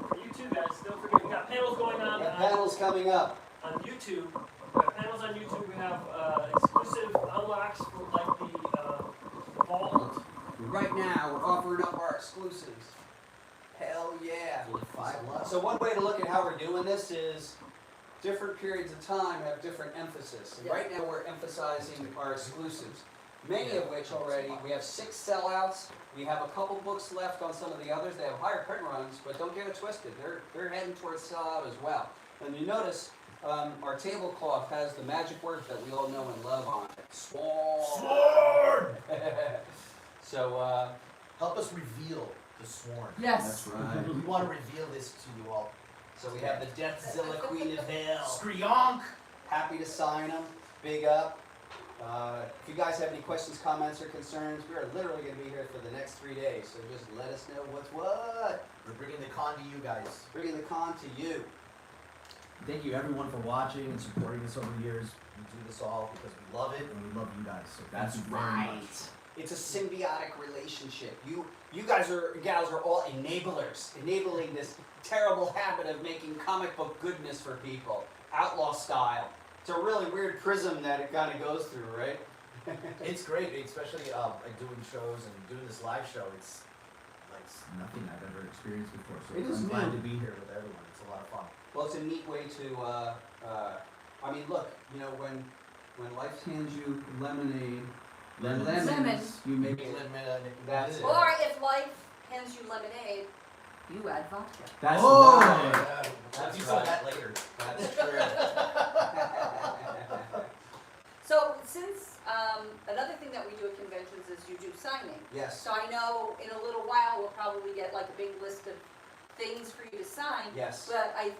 For you too, guys, don't forget we got panels going on And panels coming up. on YouTube. We have panels on YouTube. We have exclusive unlocks for like the vault. Right now, we're offering up our exclusives. Hell yeah. Only 5 left. So one way to look at how we're doing this is different periods of time have different emphasis. And right now we're emphasizing our exclusives, many of which already, we have 6 sellouts. We have a couple books left on some of the others. They have higher print runs, but don't get it twisted. They're heading towards sellout as well. And you notice our tablecloth has the magic words that we all know and love on it. Sworn! So, Help us reveal the Sworn. Yes. right. We want to reveal this to you all. so we have the Deathzilla Queen of Hell. Screonk! Happy to sign them. Big up. If you guys have any questions, comments, or concerns, we are literally going to be here for the next 3 days. So just let us know what's what. We're bringing the con to you guys. Bringing the con to you. Thank you everyone for watching and supporting us over the years. We do this all because we love it and we love you guys. So That's thank you very right. much. It's a symbiotic relationship. You guys are gals are all enablers, enabling this terrible habit of making comic book goodness for people, outlaw style. It's a really weird prism that it kind of goes through, right? It's great, especially like doing shows and doing this live show. It's like nothing I've ever experienced before. So It is I'm glad new. to be here with everyone. It's a lot of fun. Well, it's a neat way to. I mean, look, you know, when life hands you lemonade, Lemons. lemons, you make it. That's it. Or if life hands you lemonade, you add vodka. That's Oh! right. Yeah. That's You right. said that later. That's true. So since, another thing that we do at conventions is you do signing. Yes. So I know in a little while, we'll probably get like a big list of things for you to sign. Yes. But I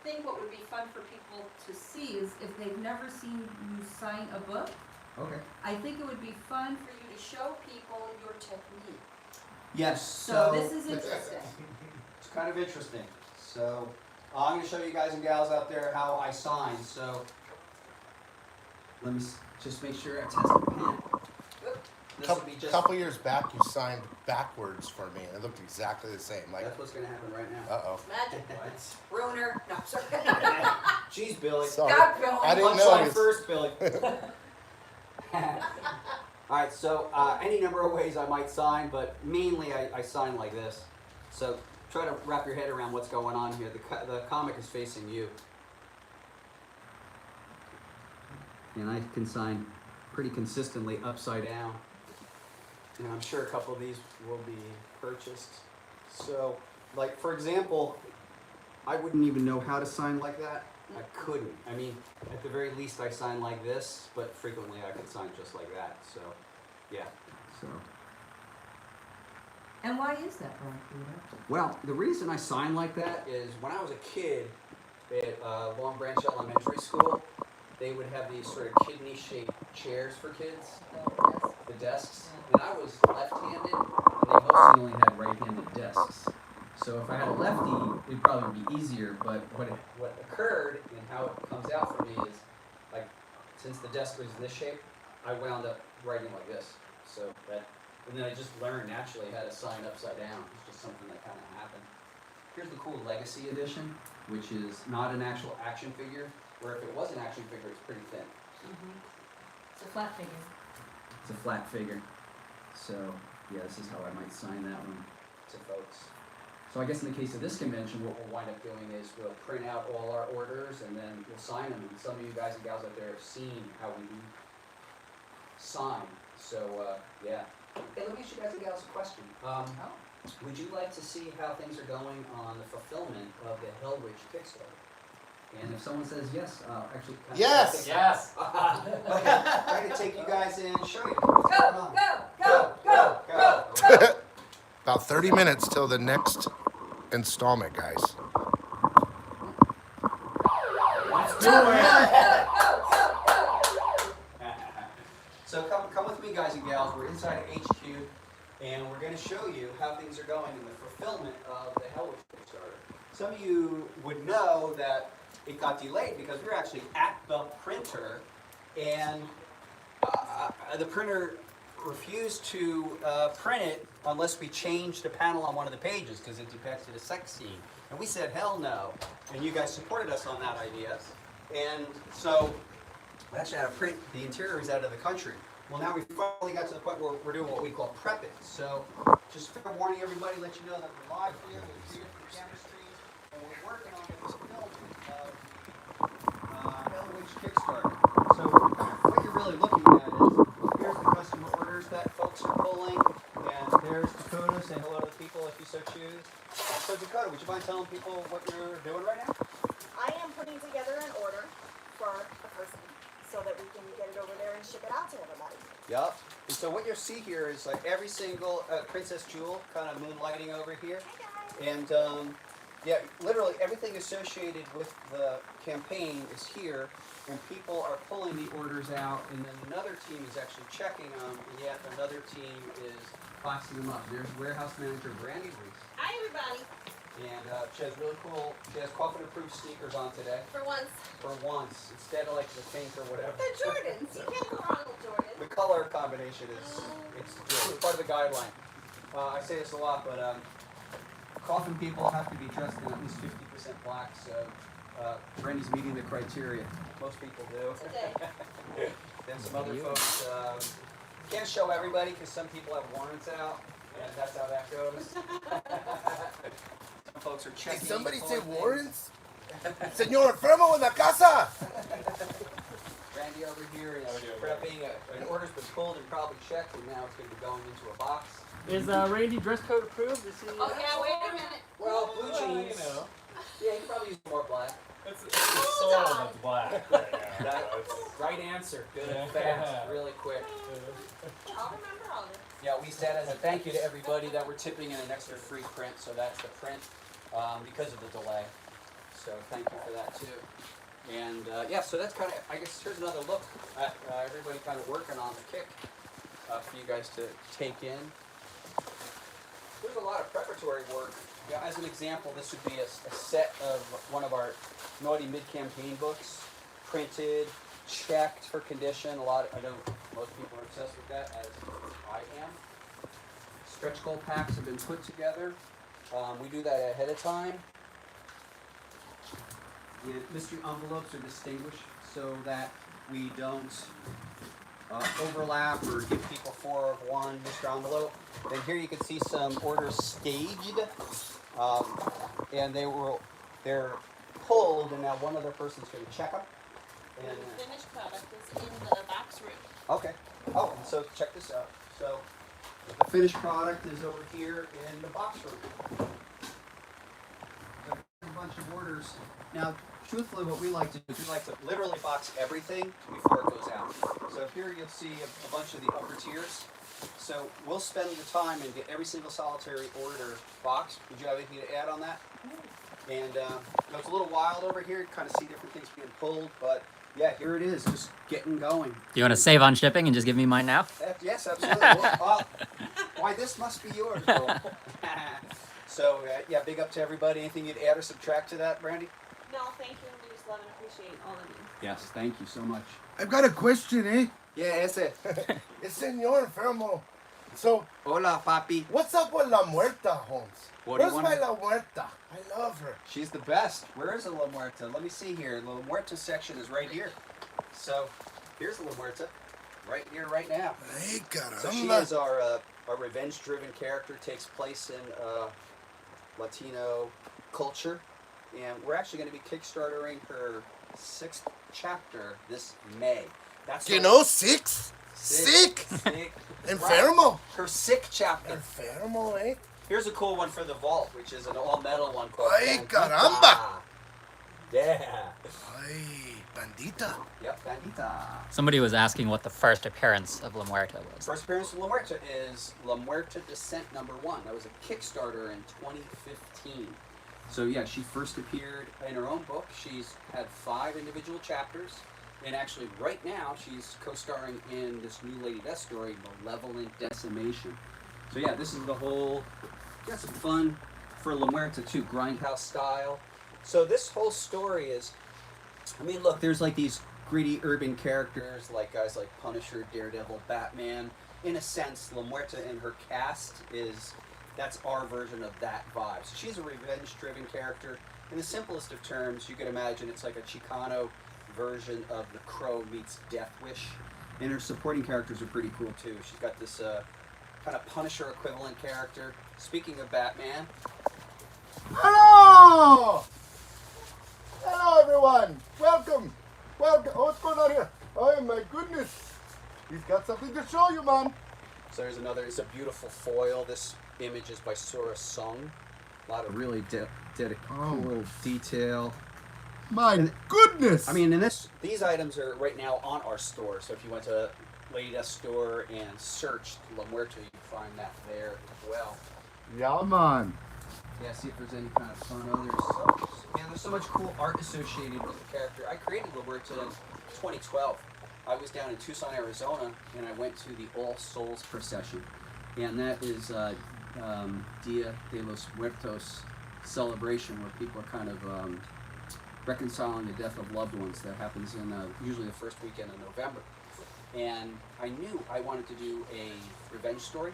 think what would be fun for people to see is if they've never seen you sign a book, Okay. I think it would be fun for For you to show people your technique. Yes, So this is interesting. It's kind of interesting. So I'm going to show you guys and gals out there how I sign. So let me just make sure I test the pen. This will be just, Couple years back, you signed backwards for me, and it looked exactly the same. Like, that's what's going to happen right now. uh-oh. Magic. Ruiner. No, sorry. Jeez, Billy. Sorry. God, Bill. I didn't Punchline notice. first, Billy. Alright, so any number of ways I might sign, but mainly I sign like this. So try to wrap your head around what's going on here. The comic is facing you. And I can sign pretty consistently upside down. And I'm sure a couple of these will be purchased. So, like for example, I wouldn't even know how to sign like that. I couldn't. I mean, at the very least I sign like this, but frequently I could sign just like that. So, yeah. So, And why is that, Brian Peter? well, the reason I sign like that is when I was a kid at Long Branch Elementary School, they would have these sort of kidney-shaped chairs for kids, the desks, and I was left-handed, and they mostly only had right-handed desks. So if I had a lefty, it'd probably be easier, but what occurred and how it comes out for me is, like, since the desk was this shape, I wound up writing like this. So that, and then I just learned naturally how to sign upside down. It's just something that kind of happened. Here's the cool Legacy Edition, which is not an actual action figure, where if it was an action figure, it's pretty thin. It's a flat figure. It's a flat figure. So, yeah, this is how I might sign that one to folks. So I guess in the case of this convention, what we'll wind up doing is we'll print out all our orders and then we'll sign them. And some of you guys and gals out there have seen how we do sign. So, yeah. Hey, let me ask you guys and gals a question. Would you like to see how things are going on the fulfillment of the Hellwitch Kickstarter? And if someone says yes, actually... Yes! Yes. Okay, I'm going to take you guys in and show you. Go, go, go. About 30 minutes till the next installment, guys. Let's do it! So come with me, guys and gals. We're inside of HQ, and we're going to show you how things are going in the fulfillment of the Hellwitch Kickstarter. Some of you would know that it got delayed because we were actually at the printer, and the printer refused to print it unless we changed the panel on one of the pages because it depicted a sex scene. And we said, hell no. And you guys supported us on that idea. And so we actually had to print the interiors out of the country. Well, now we finally got to the point where we're doing what we call prep it. So just fair warning everybody, let you know that we're live here with 3 different camera screens, and we're working on this film of Hellwitch Kickstarter. So what you're really looking at is, here's the customer orders that folks are pulling, and there's Dakota saying hello to the people if you so choose. So Dakota, would you mind telling people what you're doing right now? I am putting together an order for a person so that we can get it over there and ship it out to everybody. Yup. And so what you'll see here is like every single Princess Jewel kind of moonlighting over here. And yeah, literally everything associated with the campaign is here, and people are pulling the orders out, and then another team is actually checking them, and yet another team is boxing them up. There's warehouse manager Brandy Reese, Hi, everybody. and she has really cool, she has Coffin-approved sneakers on today, For once, for once, instead of like the pink or whatever. they're Jordans. You can't go wrong with Jordan. The color combination is, it's good. It's part of the guideline. I say this a lot, but Coffin people have to be dressed in at least 50% black, so Brandy's meeting the criteria. Most people do. Today. Then some other folks, can't show everybody because some people have warrants out, and that's how that goes. Some folks are checking. Did somebody the say things. warrants? Señor enfermo en la casa! Randy over here is prepping. An order's been pulled and probably checked, and now it's going to be going into a box. Is Randy dress code approved? Is he? Oh yeah, wait a minute. Well, blue jeans. Yeah, you can probably use more black. It's the soil that's black right now. That, right answer. Good, fast, really quick. I'll remember all this. Yeah, we said as a thank you to everybody that we're tipping in an extra free print, so that's the print because of the delay. So thank you for that too. And yeah, so that's kind of, I guess here's another look at everybody kind of working on the kick for you guys to take in. There's a lot of preparatory work. Yeah, as an example, this would be a set of one of our Naughty Mid-Campaign books, printed, checked for condition. I know most people are obsessed with that, as I am. Stretch goal packs have been put together. We do that ahead of time. The mystery envelopes are distinguished so that we don't overlap or give people 4 of 1 mystery envelope. And here you can see some orders staged, and they're pulled, and now one other person's going to check them. And The finished product is in the box room. okay. Oh, so check this out. So the finished product is over here in the box room. A bunch of orders. Now, truthfully, what we like to do is we like to literally box everything before it goes out. So here you'll see a bunch of the upper tiers. So we'll spend the time and get every single solitary order boxed. Did you have anything to add on that? And it's a little wild over here. You kind of see different things being pulled, but yeah, here it is, just getting going. Do you want to save on shipping and just give me mine now? Yes, absolutely. Well, why, this must be yours, bro. So, yeah, big up to everybody. Anything you'd add or subtract to that, Brandy? No, thank you. We just love and appreciate all of you. Yes, thank you so much. I've got a question, eh? Yeah, ese. It's Senor Enfermo. So, Hola, papi. what's up with La Muerta, Holmes? What do you Where's wanna- my La Muerta? I love her. She's the best. Where is the La Muerta? Let me see here. The La Muerta section is right here. So, here's the La Muerta. Right here, right now. Hey, So she caramba. is our revenge-driven character. Takes place in Latino culture, and we're actually going to be kickstartering her 6th chapter this May. That's You her- know, sick? Sick. Enfermo. Her sick chapter. Enfermo, eh? Here's a cool one for the vault, which is an all-metal one called Ay, Bandita. caramba. Yeah. Ay, bandita. Yep, Bandita. Somebody was asking what the first appearance of La Muerta was. First appearance of La Muerta is La Muerta Descent #1. That was a Kickstarter in 2015. So yeah, she first appeared in her own book. She's had 5 individual chapters. And actually, right now, she's co-starring in this new Lady Death story, Malevolent Decimation. So yeah, this is the whole, got some fun for La Muerta too, grindhouse style. So this whole story is, I mean, look, there's like these gritty urban characters, like guys like Punisher, Daredevil, Batman. In a sense, La Muerta and her cast that's our version of that vibe. So she's a revenge-driven character. In the simplest of terms, you could imagine it's like a Chicano version of The Crow meets Death Wish. And her supporting characters are pretty cool too. She's got this kind of Punisher equivalent character. Speaking of Batman, Hello! Hello, everyone. Welcome. Welcome. Oh, what's going on here? Oh, my goodness. He's got something to show you, man. so there's another, it's a beautiful foil. This image is by Sora Sung. A lot of really cool detail. My goodness. I mean, and these items are right now on our store. So if you went to Lady Death store and searched La Muerta, you can find that there as well. Yeah, man. Yeah, see if there's any kind of fun others. Man, there's so much cool art associated with the character. I created La Muerta in 2012. I was down in Tucson, Arizona, and I went to the All Souls procession. And that is Dia de los Muertos celebration, where people are kind of reconciling the death of loved ones. That happens in usually the first weekend of November. And I knew I wanted to do a revenge story.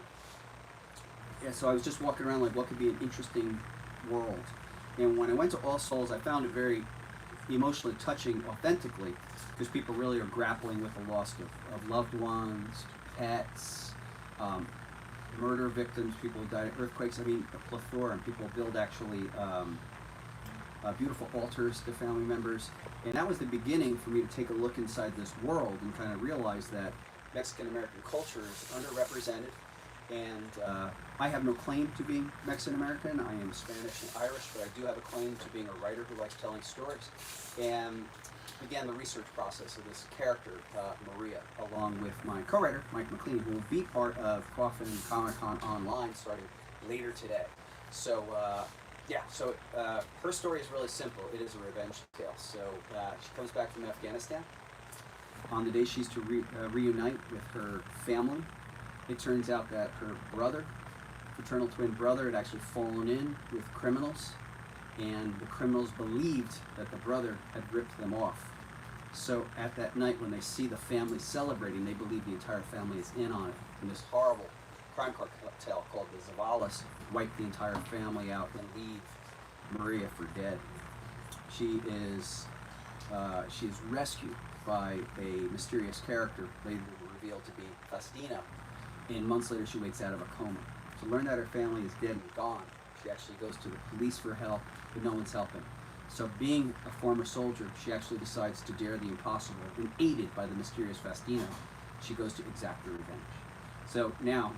Yeah, so I was just walking around like, what could be an interesting world? And when I went to All Souls, I found it very emotionally touching authentically, because people really are grappling with the loss of loved ones, pets, murder victims, people who died of earthquakes. I mean, a plethora, and people build actually beautiful altars to family members. And that was the beginning for me to take a look inside this world and kind of realize that Mexican-American culture is underrepresented. And I have no claim to being Mexican-American. I am Spanish and Irish, but I do have a claim to being a writer who likes telling stories. And began the research process of this character, Maria, along with my co-writer, Mike MacLean, who will be part of COFFINCOMICCONONLINE starting later today. So Yeah, so her story is really simple. It is a revenge tale. So she comes back from Afghanistan. On the day she's to reunite with her family, it turns out that her brother, fraternal twin brother, had actually fallen in with criminals, and the criminals believed that the brother had ripped them off. So at that night, when they see the family celebrating, they believe the entire family is in on it. And this horrible crime cartel called the Zavalas wipe the entire family out and leave Maria for dead. She is rescued by a mysterious character later revealed to be Faustina, and months later she wakes out of a coma. To learn that her family is dead and gone, she actually goes to the police for help, but no one's helping. So being a former soldier, she actually decides to dare the impossible, and aided by the mysterious Faustina, she goes to exact her revenge. So now,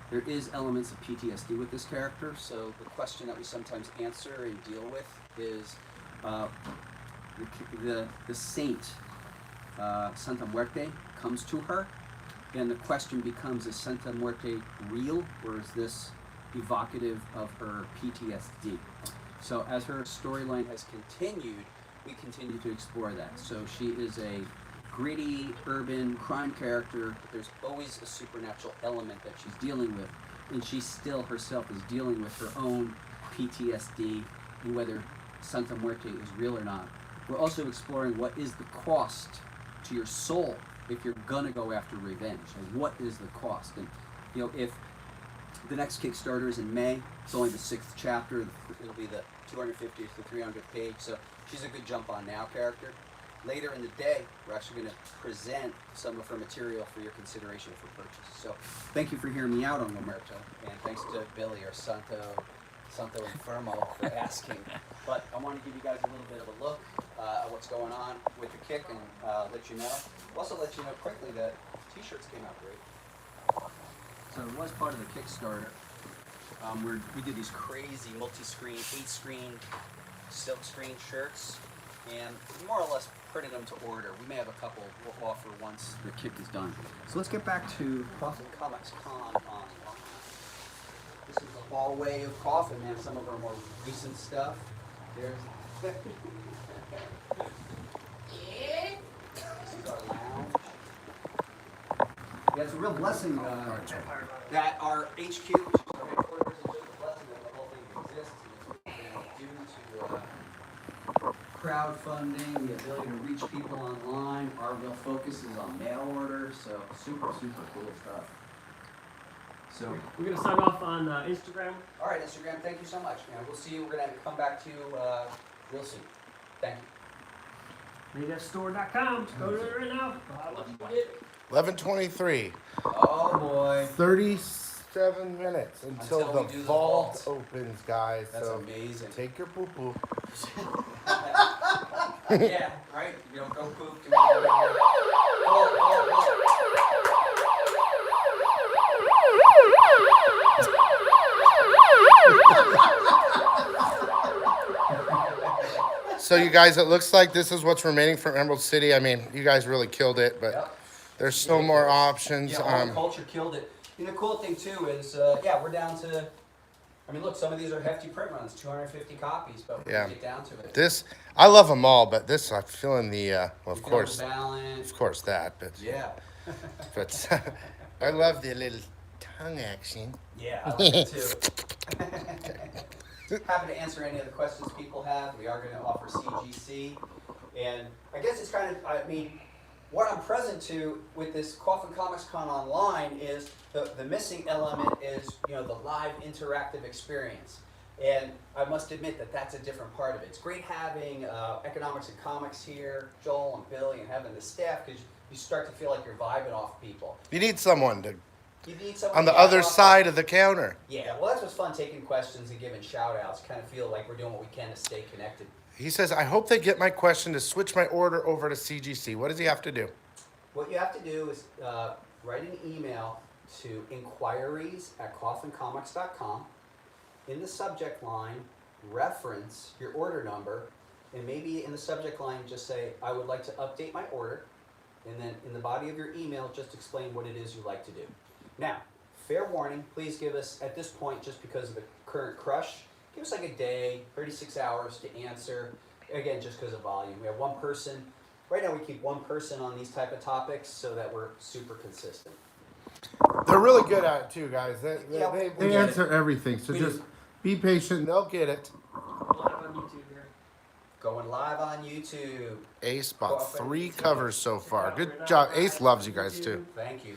there is elements of PTSD with this character, so the question that we sometimes answer and deal with is the saint, Santa Muerte, comes to her, and the question becomes, is Santa Muerte real, or is this evocative of her PTSD? So as her storyline has continued, we continue to explore that. So she is a gritty, urban crime character, but there's always a supernatural element that she's dealing with, and she still herself is dealing with her own PTSD and whether Santa Muerte is real or not. We're also exploring what is the cost to your soul if you're gonna go after revenge, and what is the cost. And you know, if the next Kickstarter is in May, it's only the 6th chapter, it'll be the 250th to 300th page, so she's a good jump on now character. Later in the day, we're actually going to present some of her material for your consideration for purchase. So thank you for hearing me out on Muerta, and thanks to Billy or Santo Infermo for asking. But I want to give you guys a little bit of a look at what's going on with the kick, and let you know. Also let you know quickly that t-shirts came out great. So it was part of the Kickstarter. We did these crazy multi-screen, 8-screen, silk screen shirts, and more or less printed them to order. We may have a couple we'll offer once the kick is done. So let's get back to COFFINCOMICCON online. This is the hallway of Coffin, and some of our more recent stuff. There's this is our lounge. Yeah, it's a real blessing that our HQ, which is our headquarters, is just a blessing that the whole thing exists. And it's due to crowdfunding, the ability to reach people online. Our real focus is on mail order, so super, super cool stuff. So We're going to sign off on Instagram. all right, Instagram, thank you so much, man. We'll see you. We're going to come back to you real soon. Thank you. NativeStore.com. Go to it right now. Buy what you get. 11:23. Oh boy. 37 minutes until Until we the do the vault vault. opens, guys. That's so amazing. take your poo poo. Yeah, right? You don't go poop. Come on over here. So you guys, it looks like this is what's remaining from Emerald City. I mean, you guys really killed it, but Yep. there's still more options. Yeah, culture killed it. And the cool thing too is, yeah, we're down to, I mean, look, some of these are hefty print runs, 250 copies, but we Yeah. get down to it. This, I love them all, but this, I'm feeling the, well, You of feel course, the balance. that, but, Yeah. but I love the little tongue action. Yeah, I like it too. Happy to answer any other questions people have. We are going to offer CGC. And I guess it's kind of, I mean, what I'm present to with this COFFINCOMICCON online is the missing element is, you know, the live interactive experience. And I must admit that that's a different part of it. It's great having Economics and Comics here, Joel and Billy, and having the staff, because you start to feel like you're vibing off people. You need someone to, You need someone on the to other vibe off side of the counter. Yeah, well, that's what's fun, taking questions and giving shout outs. Kind of feel like we're doing what we can to stay connected. He says, I hope they get my question to switch my order over to CGC. What does he have to do? What you have to do is write an email to inquiries@coffincomics.com. In the subject line, reference your order number, and maybe in the subject line just say, I would like to update my order. And then in the body of your email, just explain what it is you'd like to do. Now, fair warning, please give us, at this point, just because of the current crush, give us like a day, 36 hours to answer. Again, just because of volume. We have one person. Right now we keep one person on these type of topics so that we're super consistent. They're really good at it too, guys. They get answer everything, so We just do. be patient. They'll get it. Live on YouTube here. Going live on YouTube. Ace bought Coffin. 3 covers so far. Good job. Ace loves you guys too. Thank you.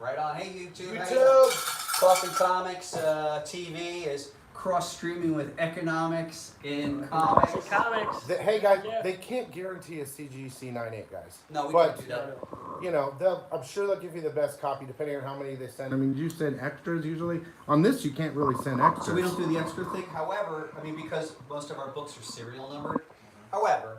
Right on. Hey, YouTube. YouTube. Coffin Comics TV is cross-streaming with Economics in comics. Comics. Hey guys, Yeah. they can't guarantee a CGC 98, guys. No, we But can't do that. you know, I'm sure they'll give you the best copy depending on how many they send. I mean, you send extras usually. On this, you can't really send extras. So we don't do the extra thing. However, I mean, because most of our books are serial numbered. However,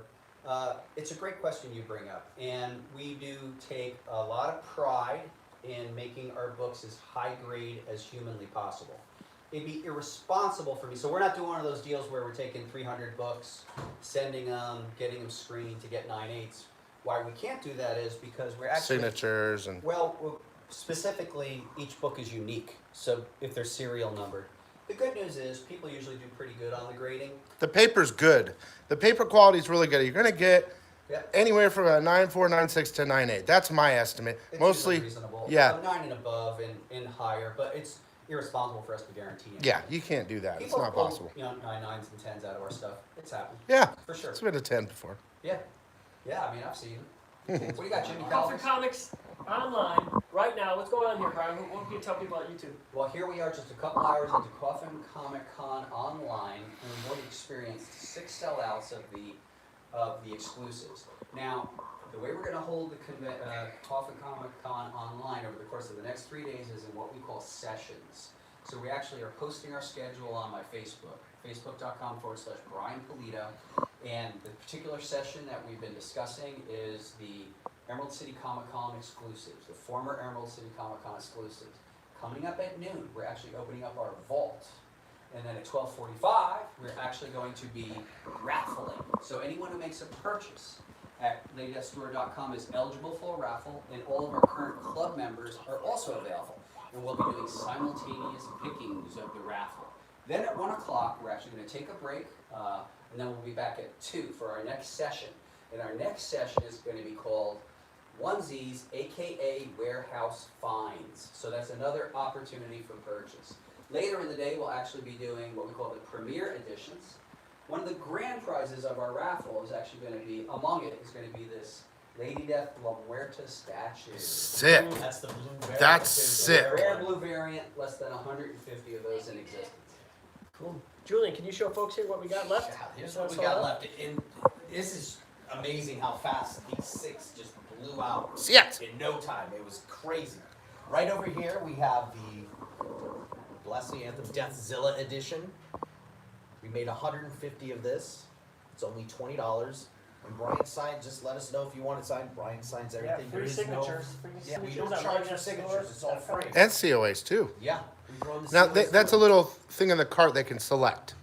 it's a great question you bring up. And we do take a lot of pride in making our books as high grade as humanly possible. It'd be irresponsible for me. So we're not doing one of those deals where we're taking 300 books, sending them, getting them screened to get 9/8. Why we can't do that is because we're actually... Signatures and... Well, specifically, each book is unique. So if they're serial numbered. The good news is people usually do pretty good on the grading. The paper's good. The paper quality is really good. You're going to get Yep. anywhere from a 9.4, 9.6 to 9.8. That's my estimate. It's Mostly, usually reasonable. yeah. 9 and above and higher, but it's irresponsible for us to guarantee it. Yeah, you can't do that. It's People not pull, possible. You know, 9s and 10s out of our stuff. It's happened. Yeah, For sure. it's been a 10 before. Yeah. Yeah, I mean, I've seen it. What do you got, Jimmy? Coffin Calvers? Comics online right now. What's going on here, Brian? What can you tell people about YouTube? Well, here we are just a couple hours into Coffin Comic Con online, and we've already experienced 6 sellouts of the exclusives. Now, the way we're going to hold the Coffin Comic Con online over the course of the next 3 days is in what we call sessions. So we actually are posting our schedule on my Facebook, facebook.com/Brian Polito, and the particular session that we've been discussing is the Emerald City Comic Con exclusives, the former Emerald City Comic Con exclusives. Coming up at noon, we're actually opening up our vault. And then at 12:45, we're actually going to be raffling. So anyone who makes a purchase at ladydeathstore.com is eligible for a raffle, and all of our current club members are also available. And we'll be doing simultaneous pickings of the raffle. Then at 1 o'clock, we're actually going to take a break, and then we'll be back at 2 for our next session. And our next session is going to be called Onsies, aka Warehouse Finds. So that's another opportunity for purchase. Later in the day, we'll actually be doing what we call the premiere editions. One of the grand prizes of our raffle is actually going to be, among it, is going to be this Lady Death La Muerta statue. Sick. That's the blue variant. That's There's a sick. rare blue variant, less than 150 of those in existence. Cool. Julian, can you show folks here what we got left? Yeah, here's what we got left. And this is amazing how fast these 6 just blew out Sick. in no time. It was crazy. Right over here we have the Bless the Anthem Deathzilla edition. We made 150 of this. It's only $20. And Brian signed, just let us know if you want it signed. Brian signs Yeah, everything. There free is signatures. Free Yeah, we signatures don't at charge for Ladydeath signatures. It's all Store. free. And COAs too. Yeah. We throw in the Now, COAs that's a too. little thing in the cart they can select.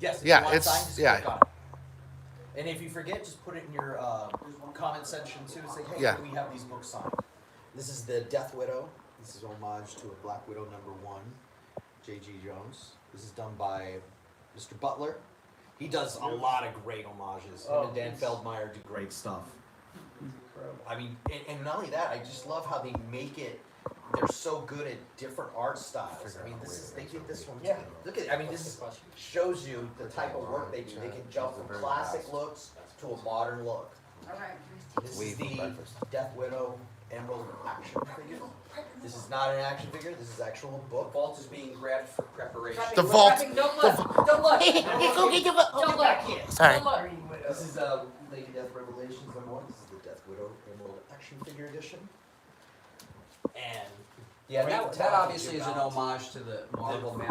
Yes, if Yeah, you want it's- signed, just yeah. click on it. And if you forget, just put it in your comment section too. Say, hey, Yeah. we have these books signed. This is the Death Widow. This is homage to a Black Widow #1, J.G. Jones. This is done by Mr. Butler. He does a lot of great homages. Him and Dan Feldmeyer do great stuff. I mean, and not only that, I just love how they make it. They're so good at different art styles. I mean, this is they did this one. Yeah. Look at. I mean, this is, shows you the type of work they do. They can jump from classic looks to a modern look. Alright. This is the Death Widow Emerald action figure. This is not an action figure. This is actual The book. vault is being grabbed for preparation. The vault. Don't look, don't look. Don't look. Sorry. Don't look. Green Widow. This is Lady Death Revelations #1. This is the Death Widow Emerald action figure edition. And Yeah, Great that talent, obviously is Jim an Balance. homage to the Marvel Lee,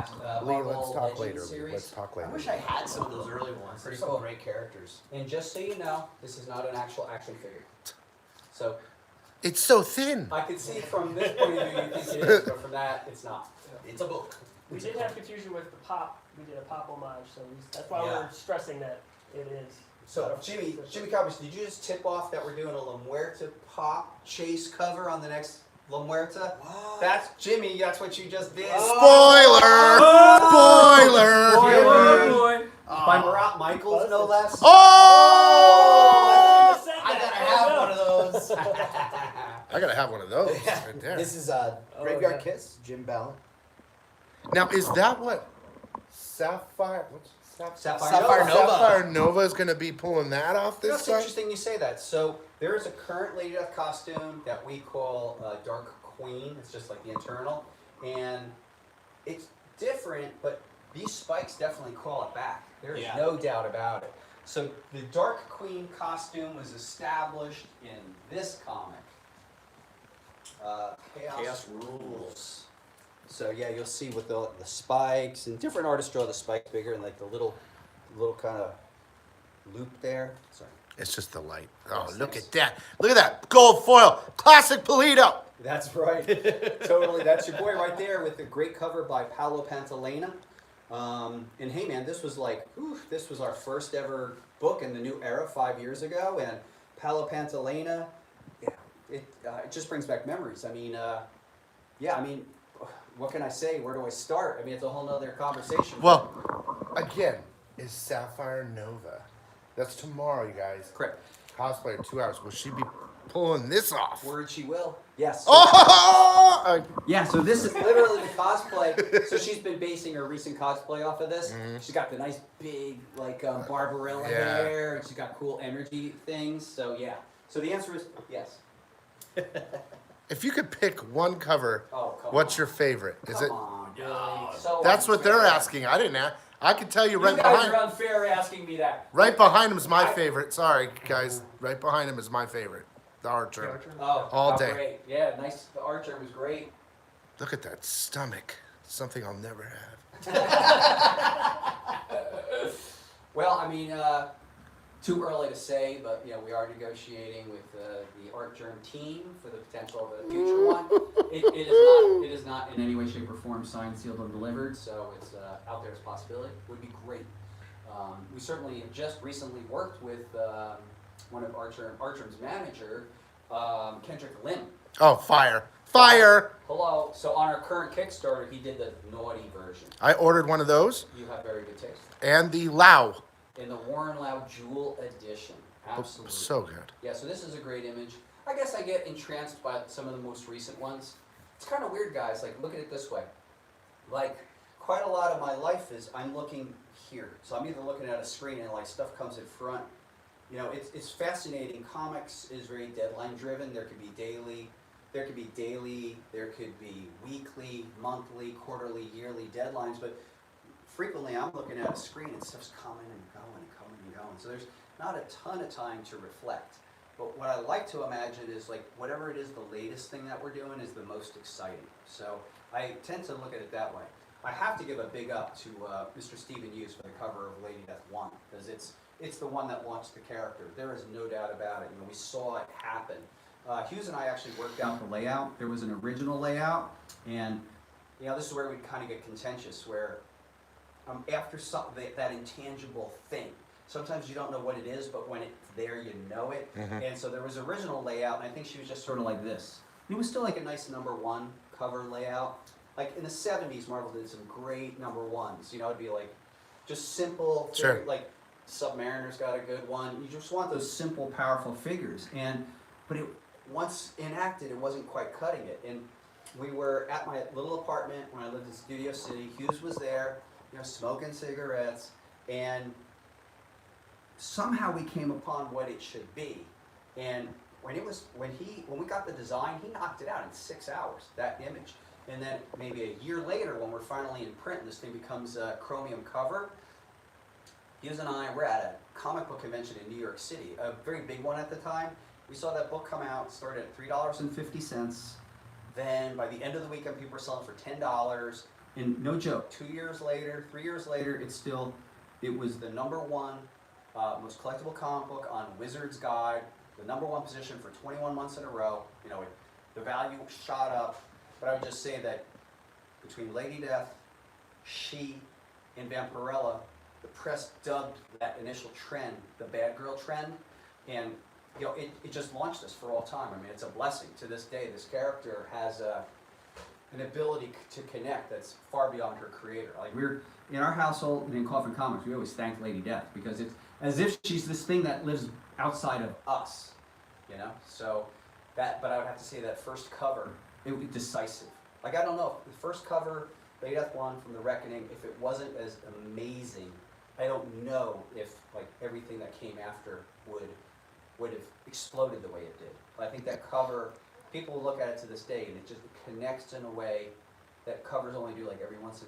Marvel let's talk Legends later. Lee. series. Let's talk I later. wish I had some of those early ones. Pretty There's some cool. great characters. And just so you know, this is not an actual action figure. So It's so thin. I can see from this point of view you think it is, but from that it's not. It's a book. We did have confusion with the pop. We did a pop homage, so that's why Yeah. we're stressing that it is. So Jimmy Cowboys, did you just tip off that we're doing a La Muerta pop chase cover on the next La Muerta? That's Jimmy, that's what you just did. Spoiler! Spoiler! I gotta have one of those right there. This is Oh, Graveyard yeah. Kiss, Jim Ballard. Now, is that what Sapphire? What's Sapphire Nova. Sapphire Nova is gonna be pulling that off You know, this it's side? interesting you say that. So there is a current Lady Death costume that we call Dark Queen. It's just like the internal, and it's different, but these spikes definitely call it back. There is Yeah. no doubt about it. So the Dark Queen costume was established in this comic, Chaos Rules. So yeah, you'll see with the spikes, and different artists draw the spikes bigger, and like the little kind of loop there. Sorry. It's just the light. Oh, Yes, look thanks. at that! Look at that gold foil, classic Polito. That's right. Totally. That's your boy right there with the great cover by Paolo Pantalena. And hey man, this was like, this was our first ever book in the new era 5 years ago. And Paolo Pantalena, yeah, it just brings back memories. I mean, what can I say? Where do I start? I mean, it's a whole nother conversation. Well, again, is Sapphire Nova. That's tomorrow, you guys. Correct. Cosplay in 2 hours. Will she be pulling this off? Word she will. Yes. Oh! Yeah, so this is literally the cosplay. So she's been basing her recent cosplay off of this. Mhm. She's got the nice big, like, Barbarella Yeah. hair, and she's got cool energy things. So, yeah. So the answer is yes. If you could pick one cover, Oh, come what's on. your favorite? Is Come it? on, Really? really? So That's what they're unfair. asking. I didn't ask. I can tell you You right guys behind. are unfair asking me that. Right behind him is my favorite. Sorry, guys. Right behind him is my favorite. The Archer. Oh, All how day. great. Yeah, nice. The Archer was great. Look at that stomach. Something I'll never have. Well, I mean, too early to say, but you know, we are negotiating with the Art Germ team for the potential of a future one. It is not in any way, shape, or form signed, sealed, or delivered, so it's out there as a possibility. Would be great. We certainly have just recently worked with one of Art Germ's manager, Kendrick Lim. Oh, fire. Fire! Hello. So on our current Kickstarter, he did the naughty version. I ordered one of those You have very good taste. and the Lao. In the Warren Lau Jewel Edition. Absolutely. So good. Yeah, so this is a great image. I guess I get entranced by some of the most recent ones. It's kind of weird, guys. Like, look at it this way. Like, quite a lot of my life is I'm looking here. So I'm either looking at a screen and like stuff comes in front. You know, it's fascinating. Comics is very deadline driven. There could be daily, there could be weekly, monthly, quarterly, yearly deadlines, but frequently I'm looking at a screen and stuff's coming and going and coming and going. So there's not a ton of time to reflect. But what I like to imagine is like whatever it is, the latest thing that we're doing is the most exciting. So I tend to look at it that way. I have to give a big up to Mr. Stephen Hughes for the cover of Lady Death 1, because it's the one that launched the character. There is no doubt about it. You know, we saw it happen. Hughes and I actually worked out the layout. There was an original layout, and you know, this is where we kind of get contentious, where after that intangible thing, sometimes you don't know what it is, but when it's there, you know it. Mhm. And so there was original layout, and I think she was just sort of like this. It was still like a nice #1 cover layout. Like in the 70s, Marvel did some great #1s. You know, it'd be like just simple, Sure. very, like Submariner's got a good one. You just want those simple, powerful figures. But once enacted, it wasn't quite cutting it. And we were at my little apartment when I lived in Studio City. Hughes was there, you know, smoking cigarettes, and somehow we came upon what it should be. And when we got the design, he knocked it out in 6 hours, that image. And then maybe a year later, when we're finally in print, and this thing becomes a chromium cover, Hughes and I were at a comic book convention in New York City, a very big one at the time. We saw that book come out, started at $3.50. Then by the end of the weekend, people were selling for $10. And no joke, 2 years later, 3 years later, it was the #1 most collectible comic book on Wizard's Guide, the #1 position for 21 months in a row. You know, the value shot up. But I would just say that between Lady Death, She, and Vampirella, the press dubbed that initial trend the bad girl trend, and you know, it just launched us for all time. I mean, it's a blessing. To this day, this character has an ability to connect that's far beyond her creator. Like, we're in our household and in Coffin Comics, we always thank Lady Death, because it's as if she's this thing that lives outside of us, you know? So but I would have to say that first cover, it was decisive. Like, I don't know, the first cover, Lady Death 1 from The Reckoning, if it wasn't as amazing, I don't know if like everything that came after would have exploded the way it did. But I think that cover, people will look at it to this day, and it just connects in a way that covers only do like every once in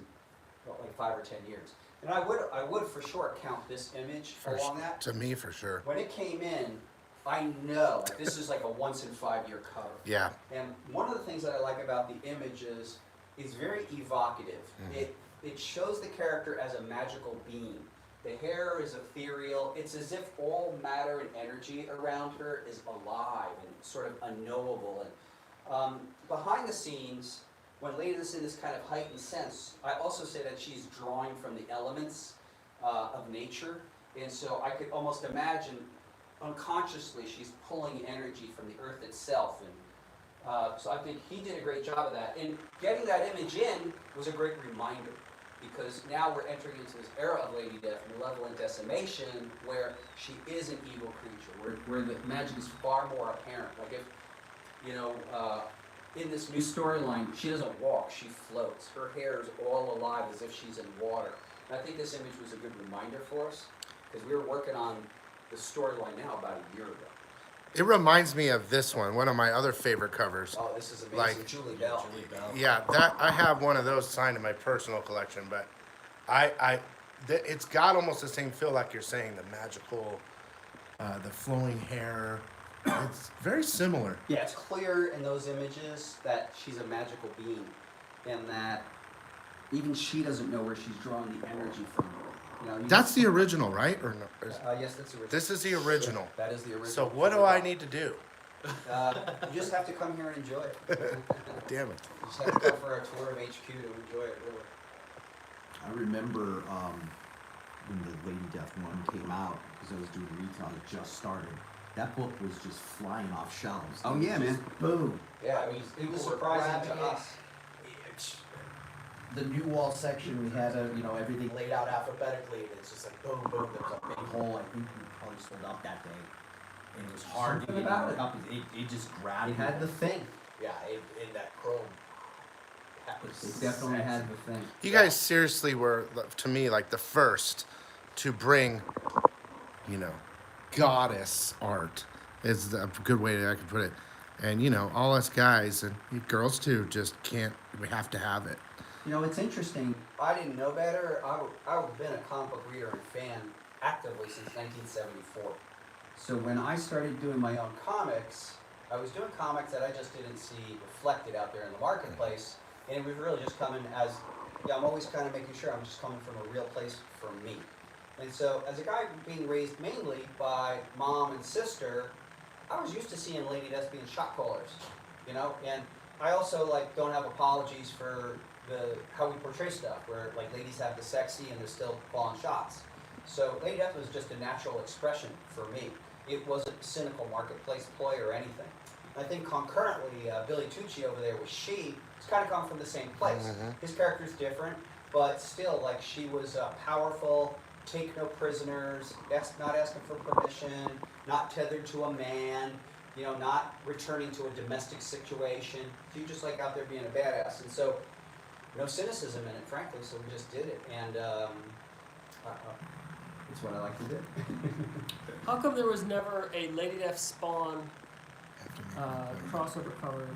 like 5 or 10 years. And I would for sure count this image along that. To me, for sure. When it came in, I know like, this is like a once in 5 year cover. Yeah. And one of the things that I like about the image is it's very evocative. It shows the character as a magical being. The hair is ethereal. It's as if all matter and energy around her is alive and sort of unknowable. And behind the scenes, when Lady is in this kind of heightened sense, I also say that she's drawing from the elements of nature. And so I could almost imagine unconsciously she's pulling energy from the earth itself. And so I think he did a great job of that. And getting that image in was a great reminder, because now we're entering into this era of Lady Death, malevolent decimation, where she is an evil creature, where the magic is far more apparent. Like if, you know, in this new storyline, she doesn't walk, she floats. Her hair is all alive as if she's in water. And I think this image was a good reminder for us, because we were working on the storyline now about a year ago. It reminds me of this one of my other favorite covers. Oh, this is amazing. Like, Julie Bell. Yeah, that I have one of those signed in my personal collection, but it's got almost the same feel like you're saying, the magical, the flowing hair. It's very similar. Yeah, it's clear in those images that she's a magical being, and that even she doesn't know where she's drawing the energy from. You know, That's the original, right? Or no? Yes, that's the original. This is the original. That is the original. So what do I need to do? You just have to come here and enjoy it. Damn it. You just have to go for a tour of HQ to enjoy it, really. I remember when the Lady Death one came out, because I was doing retail, it just started. That book was just flying off shelves. Oh yeah, man. Boom. Yeah, it was surprising to us. The new wall section, we had everything Laid out alphabetically, and it's just like boom, boom. There's a big whole. I think we probably sold out that day, and it was hard to Something get about it. copies. It just grabbed. It had the thing. Yeah, in that chrome. It definitely had the thing. You guys seriously were, to me, like the first to bring, goddess art is a good way that I could put it. And, all us guys and girls too just can't, we have to have it. You know, it's interesting. I didn't know better. I've been a comic book reader and fan actively since 1974. So when I started doing my own comics, I was doing comics that I just didn't see reflected out there in the marketplace. And it was really just coming as, I'm always kind of making sure I'm just coming from a real place for me. And so as a guy being raised mainly by mom and sister, I was used to seeing Lady Death being shot callers, and I also don't have apologies for how we portray stuff, where ladies have the sexy and they're still calling shots. So Lady Death was just a natural expression for me. It wasn't a cynical marketplace ploy or anything. I think concurrently, Billy Tucci over there with She, it's kind of come from the same place. Mm-hmm. His character's different, but still, she was powerful, take no prisoners, not asking for permission, not tethered to a man, not returning to a domestic situation. She just out there being a badass. And so, no cynicism in it, frankly, so we just did it. And it's what I like to do. How come there was never a Lady Death Spawn crossover cover?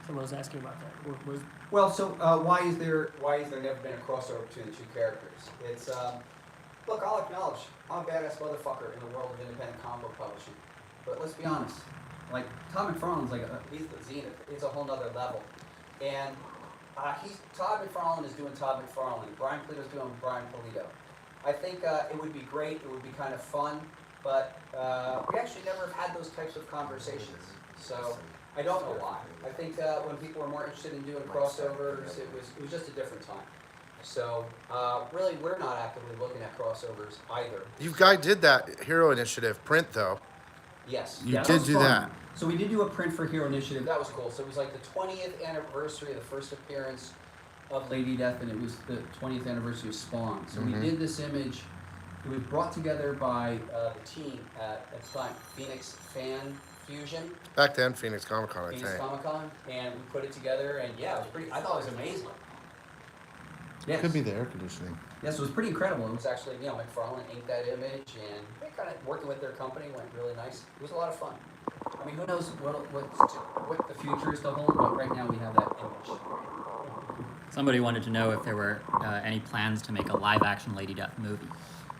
Someone was asking about that. Well, so why is there never been a crossover between the two characters? It's look, I'll acknowledge I'm a badass motherfucker in the world of independent comic book publishing, but let's be honest. Todd McFarlane's he's the zenith. It's a whole nother level, and Todd McFarlane is doing Todd McFarlane. Brian Polito's doing Brian Polito. I think it would be great. It would be kind of fun, but we actually never have had those types of conversations. So I don't know why. I think when people were more interested in doing crossovers, it was just a different time. So really, we're not actively looking at crossovers either. You guys did that Hero Initiative print though. Yes. You did do that. So we did do a print for Hero Initiative. That was cool. So it was the 20th anniversary of the first appearance of Lady Death, and it was the 20th anniversary of Spawn. So we did this image. It was brought together by the team at the time, Phoenix Fan Fusion, Back then, Phoenix Comic Con, I Phoenix think. Comic Con, and we put it together, and yeah, it was pretty. I thought it was amazing. Yes. Could be the air conditioning. Yes, it was pretty incredible. It was actually, McFarlane inked that image, and they kind of working with their company went really nice. It was a lot of fun. I mean, who knows what the future is to hold, but right now we have that image. Somebody wanted to know if there were any plans to make a live-action Lady Death movie.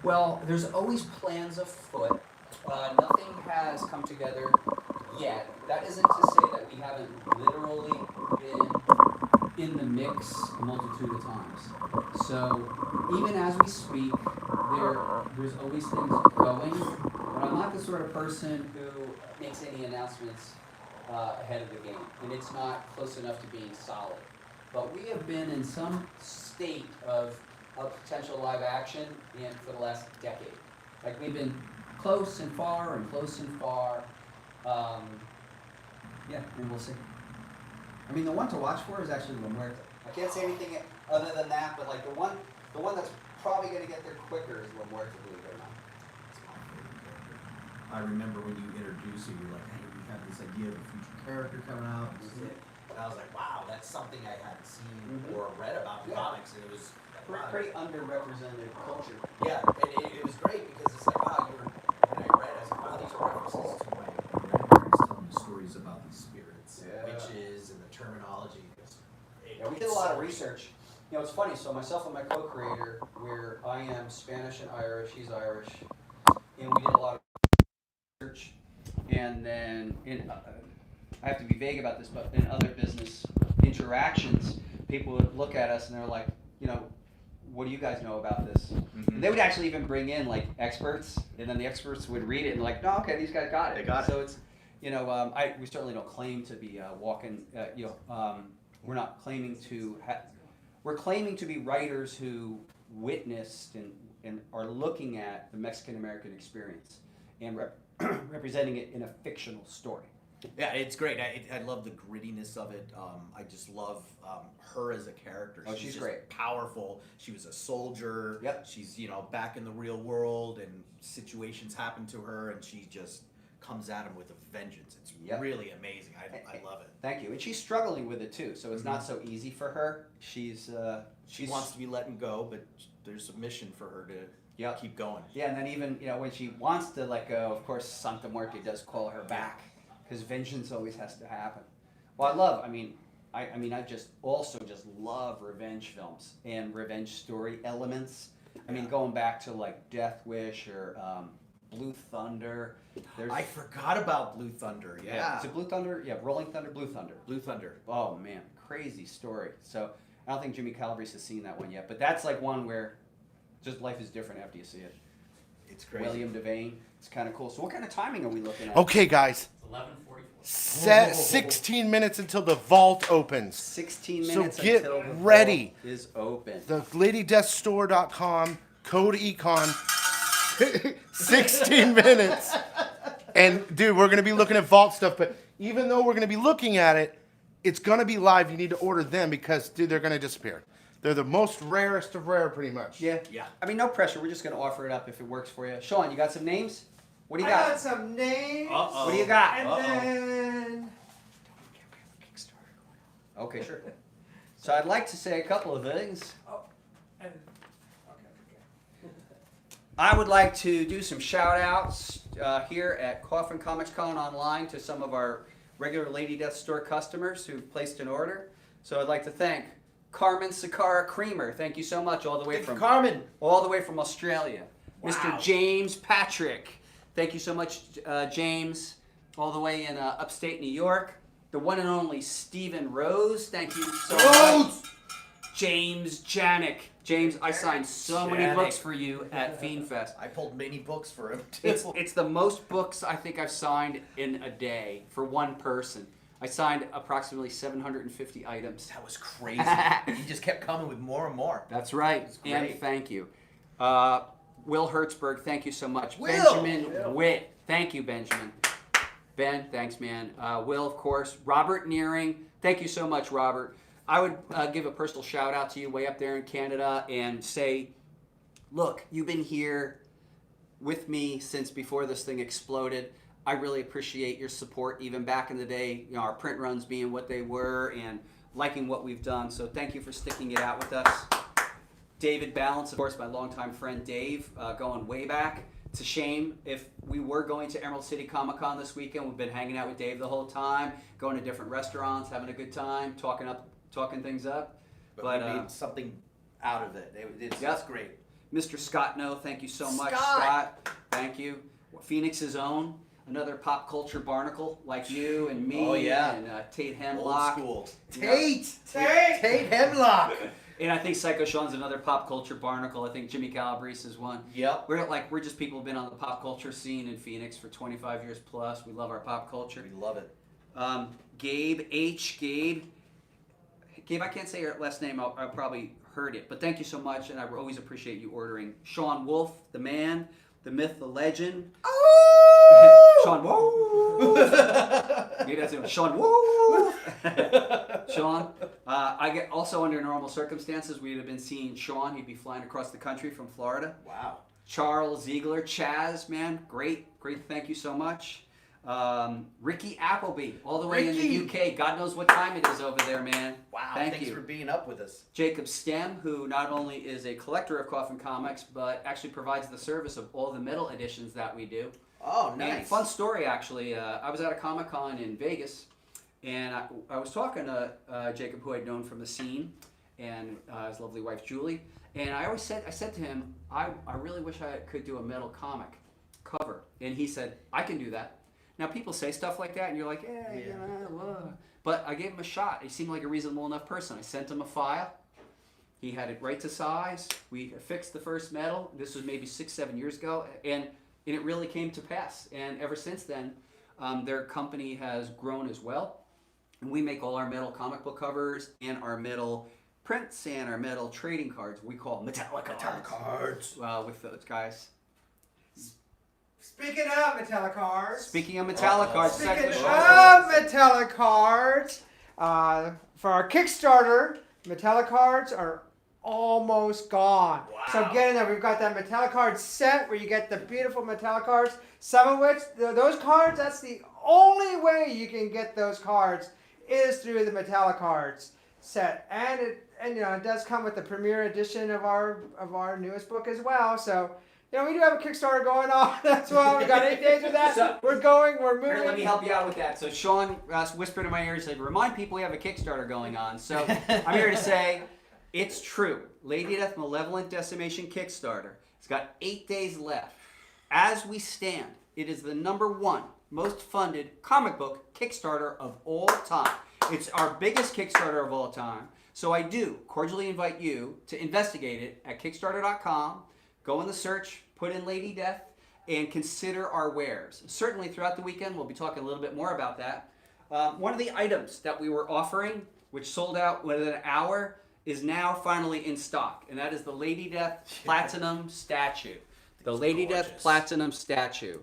Well, there's always plans afoot. Nothing has come together yet. That isn't to say that we haven't literally been in the mix a multitude of times. So even as we speak, there's always things going. But I'm not the sort of person who makes any announcements ahead of the game, and it's not close enough to being solid. But we have been in some state of potential live action for the last decade. Like we've been close and far and close and far. Yeah, and we'll see. I mean, the one to watch for is actually Muerta. I can't say anything other than that, but like the one that's probably going to get there quicker is Muerta, believe it or not. I remember when you introduced it, you're like, hey, we have this idea of a future character coming out. And this is it. And I was like, wow, that's something I hadn't seen or read about in comics. And it was like, wow, Pretty underrepresented culture. yeah, and it was great because it's like, wow, when I read, I was like, wow, these are references to my grandparents telling me stories about these spirits, witches, and the terminology. Yeah, we did a lot of research. It's funny. So myself and my co-creator, I am Spanish and Irish, he's Irish, and we did a lot of research. And then, I have to be vague about this, but in other business interactions, people would look at us and they're like, what do you guys know about this? And they would actually even bring in like experts, and then the experts would read it and like, no, okay, these guys got it. They got it. So it's, we certainly don't claim to be walking. We're not claiming to. We're claiming to be writers who witnessed and are looking at the Mexican American experience and representing it in a fictional story. Yeah, it's great. I love the grittiness of it. I just love her as a character. Oh, she's just great. Powerful. She was a soldier. Yep. She's back in the real world, and situations happen to her, and she just comes at him with a vengeance. It's really amazing. I love it. Thank you. And she's struggling with it too, so it's not so easy for her. She wants to be letting go, but there's a mission for her to keep going. Yeah, and then even when she wants to let go, of course, Santa Muerte does call her back, because vengeance always has to happen. Well, I just love revenge films and revenge story elements. I mean, going back to like Death Wish or Blue Thunder. I forgot about Blue Thunder. Yeah. Is it Blue Thunder? Yeah, Rolling Thunder, Blue Thunder. Blue Thunder. Oh man, crazy story. So I don't think Jimmy Calabrese has seen that one yet, but that's like one where just life is different after you see it. It's crazy. William Devane. It's kind of cool. So what kind of timing are we looking at? Okay, guys. It's 11:44. 16 minutes until the vault opens. 16 So minutes get until the ready. vault is open. The LadyDeathStore.com, code Econ, 16 minutes. And dude, we're going to be looking at vault stuff, but even though we're going to be looking at it, it's going to be live. You need to order them because, dude, they're going to disappear. They're the most rarest of rare, pretty much. Yeah. I mean, no pressure. We're just going to offer it up if it works for you. Sean, you got some names? What do you got? I got some names. What do you got? And then. Okay, sure. So I'd like to say a couple of things. Okay. I would like to do some shout outs here at COFFINCOMICCONONLINE to some of our regular Lady Death Store customers who've placed an order. So I'd like to thank Carmen Sakara Creamer. Thank you so much, all the way from Carmen, all the way from Australia. Wow. Mr. James Patrick. Thank you so much, James, all the way in upstate New York. The one and only Stephen Rose. Thank you so much. James Janik. James, I signed so many books for you at Fiend Fest. I pulled many books for him too. It's the most books I think I've signed in a day for one person. I signed approximately 750 items. That was crazy. He just kept coming with more and more. That's right. Great. And thank you. Will Hertzberg, thank you so much. Will! Benjamin Witt, thank you, Benjamin. Ben, thanks, man. Will, of course. Robert Nearing, thank you so much, Robert. I would give a personal shout out to you way up there in Canada and say, look, you've been here with me since before this thing exploded. I really appreciate your support, even back in the day, our print runs being what they were and liking what we've done. So thank you for sticking it out with us. David Balance, of course, my longtime friend Dave, going way back. It's a shame if we were going to Emerald City Comic Con this weekend. We've been hanging out with Dave the whole time, going to different restaurants, having a good time, talking things up. But we made something out of it. It's great. Mr. Scott No, thank you so much, Scott. Thank you. Phoenix's own, another pop culture barnacle like you and me. Oh, yeah. And Tate Hemlock. Old school. Tate Hemlock. And I think Psycho Sean's another pop culture barnacle. I think Jimmy Calabrese is one. Yep. We're just people who've been on the pop culture scene in Phoenix for 25 years plus. We love our pop culture. We love it. Gabe, I can't say your last name. I'll probably heard it, but thank you so much, and I always appreciate you ordering. Sean Wolf, the man, the myth, the legend. Oh! Sean Wolf. Maybe that's it. Sean Wolf. Sean. I get also under normal circumstances, we'd have been seeing Sean. He'd be flying across the country from Florida. Wow. Charles Ziegler, Chaz, man, great. Thank you so much. Ricky Appleby, all the way in the UK. God knows what time it is over there, man. Wow, thanks for being up with us. Jacob Stem, who not only is a collector of Coffin Comics, but actually provides the service of all the metal editions that we do. Oh, nice. And fun story, actually. I was at a Comic-Con in Vegas, and I was talking to Jacob, who I'd known from the scene, and his lovely wife, Julie. And I said to him, I really wish I could do a metal comic cover. And he said, I can do that. Now, people say stuff like that, and you're like, but I gave him a shot. He seemed like a reasonable enough person. I sent him a file. He had it right to size. We fixed the first metal. This was maybe 6-7 years ago, and it really came to pass. And ever since then, their company has grown as well. And we make all our metal comic book covers and our metal prints and our metal trading cards. We call them metallic cards. With those guys. Speaking of metallic cards. Speaking of metallic cards. Speaking of metallic cards, for our Kickstarter, metallic cards are almost gone. Wow. So get in there. We've got that metallic card set where you get the beautiful metallic cards. Some of which, those cards, that's the only way you can get those cards is through the metallic cards set. And it does come with the premiere edition of our newest book as well. So we do have a Kickstarter going on. That's why we got 8 days of that. So, we're moving. Here, let me help you out with that. So Sean whispered in my ear and said, remind people we have a Kickstarter going on. So I'm here to say, it's true. Lady Death Malevolent Decimation Kickstarter. It's got 8 days left. As we stand, it is the #1 most funded comic book Kickstarter of all time. It's our biggest Kickstarter of all time. So I do cordially invite you to investigate it at Kickstarter.com. Go in the search, put in Lady Death, and consider our wares. Certainly throughout the weekend, we'll be talking a little bit more about that. One of the items that we were offering, which sold out within an hour, is now finally in stock, and that is the Lady Death Platinum statue. The Lady Death Platinum statue.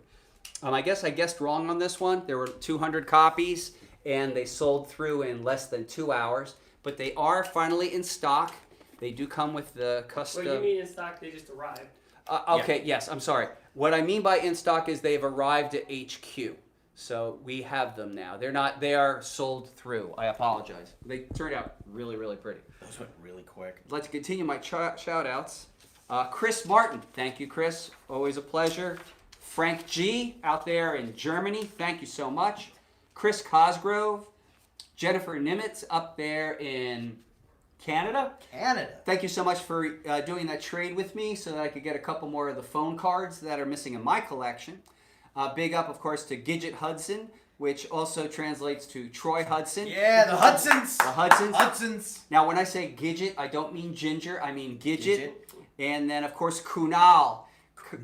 I guess I guessed wrong on this one. There were 200 copies, and they sold through in less than 2 hours, but they are finally in stock. They do come with the custom. What do you mean in stock? They just arrived. Okay, yes, I'm sorry. What I mean by in stock is they've arrived at HQ. So we have them now. They are sold through. I apologize. They turned out really, really pretty. Those went really quick. I'd like to continue my shout outs. Chris Martin, thank you, Chris. Always a pleasure. Frank G out there in Germany, thank you so much. Chris Cosgrove, Jennifer Nimitz up there in Canada. Thank you so much for doing that trade with me so that I could get a couple more of the phone cards that are missing in my collection. Big up, of course, to Gidget Hudson, which also translates to Troy Hudson. Yeah, the Hudsons. The Hudsons. Hudsons. Now, when I say Gidget, I don't mean ginger. I mean Gidget. And then, of course, Kunal.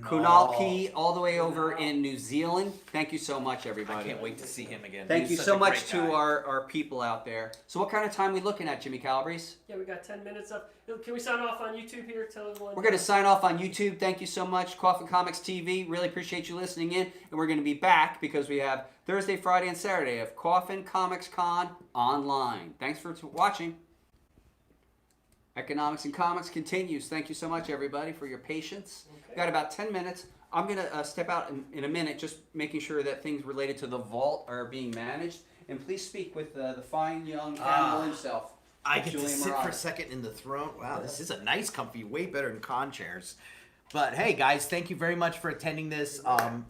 Kunal P, all the way over in New Zealand. Thank you so much, everybody. I can't wait to see him again. Thank you so much to our people out there. So what kind of time are we looking at, Jimmy Calabrese? Yeah, we got 10 minutes up. Can we sign off on YouTube here? Tell everyone. We're going to sign off on YouTube. Thank you so much, Coffin Comics TV. Really appreciate you listening in. And we're going to be back because we have Thursday, Friday, and Saturday of Coffin Comics Con online. Thanks for watching. Economics and Comics continues. Thank you so much, everybody, for your patience. We've got about 10 minutes I'm gonna step out in a minute, just making sure that things related to the vault are being managed. And please speak with the fine young animal himself. I get Julian to sit for Moraga. a second in the throne. Wow, this is a nice, comfy, way better than con chairs. But hey, guys, thank you very much for attending this.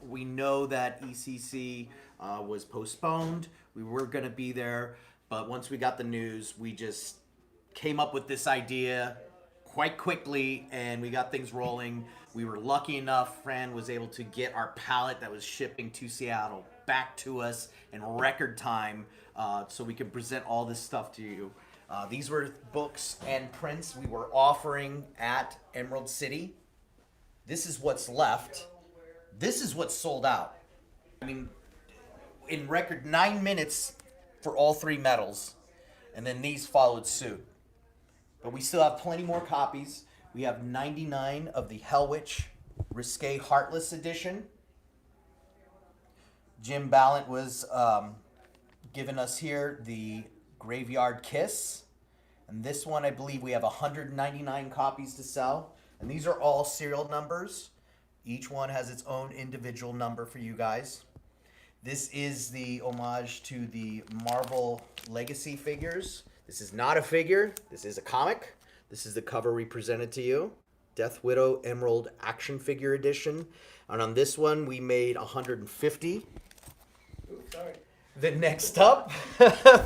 We know that ECC was postponed. We were going to be there, but once we got the news, we just came up with this idea quite quickly, and we got things rolling. We were lucky enough, Fran was able to get our pallet that was shipping to Seattle back to us in record time, so we could present all this stuff to you. These were books and prints we were offering at Emerald City. This is what's left. This is what's sold out. I mean, in record 9 minutes for all 3 medals, and then these followed suit. But we still have plenty more copies. We have 99 of the Hellwitch Risque Heartless edition. Jim Ballant was giving us here the Graveyard Kiss. And this one, I believe we have 199 copies to sell. And these are all serial numbers. Each one has its own individual number for you guys. This is the homage to the Marvel Legacy figures. This is not a figure. This is a comic. This is the cover we presented to you. Death Widow Emerald Action Figure Edition. And on this one, we made 150. Oops, sorry. The next up,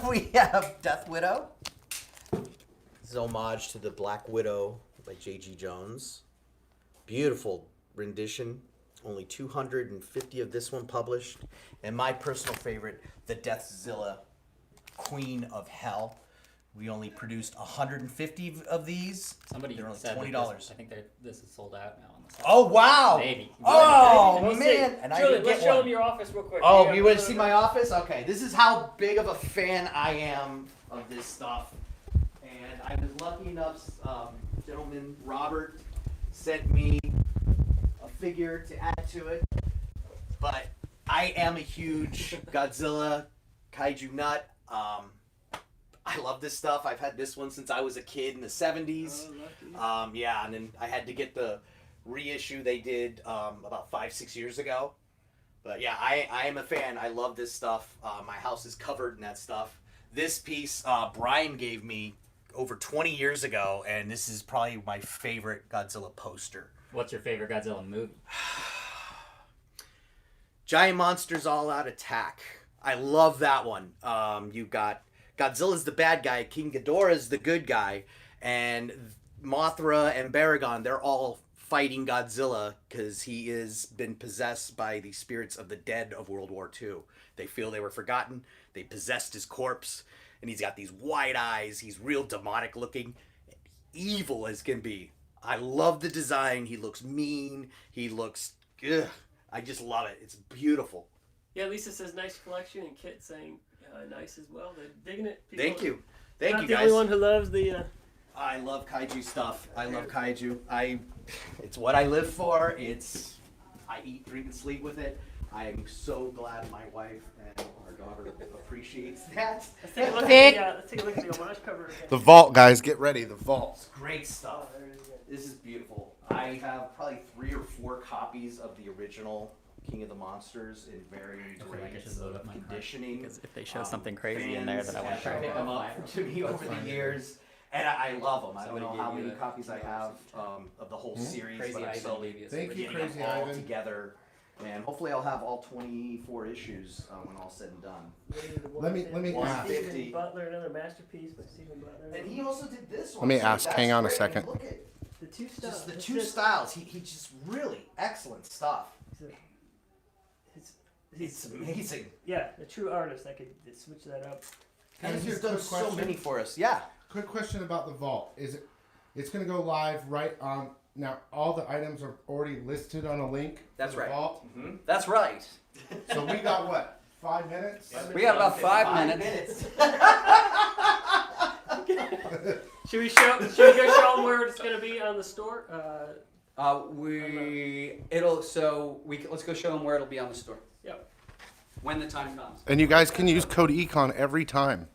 we have Death Widow. This is homage to the Black Widow by J.G. Jones. Beautiful rendition. Only 250 of this one published. And my personal favorite, the Deathzilla, Queen of Hell. We only produced 150 of these. Somebody They're only said that $20. I think this is sold out now on the site. Oh, wow. Maybe. Oh, We'll man. see. And I Julian, didn't let's get show one. them your office real quick. Oh, Yeah, you want to see my office? Okay, this is how big of a fan I am of this stuff. And I was lucky enough, gentleman Robert sent me a figure to add to it. But I am a huge Godzilla kaiju nut. I love this stuff. I've had this one since I was a kid in the 70s. Yeah, and then I had to get the reissue they did about 5-6 years ago. But yeah, I am a fan. I love this stuff. My house is covered in that stuff. This piece Brian gave me over 20 years ago, and this is probably my favorite Godzilla poster. What's your favorite Godzilla movie? Giant Monsters All Out Attack. I love that one. You got Godzilla's the bad guy, King Ghidorah's the good guy, and Mothra and Baragon, they're all fighting Godzilla because he has been possessed by the spirits of the dead of World War II. They feel they were forgotten. They possessed his corpse, and he's got these wide eyes. He's real demonic looking, evil as can be. I love the design. He looks mean. He looks, ugh. I just love it. It's beautiful. Yeah, Lisa says nice collection, and Kit saying nice as well. They're digging it. People Thank you. are Thank not you, the guys. only one who loves the. I love kaiju stuff. I love kaiju. It's what I live for. I eat, drink, and sleep with it. I am so glad my wife and our daughter appreciates that. Let's take a look at the homage cover again. The vault, guys, get ready. The vault. It's great stuff. Oh, there it is again. This is beautiful. I have probably 3 or 4 copies of the original King of the Monsters in varying I feel like I degrees should load of up my cart, conditioning. because if they show something crazy in there that I want to Fans try have picked them up to me over the years, and I love them. I don't Somebody know gave how you many a- copies I have of the whole series, Crazy but I'm Ivan slowly gave you a Thank you, getting Crazy them all Ivan. together. And hopefully I'll have all 24 issues when all said and done. Let me ask. Stephen Butler, another masterpiece by Stephen Butler. And he also did this Let one. me too. ask. That's Hang on a great. second. Look at The two styles. just the It's 2 just- styles. He just really excellent stuff. He's It's amazing. yeah, a true artist. I could switch that up. And Guys, he's quick done so question. many for us. Yeah. Quick question about the vault. It's going to go live right on, now all the items are already listed on a link. for That's the right. Vault. That's right. So we got what, 5 minutes? We got about 5 minutes. Should we go show them where it's gonna be on the store? Let's go show them where it'll be on the store. Yep. When the time comes. And you guys can use code ECON every time.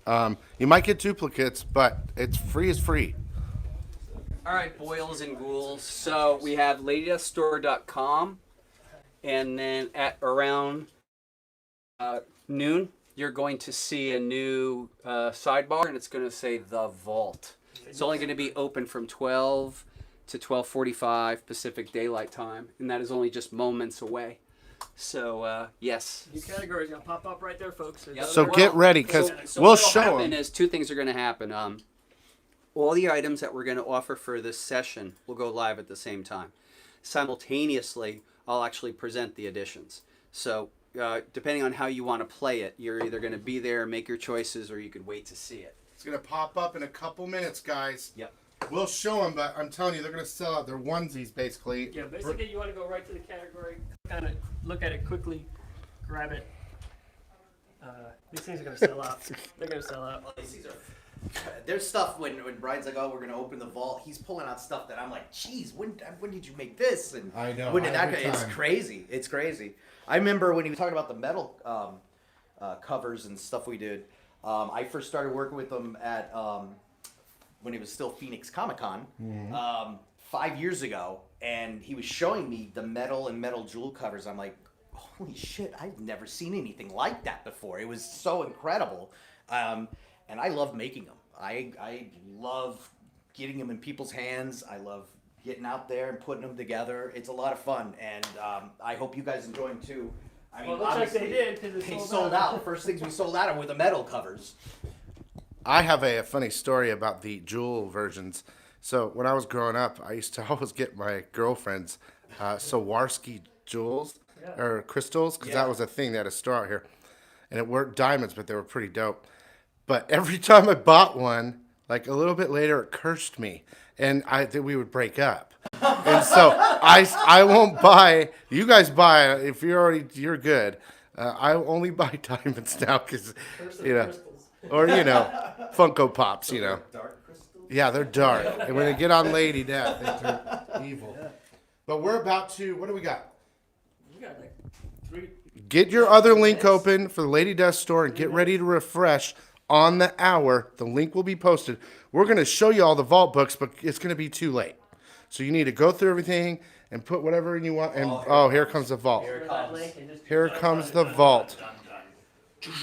You might get duplicates, but it's free is free. All right, boils and ghouls. So we have ladydeathstore.com, and then at around noon, you're going to see a new sidebar, and it's going to say The Vault. It's only going to be open from 12 to 12:45 Pacific Daylight Time, and that is only just moments away. So yes. New categories gonna pop up right there, folks. So get ready, because So we'll what'll show happen them. is two things are going to happen. All the items that we're going to offer for this session will go live at the same time. Simultaneously, I'll actually present the editions. So depending on how you want to play it, you're either going to be there, make your choices, or you could wait to see it. It's going to pop up in a couple minutes, guys. Yep. We'll show them, but I'm telling you, they're going to sell out. They're onesies, basically. Yeah, basically you want to go right to the category, kind of look at it quickly, grab it. These things are gonna sell out. They're gonna sell out. Well, these are, there's stuff when Brian's like, oh, we're gonna open the vault. He's pulling out stuff that I'm like, geez, when did you make this? And I know. when did that? every It's time. crazy. It's crazy. I remember when he was talking about the metal covers and stuff we did. I first started working with them at when it was still Phoenix Comic-Con 5 years ago, and he was showing me the metal and metal jewel covers. I'm like, holy shit, I've never seen anything like that before. It was so incredible. And I love making them. I love getting them in people's hands. I love getting out there and putting them together. It's a lot of fun, and I hope you guys enjoy them too. I mean, Well, it looks like they obviously, did, 'cause they it's sold out. First things we sold out were the metal covers. I have a funny story about the jewel versions. So when I was growing up, I used to always get my girlfriends Swarovski jewels or crystals, because that was a thing. They had a store out here, and it weren't diamonds, but they were pretty dope. But every time I bought one, like a little bit later, it cursed me, and we would break up. And so I won't buy. You guys buy if you're good. I only buy diamonds now because or Funko Pops. Dark crystals. Yeah, they're dark, and when they get on Lady Death, they turn evil. But we're about to. What do we got? We got like 3. Get your other link open for the Lady Death store and get ready to refresh on the hour. The link will be posted. We're going to show you all the vault books, but it's going to be too late. So you need to go through everything and put whatever you want. And here comes the vault. Here comes the vault.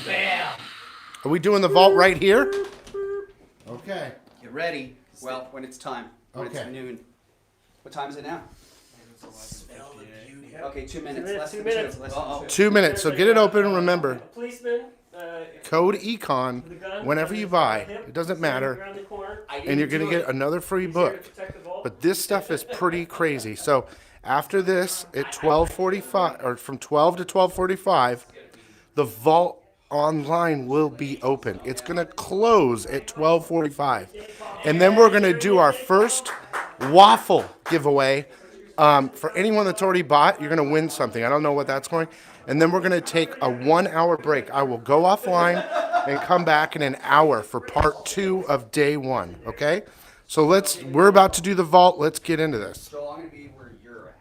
Bam! Are we doing the vault right here? Okay. Get ready. Well, when it's time. When it's Okay. noon. What time is it now? Smell the beauty. Okay, 2 minutes. 2 Less than minutes. 2. Less than 2. 2 minutes. So get it open and remember. A policeman. Code With a Econ gun, whenever you hip, buy. It doesn't matter. around the corner. And you're going to get another free He's here to book. protect the vault. But this stuff is pretty crazy. So after this, at 12:45 or from 12 to 12:45, the vault online will be open. It's going to close at 12:45. And then we're going to do our first waffle giveaway. For anyone that's already bought, you're going to win something. I don't know what that's going. And then we're going to take a 1-hour break. I will go offline and come back in an hour for part 2 of day 1. Okay? So we're about to do the vault. Let's get into this. So I'm going to be where you're at.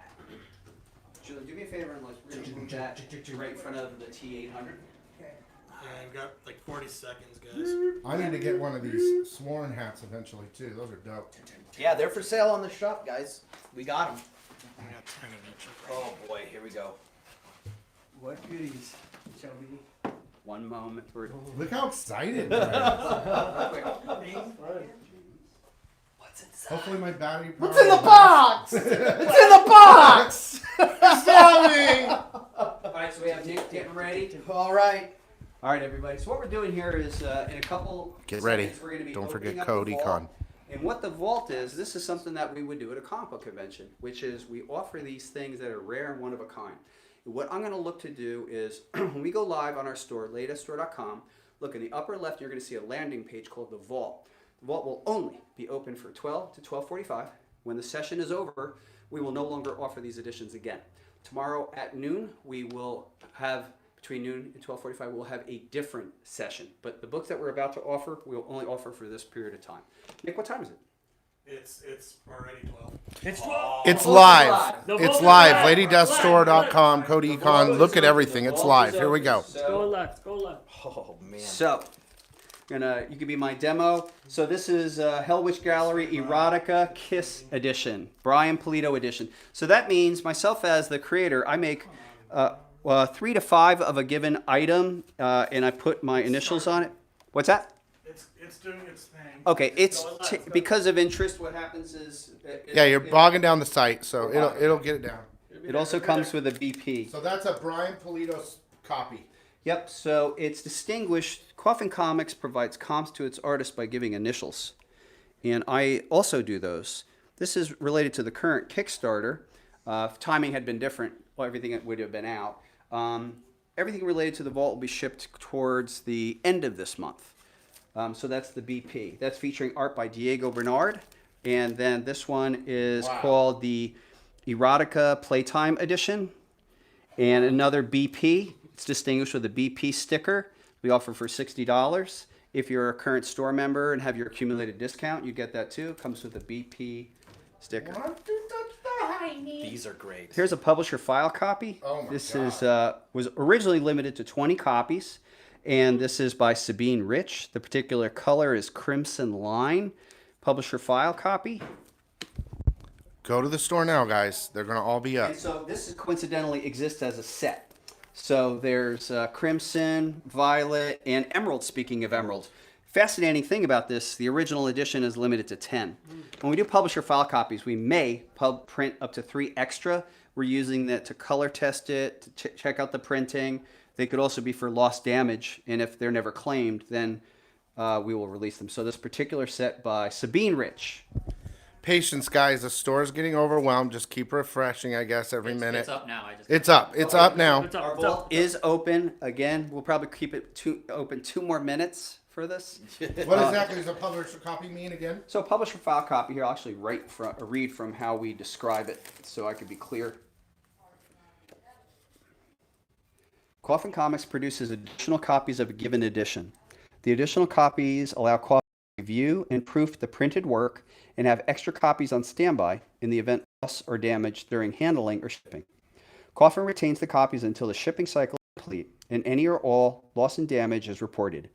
Julian, do me a favor and we're going to move that right in front of the T800. Yeah, I've got like 40 seconds, guys. I need to get one of these sworn hats eventually too. Those are dope. Yeah, they're for sale on the shop, guys. We got them. I got 10 of each. Oh boy, here we go. What beauties shall we? One moment. Look how excited. What's inside? Hopefully my battery power. What's in the box? It's in the box. Tell me. Alright, so we have Nick getting ready. All right. Alright, everybody. So what we're doing here is in a couple Get ready. seconds, we're going to be Don't forget opening up code the Econ. vault. And what the vault is, this is something that we would do at a comic book convention, which is we offer these things that are rare and one of a kind. And what I'm going to look to do is when we go live on our store, lateststore.com, look in the upper left, you're going to see a landing page called the vault. The vault will only be open for 12 to 12:45. When the session is over, we will no longer offer these editions again. Tomorrow at noon, we will have, between noon and 12:45, we'll have a different session. But the books that we're about to offer, we'll only offer for this period of time. Nick, what time is it? It's already 12. It's 12. It's live. The It's vault is live. live. LadyDeathStore.com, code Econ. Look at everything. It's live. Here we go. It's going live. It's going live. Oh man. So, You can be my demo. So this is Hell Witch Gallery Erotica Kiss Edition, Brian Polito edition. So that means myself as the creator, I make 3 to 5 of a given item, and I put my initials on it. What's that? It's doing its thing. Okay, it's because of interest. What happens is Yeah, you're bogging down the site, so it'll get it down. It also comes with a BP. So that's a Brian Polito's copy. Yep, so it's distinguished. Coffin Comics provides comps to its artists by giving initials. And I also do those. This is related to the current Kickstarter. If timing had been different, well, everything would have been out. Everything related to the vault will be shipped towards the end of this month. So that's the BP. That's featuring art by Diego Bernard. And then this one is called the Erotica Playtime Edition. And another BP. It's distinguished with a BP sticker. We offer for $60. If you're a current store member and have your accumulated discount, you get that too. It comes with a BP sticker. These are great. Here's a publisher file copy. Oh my this God. was originally limited to 20 copies, and this is by Sabine Rich. The particular color is Crimson Line. Publisher file copy. Go to the store now, guys. They're gonna all be up. And so this coincidentally exists as a set. So there's Crimson, Violet, and Emerald. Speaking of Emerald. Fascinating thing about this, the original edition is limited to 10. When we do publisher file copies, we may print up to 3 extra. We're using that to color test it, to check out the printing. They could also be for lost damage, and if they're never claimed, then we will release them. So this particular set by Sabine Rich. Patience, guys. The store's getting overwhelmed. Just keep refreshing, I guess, every minute. It's up now. It's up. It's up now. Our vault is open again. We'll probably keep it open 2 more minutes for this. What exactly does a publisher copy mean again? So publisher file copy here, I'll actually read from how we describe it so I could be clear. Coffin Comics produces additional copies of a given edition. The additional copies allow Coffin to review and proof the printed work and have extra copies on standby in the event of loss or damage during handling or shipping. Coffin retains the copies until the shipping cycle is complete and any or all loss and damage is reported.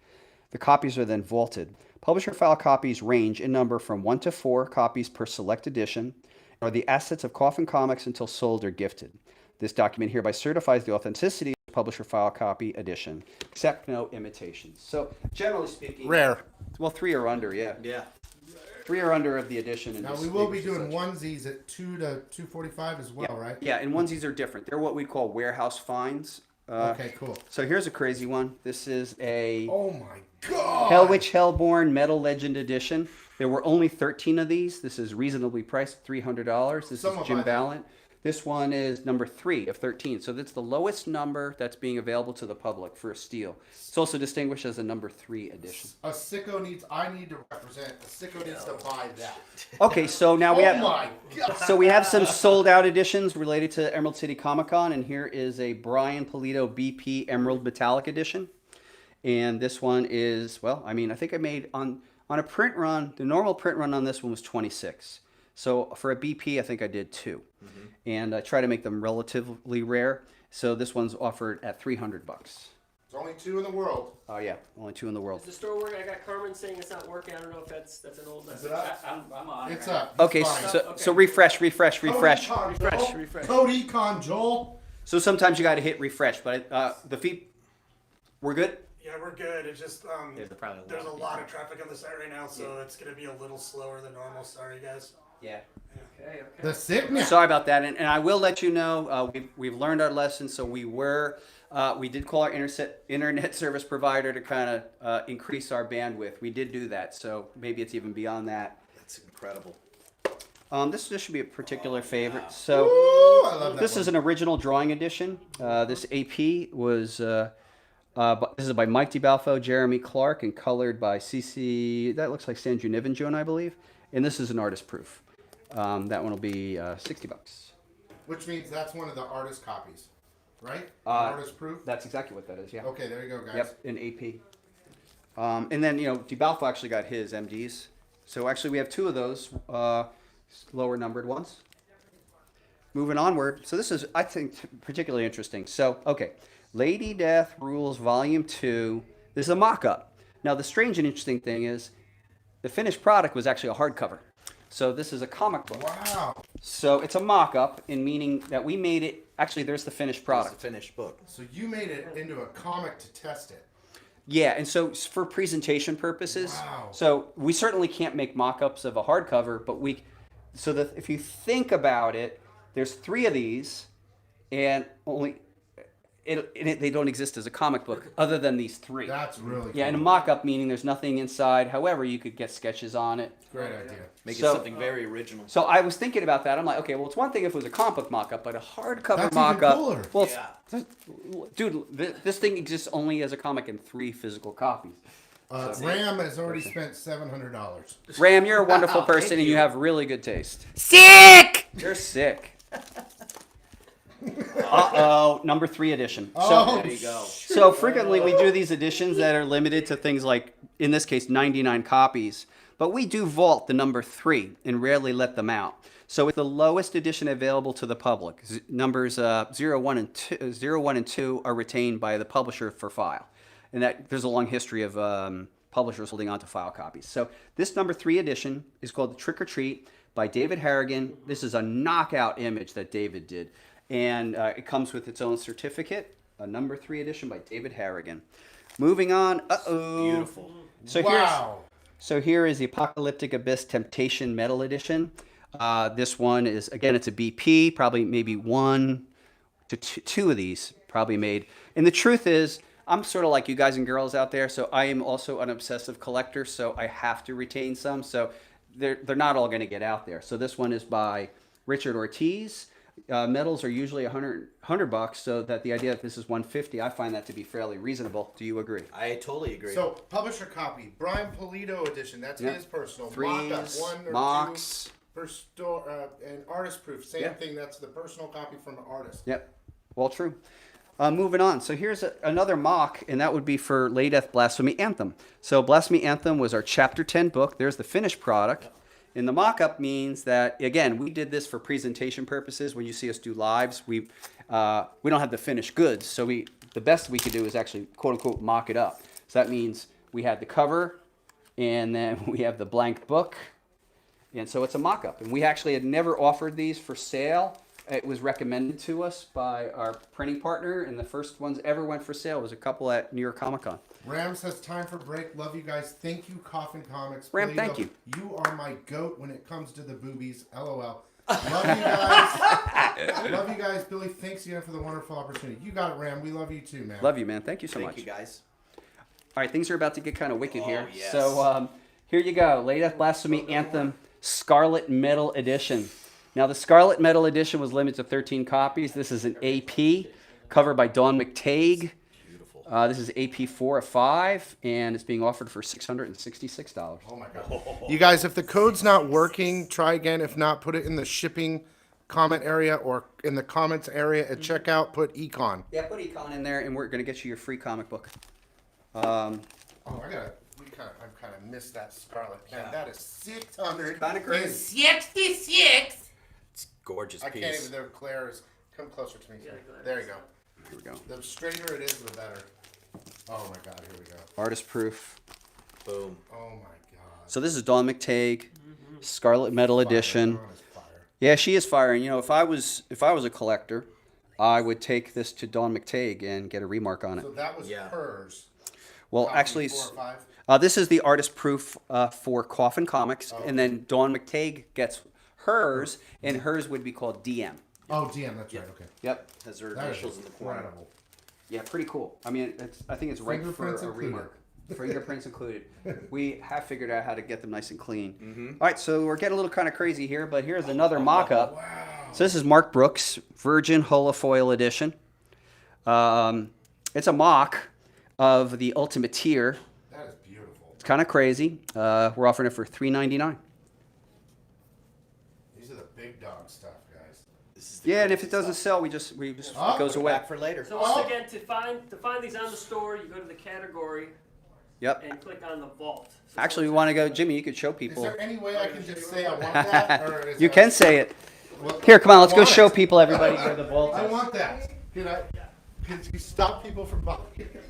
The copies are then vaulted. Publisher file copies range in number from 1 to 4 copies per select edition and are the assets of Coffin Comics until sold or gifted. This document hereby certifies the authenticity of the publisher file copy edition, except no imitations. So generally speaking, Rare. Well, 3 or under, yeah. Yeah. 3 or under of the edition. And Now we will be doing onesies at 2 to 245 as well, right? Yeah, and onesies are different. They're what we call warehouse finds. Okay, cool. So here's a crazy one. This is a Oh my God! Hell Witch Hellborn Metal Legend Edition. There were only 13 of these. This is reasonably priced, $300. This is Jim Ballant. This one is number 3 of 13. So that's the lowest number that's being available to the public for a steal. It's also distinguished as a number 3 edition. A sicko needs. I need to represent. A sicko needs to buy that. Okay, so now we have. Oh my God! So we have some sold out editions related to Emerald City Comic Con, and here is a Brian Polito BP Emerald Metallic Edition. And this one is, well, I mean, I think I made on a print run. The normal print run on this one was 26. So for a BP, I think I did 2. Mm-hmm. And I try to make them relatively rare. So this one's offered at $300. There's only 2 in the world. Oh yeah, only 2 in the world. Is the store working? I got Carmen saying it's not working. I don't know if that's an old message. Is it up? I'm on. It's up. Okay, It's fine. so refresh. Refresh. Code Econ, Joel. So sometimes you got to hit refresh, but the feed, we're good. Yeah, we're good. It's just There's a lot of traffic on the site right now, so it's gonna be a little slower than normal. Sorry, guys. Yeah. Okay. The sickness. Sorry about that, and I will let you know we've learned our lesson. So we did call our internet service provider to kind of increase our bandwidth. We did do that, so maybe it's even beyond that. That's incredible. This should be a particular favorite. So Ooh, I love that this one. is an original drawing edition. This AP was this is by Mike DiBalfo, Jeremy Clark, and colored by CC. That looks like Sandra Nivenjohn, I believe. And this is an artist proof. That one will be $60. Which means that's one of the artist copies, right? Artist proof. That's exactly what that is. Yeah. Okay, there you go, guys. Yep, in AP. And then DiBalfo actually got his MDs. So actually we have 2 of those lower numbered ones. Moving onward. So this is, I think, particularly interesting. So okay, Lady Death Rules Volume 2. This is a mock-up. Now, the strange and interesting thing is the finished product was actually a hardcover. So this is a comic book. Wow. So it's a mock-up in meaning that we made it, actually there's the finished product. It's a finished book. So you made it into a comic to test it. Yeah, and so for presentation purposes, Wow. so we certainly can't make mock-ups of a hardcover, but so that if you think about it, there's 3 of these, and only they don't exist as a comic book other than these 3. That's really cool. Yeah, and a mock-up meaning there's nothing inside. However, you could get sketches on it. Great idea. Make So- it something very original. So I was thinking about that. I'm like, okay, well, it's one thing if it was a comic book mock-up, but a hardcover That's even mock-up. cooler. Well, Yeah. dude, this thing exists only as a comic in 3 physical copies. Ram has already spent $700. Ram, you're a wonderful Thank person and you you. have really good taste. Sick! You're sick. Uh-oh, number 3 edition. Oh, There you go. So frequently we do these editions that are limited to things like, in this case, 99 copies. But we do vault the number 3 and rarely let them out. So it's the lowest edition available to the public. Numbers 0, 1, and 2 are retained by the publisher for file. And that there's a long history of publishers holding on to file copies. So this number 3 edition is called The Trick or Treat by David Harrigan. This is a knockout image that David did. And it comes with its own certificate, a number 3 edition by David Harrigan. Moving on. Uh-oh. Beautiful. So here is the Apocalyptic Abyss Temptation Metal Edition. This one is, again, it's a BP, probably maybe 1 to 2 of these probably made. And the truth is, I'm sort of like you guys and girls out there, so I am also an obsessive collector, so I have to retain some. So they're not all going to get out there. So this one is by Richard Ortiz. Metals are usually $100, so that the idea that this is $150, I find that to be fairly reasonable. Do you agree? I totally agree. So, publisher copy, Brian Polito edition, that's Yep. his personal. Threes, Mock-up, 1 or mocks. 2 per store, and artist proof, same Yep. thing, that's the personal copy from the artist. Yep. Well, true. Moving on. So here's another mock, and that would be for Lady Death Blasphemy Anthem. So Blasphemy Anthem was our Chapter 10 book. There's the finished product. And the mock-up means that, again, we did this for presentation purposes. When you see us do lives, we don't have the finished goods. So the best we could do is actually, quote-unquote, mock it up. So that means we had the cover, and then we have the blank book. And so it's a mock-up. And we actually had never offered these for sale. It was recommended to us by our printing partner, and the first ones ever went for sale was a couple at New York Comic Con. Ram says, time for break. Love you guys. Thank you, Coffin Comics. Ram, Polito, thank you. You are my goat when it comes to the boobies. LOL. Love you guys. Love you guys. Billy, thanks again for the wonderful opportunity. You got it, Ram. We love you too, man. Love you, man. Thank you so much. Thank you, guys. All right, things are about to get kind of wicked here. yes. So here you go. Lady Death Blasphemy Anthem Scarlet Metal Edition. Now, the Scarlet Metal Edition was limited to 13 copies. This is an AP, covered by Dawn McTague. Beautiful. This is AP 4 of 5, and it's being offered for $666. Oh, my God. You guys, if the code's not working, try again. If not, put it in the shipping comment area or in the comments area at checkout. Put Econ. Yeah, put Econ in there, and we're going to get you your free comic book. I've kind of missed that Scarlet. Man, that is 600. Kind of crazy. 66. It's a gorgeous I piece. can't even. The glare is. Come closer to me. Yeah, There you go. Here we go. The straighter it is, the better. Oh my God! Here we go. Artist proof. Boom. Oh my God. So this is Dawn McTague, Scarlet Metal Edition. Dawn is fire. Yeah, she is fire. And you know, if I was a collector, I would take this to Dawn McTague and get a remark on it. So that was Yeah. hers. Well, Copy actually, 4 or 5? this is the artist proof for Coffin Comics, and then Dawn McTague gets hers, and hers would be called DM. Oh, DM. That's right. Okay. Yep. Has her That is initials in the corner. incredible. Yeah, pretty cool. I mean, I think it's right for Fingerprints a included. remark. Fingerprints included. We have figured out how to get them nice and clean. All right, so we're getting a little kind of crazy here, but here's another mock-up. Wow. So this is Mark Brooks, Virgin Holofoil Edition. It's a mock of the Ultimate Tier. That is beautiful. It's kind of crazy. We're offering it for $3.99. These are the big dog stuff, guys. This is the Yeah, and if crazy it doesn't stuff. sell, we just Oh, it goes Put it away. back for later. So once again, to find these on the store, you go to the category Yep. and click on the vault. So Actually, we want to go, Jimmy. You could show Is people. there any way I can just say I want that? Or is You that- can say it. Well, Here, come on, let's I go want show it. people, everybody, where the vault I is. want that. Can I? Can you stop people from buying it?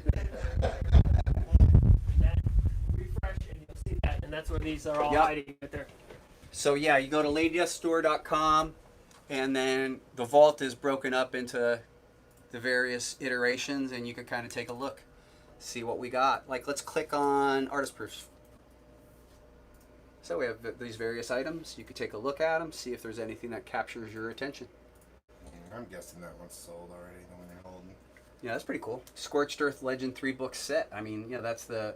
and that's where these are all Yep. hiding right there. So yeah, you go to ladydeathstore.com, and then the vault is broken up into the various iterations, and you can kind of take a look, see what we got. Like, let's click on artist proofs. So we have these various items. You could take a look at them, see if there's anything that captures your attention. I'm guessing that one's sold already, the one they're holding. Yeah, that's pretty cool. Scorched Earth Legend 3-book set. I mean, you know, that's the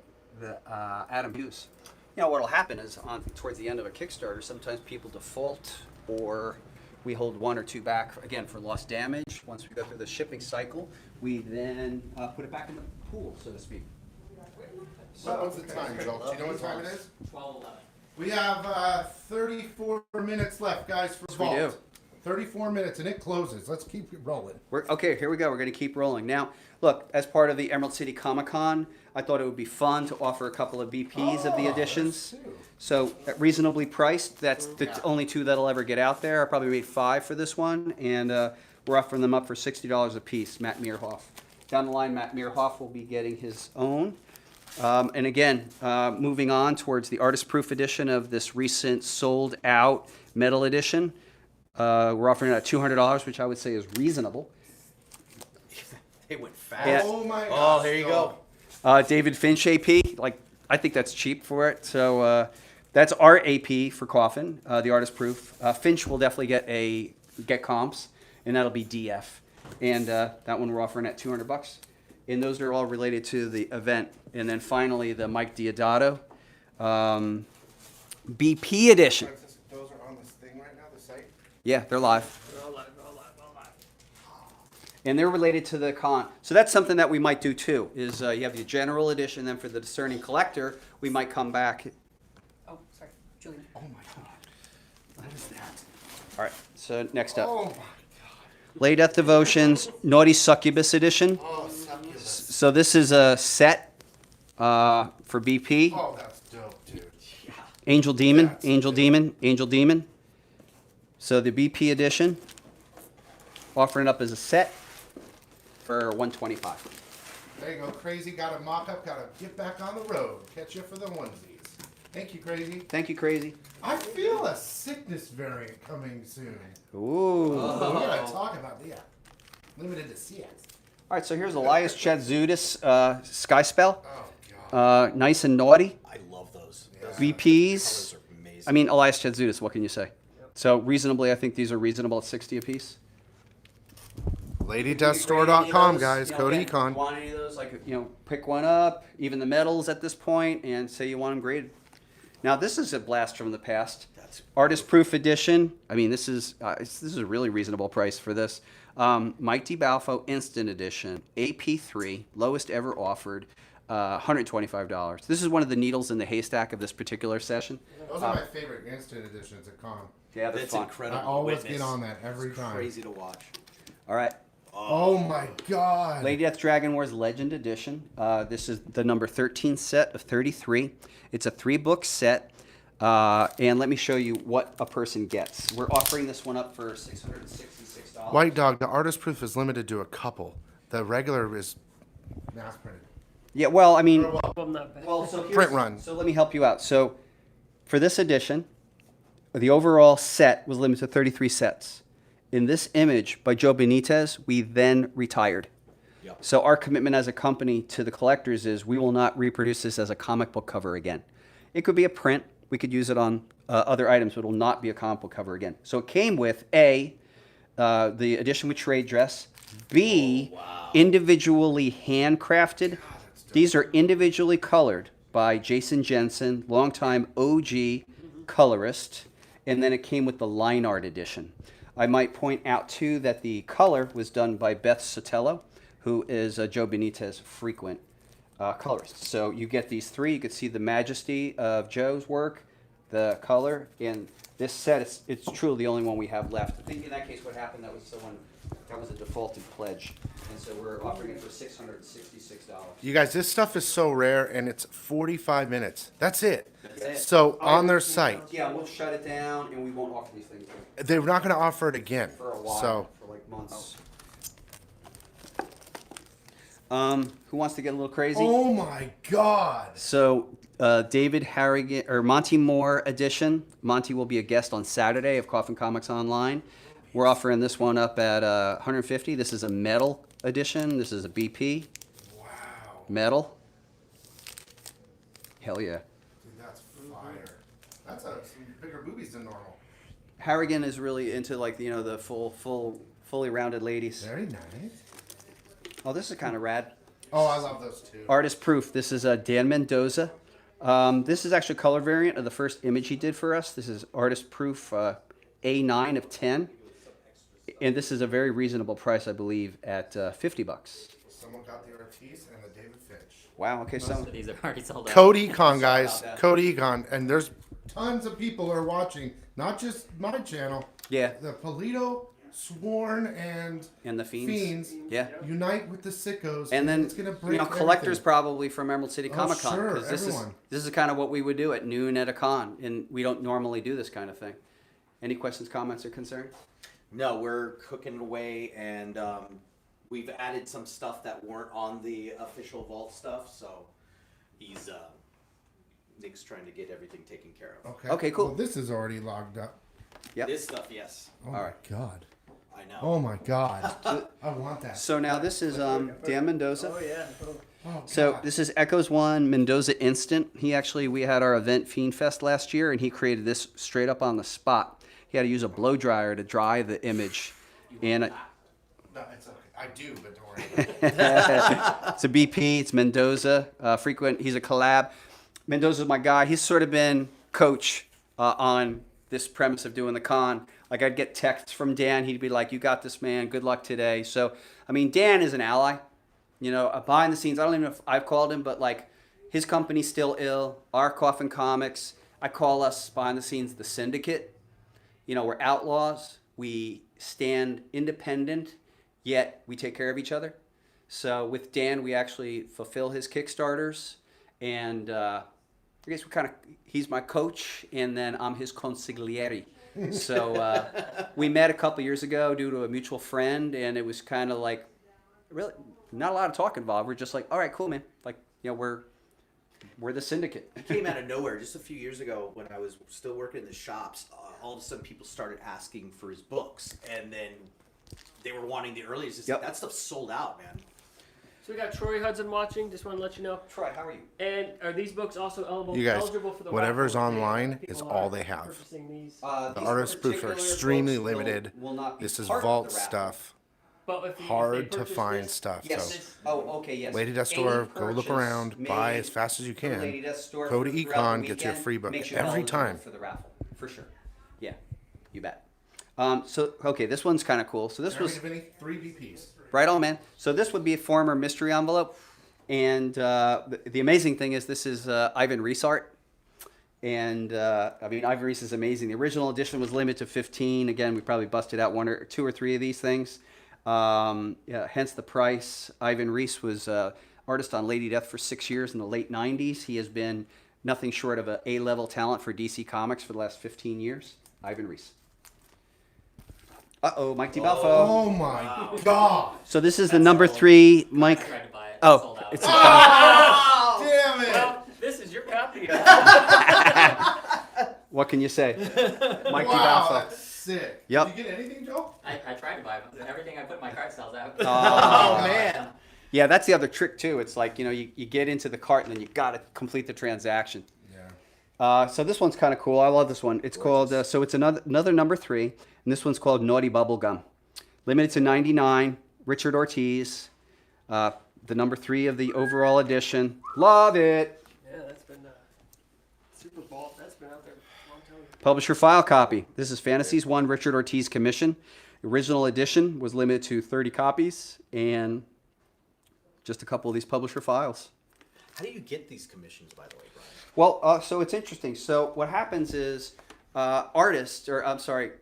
Adam Hughes. You know, what'll happen is towards the end of a Kickstarter, sometimes people default, or we hold 1 or 2 back, again, for lost damage. Once we go through the shipping cycle, we then put it back in the pool, so to speak. So what's the time, Joe? Do you know what time it is? 12:11. We have 34 minutes left, guys, for Yes, vault. we do. 34 minutes, and it closes. Let's keep it rolling. Okay, here we go. We're going to keep rolling. Now, look, as part of the Emerald City Comic Con, I thought it would be fun to offer a couple of BPs of the editions. So, reasonably priced. That's the only 2 that'll ever get out there. I probably made 5 for this one, and we're offering them up for $60 a piece. Matt Meerhoff. Down the line, Matt Meerhoff will be getting his own. And again, moving on towards the artist proof edition of this recent sold out metal edition. We're offering it at $200, which I would say is reasonable. They went fast. Yeah. Oh my Oh, gosh. there you go. David Finch AP, like, I think that's cheap for it. So that's our AP for Coffin, the artist proof. Finch will definitely get comps, and that'll be DF. And that one we're offering at $200. And those are all related to the event. And then finally, the Mike Diodato BP edition. Those are on this thing right now, the site? Yeah, they're live. We're all live, we're all live, we're all live. And they're related to the con. So that's something that we might do too, is you have the general edition, then for the discerning collector, we might come back. Oh, sorry, Julian. Oh my God. What is that? All right, so next up. Oh my. Lay Death Devotions, Naughty Succubus edition. Oh, succubus. So this is a set for BP. Oh, that's dope, dude. Angel Demon, That's Angel good. Demon, Angel Demon. So the BP edition, offering it up as a set for $125. There you go, Crazy. Got a mock-up. Got to get back on the road. Catch you for the onesies. Thank you, Crazy. Thank you, Crazy. I feel a sickness variant coming soon. Ooh. We're going to talk about that. Limited to CS. All right, so here's Elias Chatzudis Sky Spell. Oh, God. Nice and naughty. I love those. Yeah. BPs. Colors are amazing. I mean, Elias Chatzudis, what can you say? So reasonably, I think these are reasonable at 60 a piece. LadyDeathStore.com, guys. You know, Code again, Econ. you want any of those, like, you know, pick one up, even the metals at this point, and say you want them graded. Now, this is a blast from the past. That's Artist Proof Edition. I mean, this is a really reasonable price for this. Mike D. Balfo Instant Edition, AP3, lowest ever offered, $125. This is one of the needles in the haystack of this particular session. Those are my favorite instant editions at con. Yeah, they're It's fun. incredible. I always Witness. get on that every It's time. crazy to watch. All right. Oh my God. Lady Death Dragon Wars Legend Edition. This is the number 13 set of 33. It's a 3-book set. And let me show you what a person gets. We're offering this one up for $666. White Dog, the artist proof is limited to a couple. The regular is mass printed. Yeah, well, I mean, I'm not bad. well, so Print run. So let me help you out. So for this edition, the overall set was limited to 33 sets. In this image by Joe Benitez, we then retired. Yep. So our commitment as a company to the collectors is we will not reproduce this as a comic book cover again. It could be a print. We could use it on other items, but it will not be a comic book cover again. So it came with A, the edition with trade dress, B, individually handcrafted. These are individually colored by Jason Jensen, longtime OG colorist, and then it came with the line art edition. I might point out too that the color was done by Beth Sotelo, who is a Joe Benitez frequent colorist. So you get these 3. You can see the majesty of Joe's work, the color, and this set, it's truly the only one we have left. I think in that case what happened, that was a defaulted pledge. And so we're offering it for $666. You guys, this stuff is so rare, and it's 45 minutes. That's it. That's it. So on their site, Yeah, we'll shut it down and we won't offer these things they're not going to offer it again. for a while, So for like months. Who wants to get a little crazy? Oh my God. So, David Harrigan or Monty Moore edition. Monty will be a guest on Saturday of Coffin Comics Online. We're offering this one up at $150. This is a metal edition. This is a BP. Wow. Metal. Hell yeah. Dude, that's fire. That's some bigger boobies than normal. Harrigan is really into like the fully rounded ladies. Very nice. Oh, this is kind of rad. Oh, I love those too. Artist proof. This is Dan Mendoza. This is actually a color variant of the first image he did for us. This is artist proof A9 of 10. And this is a very reasonable price, I believe, at $50. Someone got the Ortiz and the David Finch. Wow, okay, Most of these are already sold out. Cofffincomicon, guys. Cofffincomicon. And there's tons of people are watching, not just my channel. Yeah. The Polito, Sworn, and the Fiends. Yeah. Unite with the sickos. And then, it's gonna break collectors everything. probably from Emerald City Oh, Comic Con. sure, This everyone. is kind of what we would do at noon at a con. And we don't normally do this kind of thing. Any questions, comments, or concerns? No, we're cooking away, and we've added some stuff that weren't on the official vault stuff. So Nick's trying to get everything taken care of. Okay. Okay, cool. Well, this is already logged up. Yep. This stuff, yes. Oh my God. I know. Oh my God. I want that. So now this is Dan Mendoza. Oh yeah. Oh, So God. this is Echoes One Mendoza Instant. We had our event Fiend Fest last year, and he created this straight up on the spot. He had to use a blow dryer to dry the image, and No, it's okay. I do, but don't worry about it. it's a BP. It's Mendoza. Frequent. He's a collab. Mendoza's my guy. He's sort of been coach on this premise of doing the con. Like I'd get texts from Dan. He'd be like, "You got this, man. Good luck today." So I mean, Dan is an ally. Behind the scenes. I don't even know if I've called him, but like his company's still ill. Our Coffin Comics. I call us behind the scenes the Syndicate. We're outlaws. We stand independent, yet we take care of each other. So with Dan, we actually fulfill his Kickstarters, and I guess he's my coach, and then I'm his consigliere. So we met a couple years ago due to a mutual friend, and it was kind of like really not a lot of talk involved. We're just like, all right, cool, man. Like, we're the Syndicate. It came out of nowhere just a few years ago when I was still working in the shops. All of a sudden, people started asking for his books, and then they were wanting the earliest. Yep. That stuff's sold out, man. So we got Troy Hudson watching. Just want to let you know. Troy, how are you? And are these books also eligible? You guys, eligible for the whatever's raffle? online People is are all they have. purchasing these. The artist proofs are extremely limited. Will not be This is part of the vault raffle. stuff. But if you, Hard if they to purchase find this, stuff. Yes. So, Oh, okay, yes. Lady Death Any Store, go look purchase around, buy made as fast as you through Lady can. Death Store Code throughout Econ the gets you a weekend free book makes you every eligible time. for the raffle, for sure. Yeah, you bet. Okay, this one's kind of cool. So this was 3 VPs. right on, man. So this would be a former mystery envelope, and the amazing thing is this is Ivan Reese art. And Ivan Reese is amazing. The original edition was limited to 15. Again, we probably busted out 1 or 2 or 3 of these things. Hence the price. Ivan Reese was artist on Lady Death for 6 years in the late 90s. He has been nothing short of an A-level talent for DC Comics for the last 15 years. Ivan Reese. Uh-oh, Mike DiBalfo. Oh my God. So this is the number 3, Mike. I tried to buy it. Oh, sold out. it's Oh, damn it. Well, this is your copy. What can you say? Mike Wow, DiBalfo. that's sick. Yep. Did you get anything, Joe? I tried to buy them. Everything I put in my cart sells out. Oh, man. Yeah, that's the other trick too. It's like, you get into the cart and then you got to complete the transaction. Yeah. So this one's kind of cool. I love this one. It's called, so it's another number 3, and this one's called Naughty Bubblegum. Limited to 99, Richard Ortiz, the number 3 of the overall edition. Love it. Yeah, that's been Super Bowl. That's been out there a long time. Publisher file copy. This is Fantasies 1 Richard Ortiz commission. Original edition was limited to 30 copies, and just a couple of these publisher files. How do you get these commissions, by the way, Brian? Well, so it's interesting. So what happens is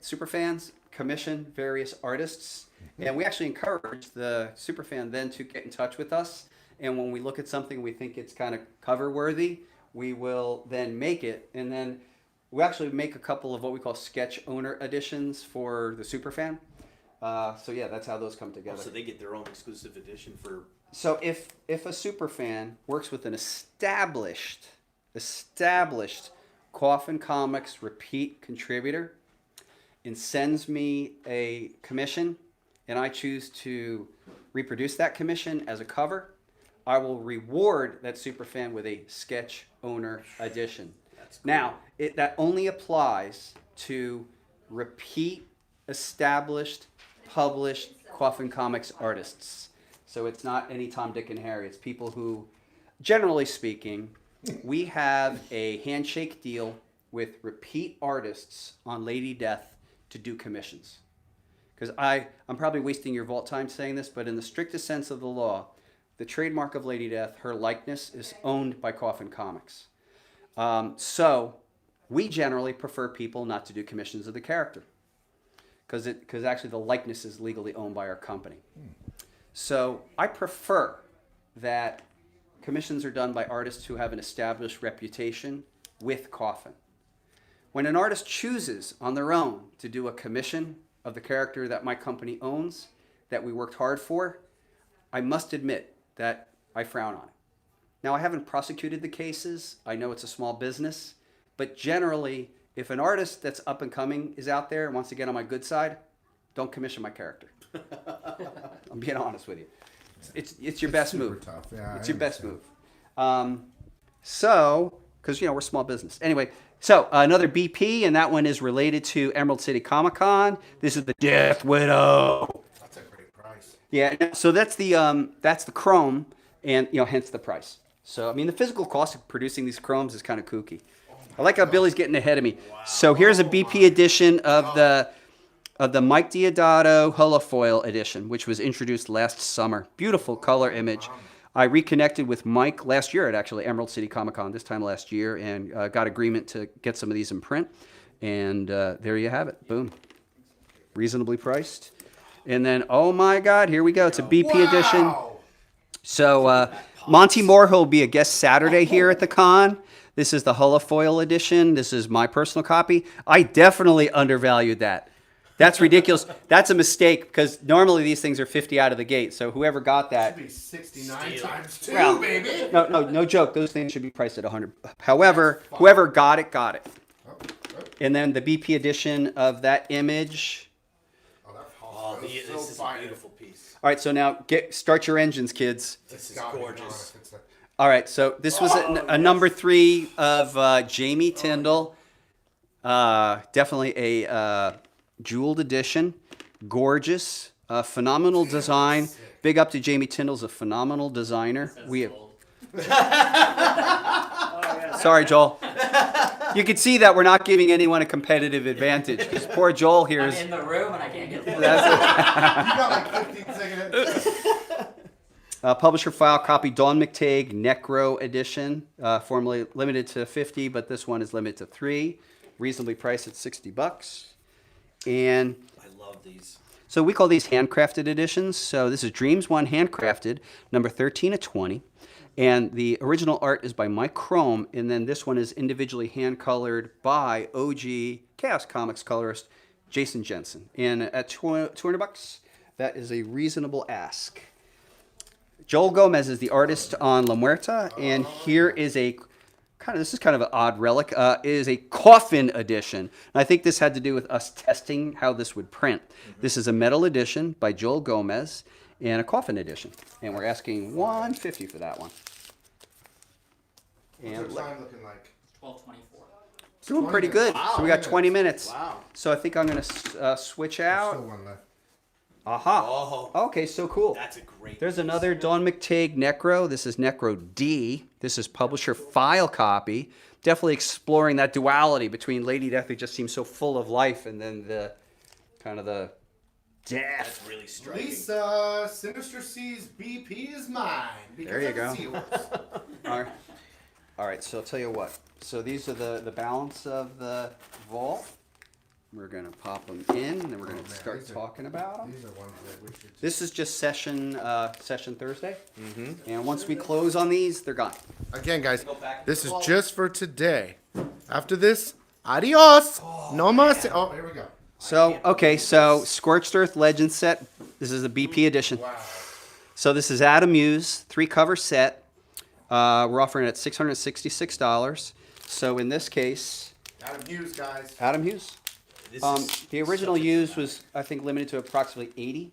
superfans commission various artists, and we actually encourage the superfan then to get in touch with us. And when we look at something we think it's kind of cover worthy, we will then make it, and then we actually make a couple of what we call sketch owner editions for the superfan. So yeah, that's how those come together. So they get their own exclusive edition for So if a super fan works with an established Coffin Comics repeat contributor and sends me a commission, and I choose to reproduce that commission as a cover, I will reward that superfan with a sketch owner edition. Now, that only applies to repeat, established, published Coffin Comics artists. So it's not any Tom, Dick, and Harry. It's people who, generally speaking, we have a handshake deal with repeat artists on Lady Death to do commissions. Because I'm probably wasting your vault time saying this, but in the strictest sense of the law, the trademark of Lady Death, her likeness, is owned by Coffin Comics. So we generally prefer people not to do commissions of the character, because actually the likeness is legally owned by our company. So I prefer that commissions are done by artists who have an established reputation with Coffin. When an artist chooses on their own to do a commission of the character that my company owns, that we worked hard for, I must admit that I frown on it. Now, I haven't prosecuted the cases. I know it's a small business. But generally, if an artist that's up and coming is out there and wants to get on my good side, don't commission my character. I'm being honest with you. It's your best move. Tough. Yeah, it's your best move. So, because, we're a small business. Anyway, so another BP, and that one is related to Emerald City Comic Con. This is the Death Widow. That's a great price. Yeah, so that's the chrome, and hence the price. So the physical cost of producing these chromes is kind of kooky. I like how Billy's getting ahead of me. Wow. So here's a BP edition of the Mike Diodato holofoil edition, which was introduced last summer. Beautiful color image. I reconnected with Mike last year at actually Emerald City Comic Con, this time last year, and got agreement to get some of these in print. And there you have it. Boom. Reasonably priced. And then, oh my God, here we go. It's a BP edition. So Monty Moore, who will be a guest Saturday here at the con. This is the holofoil edition. This is my personal copy. I definitely undervalued that. That's ridiculous. That's a mistake, because normally these things are 50 out of the gate. So whoever got that, Should be 69 times 2, well, baby. No joke. Those things should be priced at 100. However, whoever got it, got it. And then the BP edition of that image. Oh, this is a beautiful piece. All right, so now start your engines, kids. This is gorgeous. All right, so this was a number 3 of Jamie Tyndall. Definitely a jeweled edition. Gorgeous. Phenomenal design. Big up to Jamie Tyndall's a phenomenal designer. We have. Sorry, Joel. You can see that we're not giving anyone a competitive advantage, because poor Joel here is. I'm in the room and I can't get through. You got like 15 seconds. Publisher file copy Dawn McTague Necro edition, formerly limited to 50, but this one is limited to 3. Reasonably priced at $60. And I love these. so we call these handcrafted editions. So this is Dreams 1 handcrafted, number 13 of 20. And the original art is by Mike Chrome, and then this one is individually hand-colored by OG Chaos Comics colorist Jason Jensen. And at $200, that is a reasonable ask. Joel Gomez is the artist on La Muerta, and here is this is kind of an odd relic, is a Coffin edition. And I think this had to do with us testing how this would print. This is a metal edition by Joel Gomez, and a Coffin edition. And we're asking $150 for that one. What's our time looking like? 12:24. Doing pretty good. Wow. So we got 20 minutes. Wow. So I think I'm going to switch out. Still one left. Aha. Oh. Okay, so cool. That's a great There's piece. another Dawn McTague Necro. This is Necro D. This is publisher file copy. Definitely exploring that duality between Lady Death, who just seems so full of life, and then the kind of the death. That's really striking. Lisa, Sinister C's BP is mine. There you go. Because I can see yours. All right, so I'll tell you what. So these are the balance of the vault. We're going to pop them in, and then we're going to start talking about them. These are ones that we should. This is just session Thursday. And once we close on these, they're gone. Again, guys, this is just for today. After this, adios. No mas. Oh, here we go. So, okay, so Scorched Earth Legend set. This is the BP edition. Wow. So this is Adam Hughes, 3-cover set. We're offering it at $666. So in this case, Adam Hughes, guys. Adam Hughes. This The original Hughes was, I think, limited to approximately 80.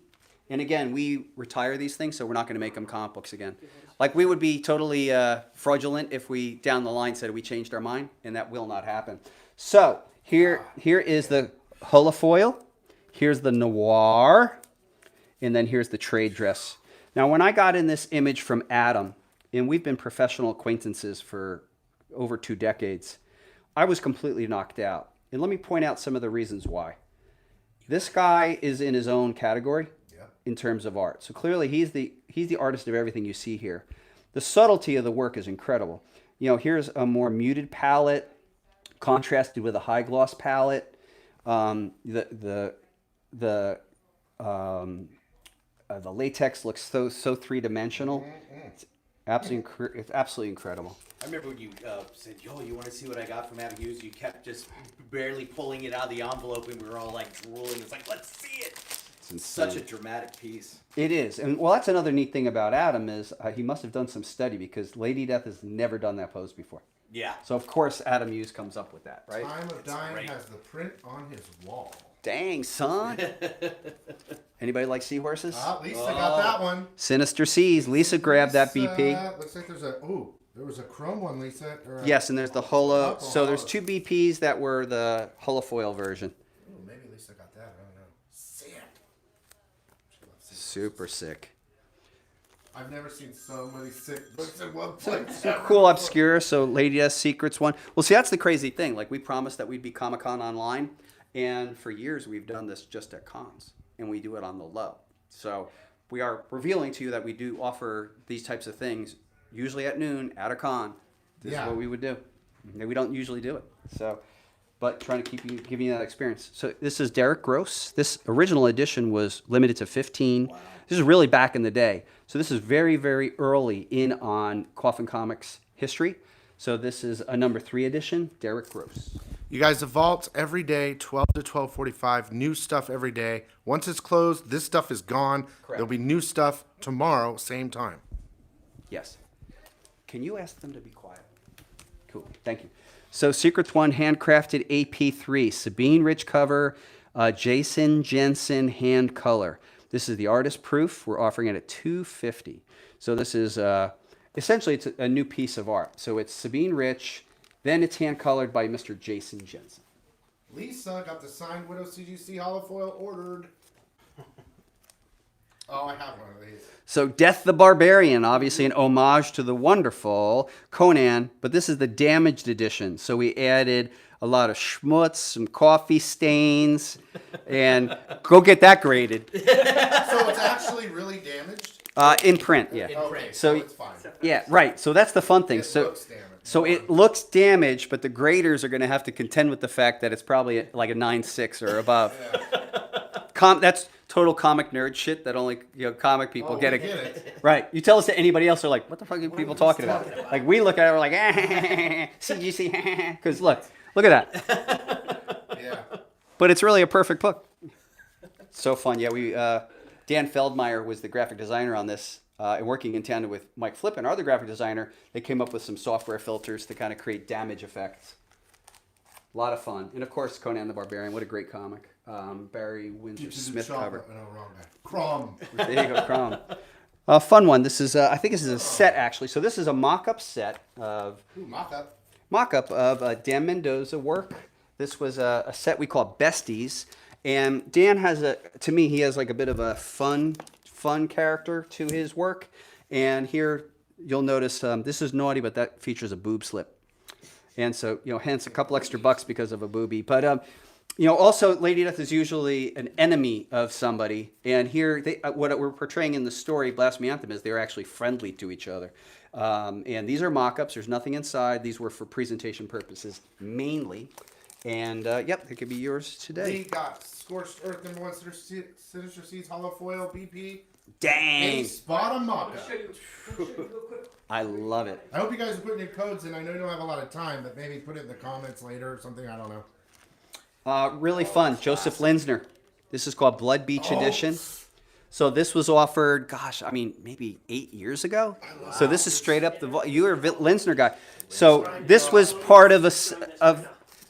And again, we retire these things, so we're not going to make them comic books again. Like, we would be totally fraudulent if we, down the line, said we changed our mind, and that will not happen. So, here is the holofoil. Here's the noir. And then here's the trade dress. Now, when I got in this image from Adam, and we've been professional acquaintances for over 2 decades, I was completely knocked out. And let me point out some of the reasons why. This guy is in his own category in terms of art. So clearly he's the artist of everything you see here. The subtlety of the work is incredible. You know, here's a more muted palette contrasted with a high gloss palette. The latex looks so three-dimensional. It's absolutely incredible. I remember when you said, "Yo, you want to see what I got from Adam Hughes?" You kept just barely pulling it out of the envelope, and we were all like drooling. It's like, let's see it. It's such a dramatic piece. It is, and well, that's another neat thing about Adam is he must have done some study because Lady Death has never done that pose before. Yeah. So of course Adam Hughes comes up with that, right? Time of Dying has the print on his wall. Dang, son. Anybody like seahorses? Lisa got that one. Sinister Seas. Lisa grabbed that BP. Looks like there was a chrome one, Lisa. Yes, and there's the holo. So there's 2 BPs that were the holofoil version. Ooh, maybe Lisa got that. I don't know. Sick. Super sick. I've never seen so many sick books in one place. Some cool obscure. So Lady Death Secrets one. Well, see, that's the crazy thing. Like, we promised that we'd be Comic-Con online, and for years we've done this just at cons, and we do it on the low. So we are revealing to you that we do offer these types of things usually at noon at a con. This is what we would do. And we don't usually do it. So, but trying to giving you that experience. So this is Derek Gross. This original edition was limited to 15. Wow. This is really back in the day. So this is very, very early in on Coffin Comics history. So this is a number 3 edition, Derek Gross. You guys, the vault's every day, 12 to 12:45. New stuff every day. Once it's closed, this stuff is gone. Correct. There'll be new stuff tomorrow, same time. Yes. Can you ask them to be quiet? Cool. Thank you. So Secrets 1, handcrafted AP3. Sabine Rich cover, Jason Jensen hand color. This is the artist proof. We're offering it at $250. So this is essentially it's a new piece of art. So it's Sabine Rich, then it's hand colored by Mr. Jason Jensen. Lisa got the signed Widow CGC holofoil ordered. Oh, I have one of these. So Death the Barbarian, obviously an homage to the wonderful Conan, but this is the damaged edition. So we added a lot of schmutz, some coffee stains, and go get that graded. So it's actually really damaged? In print, yeah. Okay, so it's fine. Yeah, right. So that's the fun thing. It So looks damaged. So it looks damaged, but the graders are going to have to contend with the fact that it's probably like a 9.6 or above. That's total comic nerd shit that only comic people get it. Right. You tell us to anybody else, they're like, what the fuck are people talking about? Like, we look at it, we're like, CGC, because look at that. Yeah. But it's really a perfect book. So fun. Yeah, Dan Feldmeyer was the graphic designer on this. And working in tandem with Mike Flippin, our other graphic designer, they came up with some software filters to kind of create damage effects. A lot of fun. And of course, Conan the Barbarian, what a great comic. Barry Windsor Smith cover. No, wrong guy. Crom. There you go, Crom. Fun one. This is, I think this is a set actually. So this is a mock-up set of... Ooh, mock-up. Mock-up of Dan Mendoza work. This was a set we call Besties. And Dan has to me, he has like a bit of a fun character to his work. And here you'll notice this is naughty, but that features a boob slip. And so, hence a couple extra bucks because of a boobie. But, also Lady Death is usually an enemy of somebody. And here, what we're portraying in the story, Blasphemy Anthem, is they're actually friendly to each other. And these are mock-ups. There's nothing inside. These were for presentation purposes mainly. And, yep, they could be yours today. We got Scorched Earth #1 Sinister Seas holofoil BP. Dang. Hey, spot 'em up. I love it. I hope you guys are putting your codes in. I know you don't have a lot of time, but maybe put it in the comments later or something. I don't know. Really fun. Joseph Linsner. This is called Blood Beach Edition. So this was offered, gosh, I mean, maybe 8 years ago. So this is straight up you were a Linsner guy. So this was part of this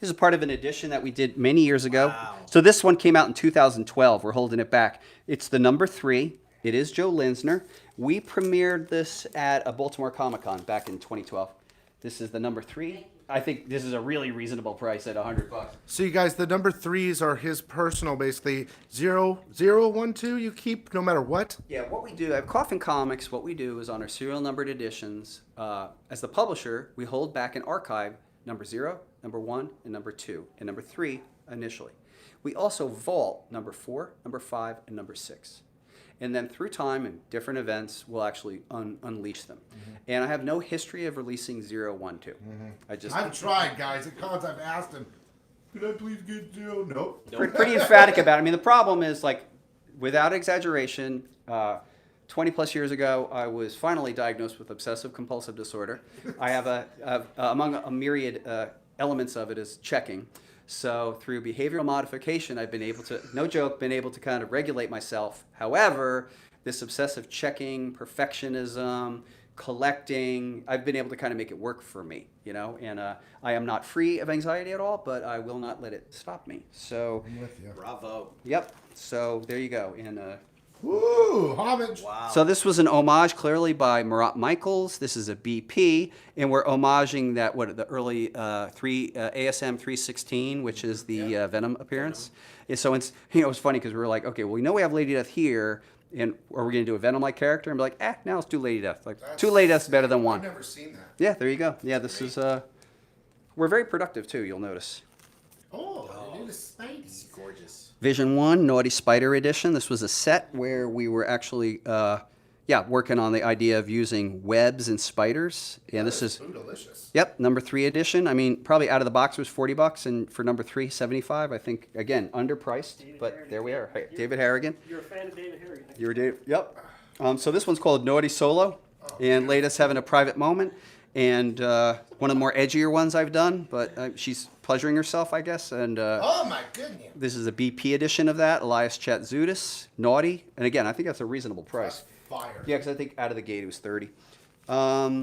is part of an edition that we did many years ago. Wow. So this one came out in 2012. We're holding it back. It's the number 3. It is Joe Linsner. We premiered this at a Baltimore Comic-Con back in 2012. This is the number 3. I think this is a really reasonable price at $100. So you guys, the number 3s are his personal, basically 0, 0, 1, 2. You keep no matter what. Yeah, what we do at Coffin Comics, what we do is on our serial numbered editions, as the publisher, we hold back and archive number 0, number 1, and number 2, and number 3 initially. We also vault number 4, number 5, and number 6. And then through time and different events, we'll actually unleash them. And I have no history of releasing 0, 1, 2. I've tried, guys. At cons, I've asked him, could I please get 0? Nope. Pretty emphatic about it. I mean, the problem is, like, without exaggeration, 20 plus years ago, I was finally diagnosed with obsessive compulsive disorder. I have among a myriad elements of it is checking. So through behavioral modification, I've been able to, no joke, been able to kind of regulate myself. However, this obsessive checking, perfectionism, collecting, I've been able to kind of make it work for me, you know, and I am not free of anxiety at all, but I will not let it stop me. So, I'm with you. Bravo. yep, so there you go. And Woo, homage. Wow. so this was an homage clearly by Muerta Michaels. This is a BP, and we're homaging that, the early ASM 316, which is the Venom appearance. And so it's, it's funny because we were like, okay, well, we know we have Lady Death here, and are we going to do a Venom-like character? And be like, now let's do Lady Death. Like, 2 Lady Deaths better than 1. I've never seen that. Yeah, there you go. Yeah, this is, we're very productive too, you'll notice. Oh, it is Spidey. Gorgeous. Vision 1, Naughty Spider Edition. This was a set where we were actually, working on the idea of using webs and spiders. And this is, so delicious. yep, number 3 edition. I mean, probably out of the box was $40, and for number 3, $75. I think, again, underpriced, but there we are. Hey, David Harrigan. You're a fan of David Harrigan. You were Dave. Yep. So this one's called Naughty Solo, and Lada's having a private moment. And one of the more edgier ones I've done, but she's pleasuring herself, I guess. And Oh my goodness. this is a BP edition of that. Elias Chatzudis, Naughty, and again, I think that's a reasonable price. Fire. Yeah, because I think out of the gate it was 30. Wow.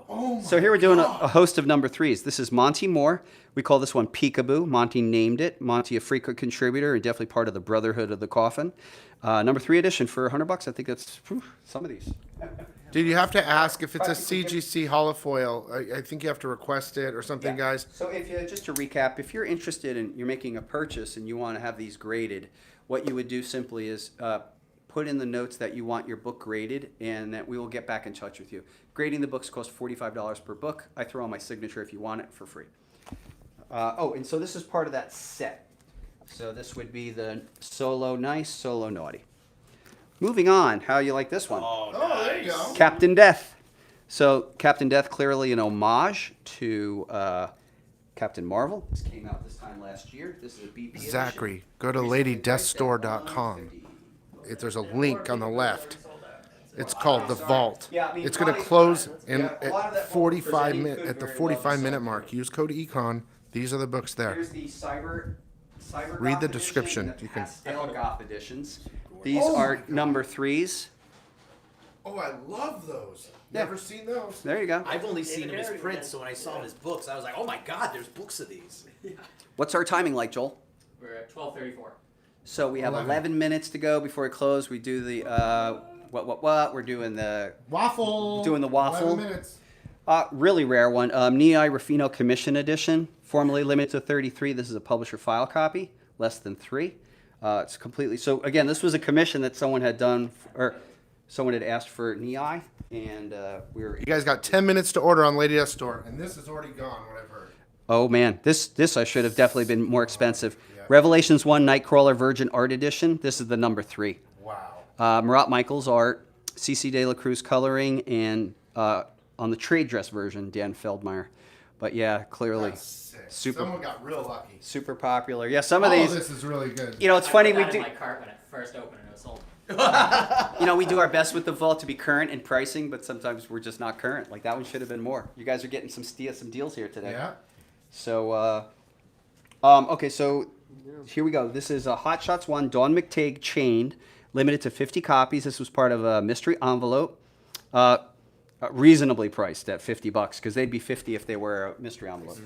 Oh my So here we're doing a host of number 3s. This is Monty Moore. We call this one Peekaboo. Monty named it. Monty, a frequent contributor and definitely part of the Brotherhood of the Coffin. Number 3 edition for $100. I think that's some of these. Did you have to ask if it's a CGC holofoil? I think you have to request it or something, Yeah. guys. So just to recap, if you're interested and you're making a purchase and you want to have these graded, what you would do simply is put in the notes that you want your book graded, and that we will get back in touch with you. Grading the books costs $45 per book. I throw on my signature if you want it for free. And so this is part of that set. So this would be the Solo Nice, Solo Naughty. Moving on, how you like this one? Oh, Oh, there you go. Captain Death. So Captain Death, clearly an homage to Captain Marvel. This came out this time last year. This is a BP edition. Zachary, go to ladydeathstore.com. There's a link on the left. It's called The Vault. Yeah, I mean, It's going to close at the 45-minute mark. Use code ECON. These are the books there. Here's the Cyber Read the Goth description. edition, You the can. Pastel Goth editions. These are number 3s. Oh, I love those. Yeah. Never seen those. There you go. I've only seen him as prints, so when I saw him as books, I was like, oh my god, there's books of these. What's our timing like, Joel? We're at 12:34. So we have 11 minutes to go before we close. We do the what? We're doing the Waffle. Doing the waffle. 11 minutes. Really rare one. Nii Ruffino Commission Edition, formerly limited to 33. This is a publisher file copy, less than 3. It's completely. So again, this was a commission that someone had done, or someone had asked for Nii, and we were. You guys got 10 minutes to order on Lady Death Store, and this is already gone, what I've heard. Oh man, this I should have definitely been more expensive. Revelations 1 Nightcrawler Virgin Art Edition. This is the number 3. Wow. Murat Michaels art, CC De La Cruz coloring, and on the trade dress version, Dan Feldmeyer. But yeah, clearly super. Someone got real lucky. Super popular. Yeah, some of All these. this is really good. You know, it's funny I put we that do. in my cart when it first opened and it was sold. You know, we do our best with the vault to be current in pricing, but sometimes we're just not current. Like that one should have been more. You guys are getting some deals here today. Yeah. So, okay, so here we go. This is Hot Shots 1, Dawn McTague Chained. limited to 50 copies. This was part of a mystery envelope, reasonably priced at $50 because they'd be 50 if they were a mystery envelope.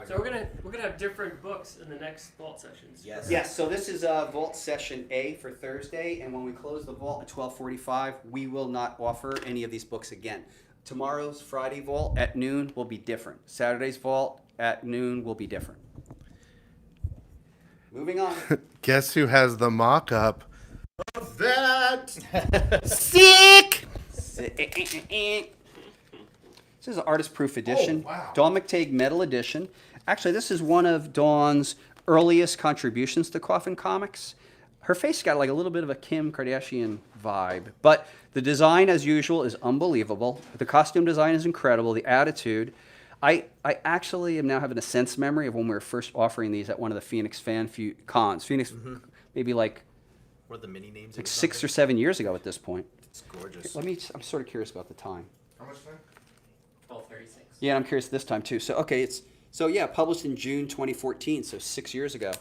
So we're gonna have different books in the next vault sessions. Yes. Yes, so this is Vault Session A for Thursday, and when we close the vault at 12:45, we will not offer any of these books again. Tomorrow's Friday vault at noon will be different. Saturday's vault at noon will be different. Moving on. Guess who has the mock-up of that? Sick! This is an artist-proof edition. Oh, wow. Dawn McTague Metal Edition. Actually, this is one of Dawn's earliest contributions to Coffin Comics. Her face got like a little bit of a Kim Kardashian vibe, but the design, as usual, is unbelievable. The costume design is incredible. The attitude. I actually am now having a sense memory of when we were first offering these at one of the Phoenix cons. Phoenix, maybe like What are the mini names? like 6 or 7 years ago at this point. It's gorgeous. I'm sort of curious about the time. How much time? 12:36. Yeah, I'm curious this time too. So okay, published in June 2014, so 6 years ago.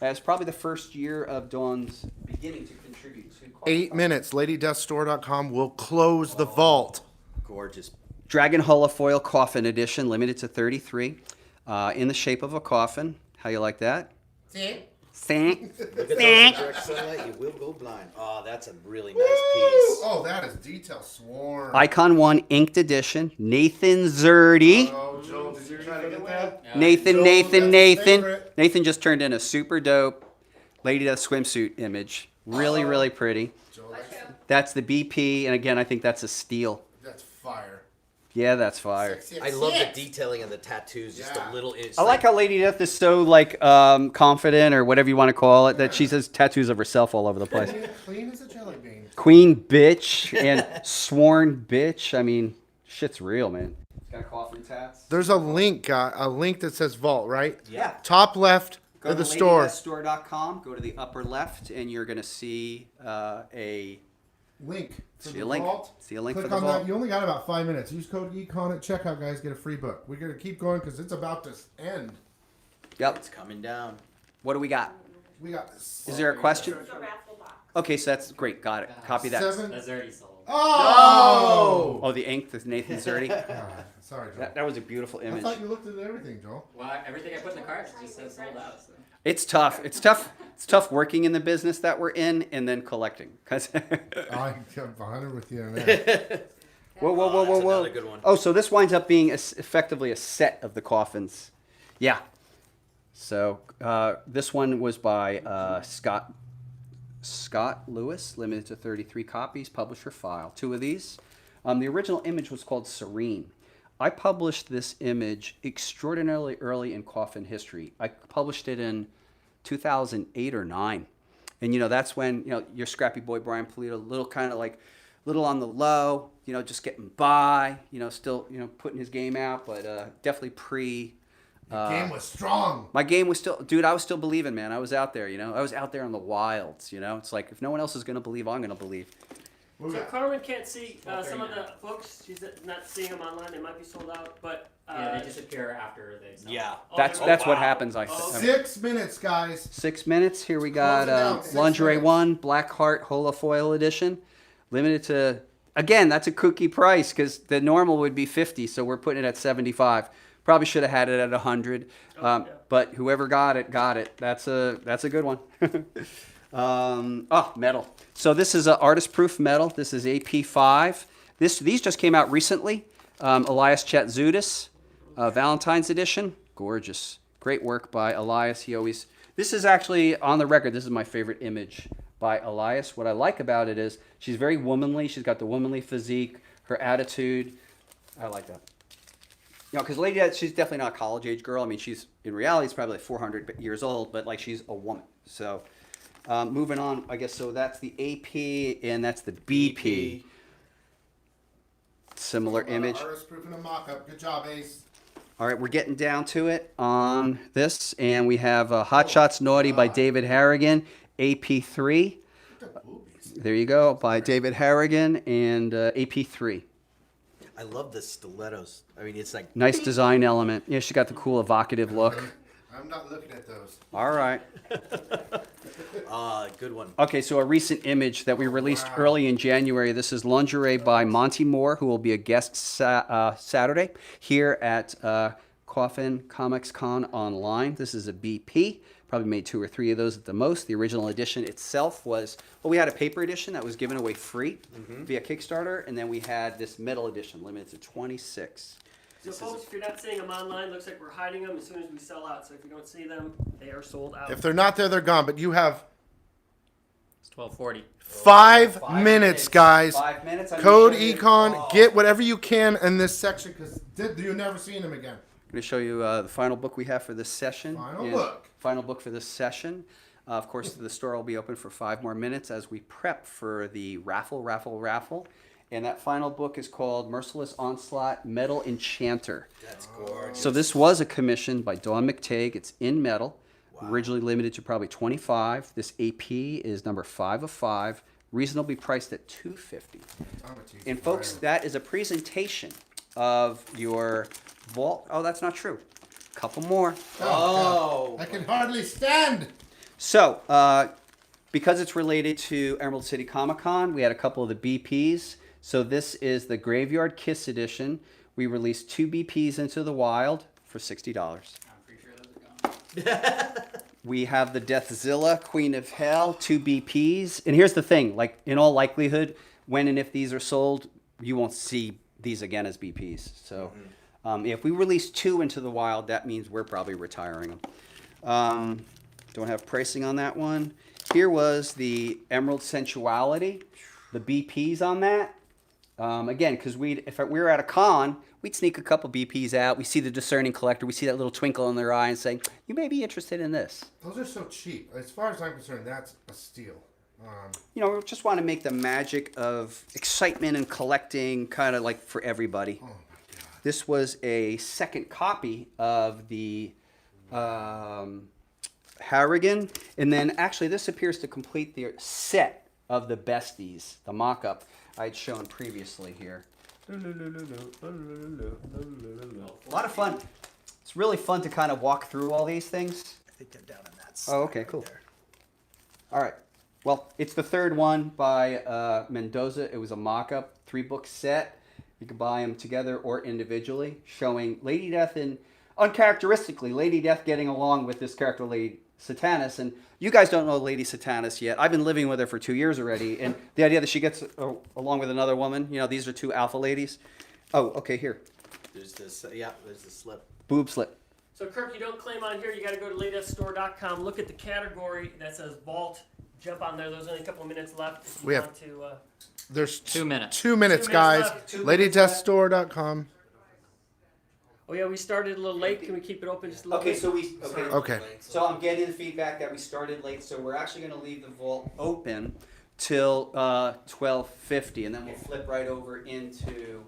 It's probably the first year of Dawn's beginning to contribute to Coffin 8 Comics. minutes. LadyDeathStore.com will close the vault. Gorgeous. Dragon Holofoil Coffin Edition, limited to 33, in the shape of a coffin. How you like that? See? Thank. Look at those in direct sunlight, you will go blind. Oh, that's a really nice piece. Oh, that is detail swarm. Icon 1 Inked Edition, Nathan Zerdy. Oh, Joel, did you try to get that? Nathan, Joel, Nathan, that's his Nathan. favorite. Nathan just turned in a super dope Lady Death swimsuit image. Really, really pretty. Joel, That's the BP, and again, I think that's a steal. that's fire. Yeah, that's fire. I love the detailing of the tattoos. Just Yeah. a little. It's I like how Lady Death is so like confident or whatever you want to call it that she says tattoos of herself all over the place. Clean as a jelly bean. Queen bitch and sworn bitch. I mean, shit's real, man. Got coffin tats. There's a link that says vault, right? Yeah. Top left Go of to the store. LadyDeathStore.com. Go to the upper left, and you're gonna see a Link. for See the a link. vault. See a link Click for the on vault. that. You only got about 5 minutes. Use code ECON at checkout, guys. Get a free book. We're gonna keep going because it's about to end. Yep. It's coming down. What do we got? We got. Is there a question? It's a raffle box. Okay, so that's great. Got it. Copy that. 7. That's already sold. Oh! Oh, the ink, the Nathan Zerdy. Ah, sorry, Joel. That was a beautiful I image. thought you looked at everything, Joel. Well, everything I put in the cart just says sold out. So. It's tough. It's tough. It's tough working in the business that we're in and then collecting. Cause I'm 100 with you on that. whoa, That's another good one. Oh, so this winds up being effectively a set of the coffins. Yeah. So this one was by Scott Lewis, limited to 33 copies, publisher file. 2 of these. The original image was called Serene. I published this image extraordinarily early in coffin history. I published it in 2008 or 9. And, that's when, your scrappy boy Brian Polito, little on the low, just getting by, still, putting his game out, but definitely pre. Game was strong. My game was still, dude, I was still believing, man. I was out there, I was out there in the wilds, It's like, if no one else is going to believe, I'm going to believe. So Carmen can't see some of the books. She's not seeing them online. They might be sold out, but Yeah, they disappear after they sell. Yeah. That's what happens. 6 minutes, guys. 6 minutes. Here we got Close it down, 6 Lingerie minutes. 1 Black Heart Holofoil Edition, limited to. Again, that's a kooky price because the normal would be 50, so we're putting it at 75. Probably should have had it at 100, but whoever got it, got it. That's a good one. Metal. So this is an artist-proof metal. This is AP5. These just came out recently. Elias Chatzudis, Valentine's edition. Gorgeous. Great work by Elias. This is actually on the record. This is my favorite image by Elias. What I like about it is she's very womanly. She's got the womanly physique, her attitude. I like that. Because Lady Death, she's definitely not a college age girl. I mean, in reality, she's probably like 400 years old, but she's a woman. So moving on, I guess, so that's the AP and that's the BP. Similar image. Artist proof and a mock-up. Good job, Ace. All right, we're getting down to it on this, and we have Hot Shots Naughty by David Harrigan, AP3. There you go, by David Harrigan and AP3. I love the stilettos. I mean, it's like Nice design element. Yeah, she got the cool evocative look. I'm not looking at those. All right. Good one. Okay, so a recent image that we released early in January. This is lingerie by Monty Moore, who will be a guest Saturday here at Coffin Comics Con Online. This is a BP. Probably made 2 or 3 of those at the most. The original edition itself was, well, we had a paper edition that was given away free via Kickstarter, and then we had this metal edition limited to 26. So folks, if you're not seeing them online, looks like we're hiding them as soon as we sell out. So if you don't see them, they are sold out. If they're not there, they're gone. But you have It's 12:40. 5 minutes, guys. 5 minutes. Code Econ. Get whatever you can in this section because you're never seeing them again. I'm going to show you the final book we have for this session. Final book for this session. Of course, the store will be open for 5 more minutes as we prep for the raffle. And that final book is called Merciless Onslaught Metal Enchanter. That's gorgeous. So this was a commission by Dawn McTague. It's in metal, originally limited to probably 25. This AP is number 5 of 5, reasonably priced at $250. And folks, that is a presentation of your vault. Oh, that's not true. Couple more. Oh, I can hardly stand. So, because it's related to Emerald City Comic Con, we had a couple of the BPs. So this is the Graveyard Kiss edition. We released 2 BPs into the wild for $60. I'm pretty sure those are gone. We have the Deathzilla, Queen of Hell, 2 BPs. And here's the thing, like in all likelihood, when and if these are sold, you won't see these again as BPs. So if we release 2 into the wild, that means we're probably retiring them. Don't have pricing on that one. Here was the Emerald Sensuality, the BPs on that. Again, because if we were at a con, we'd sneak a couple BPs out. We see the discerning collector. We see that little twinkle in their eye and say, you may be interested in this. Those are so cheap. As far as I'm concerned, that's a steal. You know, we just want to make the magic of excitement and collecting kind of like for everybody. Oh my God. This was a second copy of the Harrigan. And then actually this appears to complete the set of the besties, the mock-up I'd shown previously here. A lot of fun. It's really fun to kind of walk through all these things. I think they're down on that side. Oh, okay, cool. All right. Well, it's the third one by Mendoza. It was a mock-up 3-book set. You could buy them together or individually, showing Lady Death and uncharacteristically Lady Death getting along with this character, Lady Satanas. And you guys don't know Lady Satanas yet. I've been living with her for 2 years already, and the idea that she gets along with another woman, you know, these are 2 alpha ladies. Oh, okay, here. There's this, there's the slip. Boob slip. So Kirk, you don't claim on here. You got to go to latedeathstore.com. Look at the category that says Vault. Jump on there. There's only a couple minutes left. If you want to. There's 2 minutes. 2 minutes, guys. LadyDeathStore.com. Oh yeah, we started a little late. Can we keep it open just a little bit? Okay. So I'm getting the feedback that we started late, so we're actually going to leave the vault open till 12:50, and then we'll flip right over into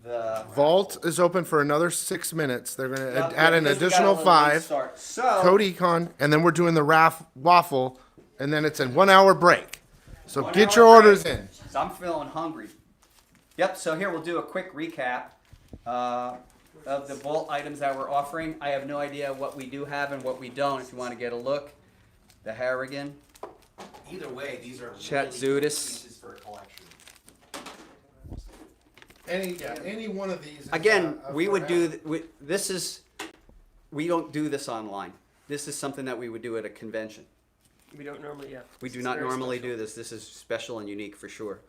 the Vault is open for another 6 minutes. They're going to Yep, add an because we got additional a late 5. start. So Code Econ, and then we're doing the Waffle, and then it's a 1 hour break. So get your orders in. So I'm feeling hungry. Yep, so here we'll do a quick recap of the vault items that we're offering. I have no idea what we do have and what we don't. If you want to get a look, the Harrigan. Either way, these are Chet really good Zudis. pieces for a collection. Any one of these. Again, we would do we don't do this online. This is something that we would do at a convention. We don't normally, yeah. We do not normally do this. This is special and unique for sure.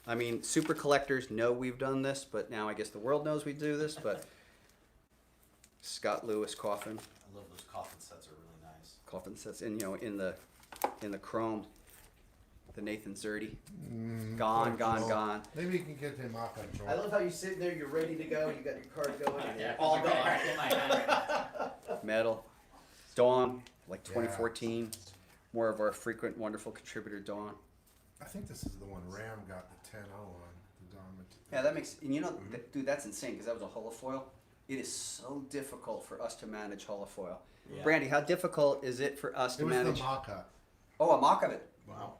I mean, super collectors know we've done this, but now I guess the world knows we do this. But Scott Lewis Coffin. I love those coffin sets, are really nice. Coffin sets, and you know, in the chrome, the Nathan Zerdy. Gone. Maybe you can get him off that joint. I love how you sit there, you're ready to go, you got your card going, and Yeah, you're all you're gone. Metal. Dawn, like 2014. More of our frequent, wonderful contributor, Dawn. I think this is the one Ram got the 10-0 on. Yeah, that makes, and you know, dude, that's insane because that was a holofoil. It is so difficult for us to manage holofoil. Yeah. Brandy, how difficult is it for us to It was manage? the mock-up. Oh, a mock of it. Wow.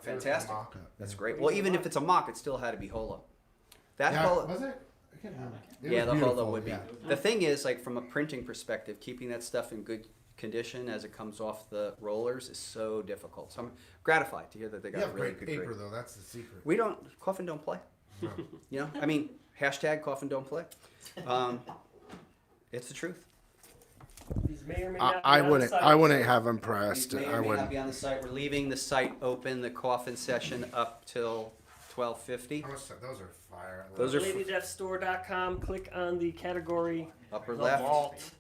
Fantastic. mock-up. That's great. Well, even if it's a mock, it still had to be holo. That Yeah, holo. was it? I can't remember. It Yeah, was the holo beautiful, would be. yeah. The thing is, like from a printing perspective, keeping that stuff in good condition as it comes off the rollers is so difficult. So I'm gratified to hear that they got You a have really great good paper grade. though, that's the secret. We don't, Coffin don't play. No. You know, I mean, hashtag Coffin don't play. It's the truth. These may or may not be I on the wouldn't. site, I wouldn't so- have them pressed. We may I or may not wouldn't. be on the site. We're leaving the site open, the Coffin session up till 12:50. Those are fire. Those are LadyDeathStore.com. Click on the category upper The left. Vault.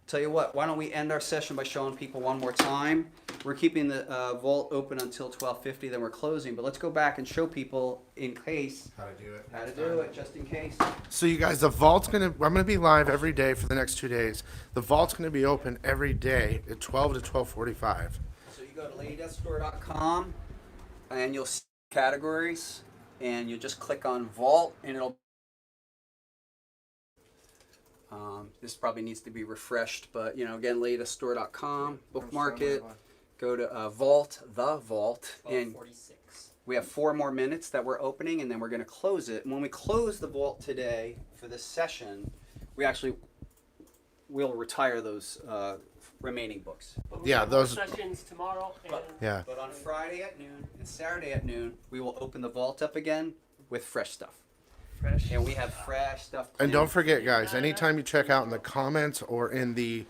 Tell you what, why don't we end our session by showing people one more time? We're keeping the vault open until 12:50, then we're closing. But let's go back and show people in case How to do it. how to do it, just in case. So you guys, the vault's gonna. I'm gonna be live every day for the next 2 days. The vault's gonna be open every day at 12 to 12:45. So you go to LadyDeathStore.com and you'll see categories, and you just click on Vault, and it'll. This probably needs to be refreshed, but you know, again, LadyDeathStore.com, bookmark it, go to Vault, the Vault, and 46. we have 4 more minutes that we're opening, and then we're going to close it. And when we close the vault today for this session, we'll retire those remaining books. But we Yeah, have more those- sessions tomorrow and Yeah. But on Friday at noon and Saturday at noon, we will open the vault up again with fresh stuff. fresh. And we have fresh stuff. And planned. don't forget, guys. Anytime you check out in the comments or in the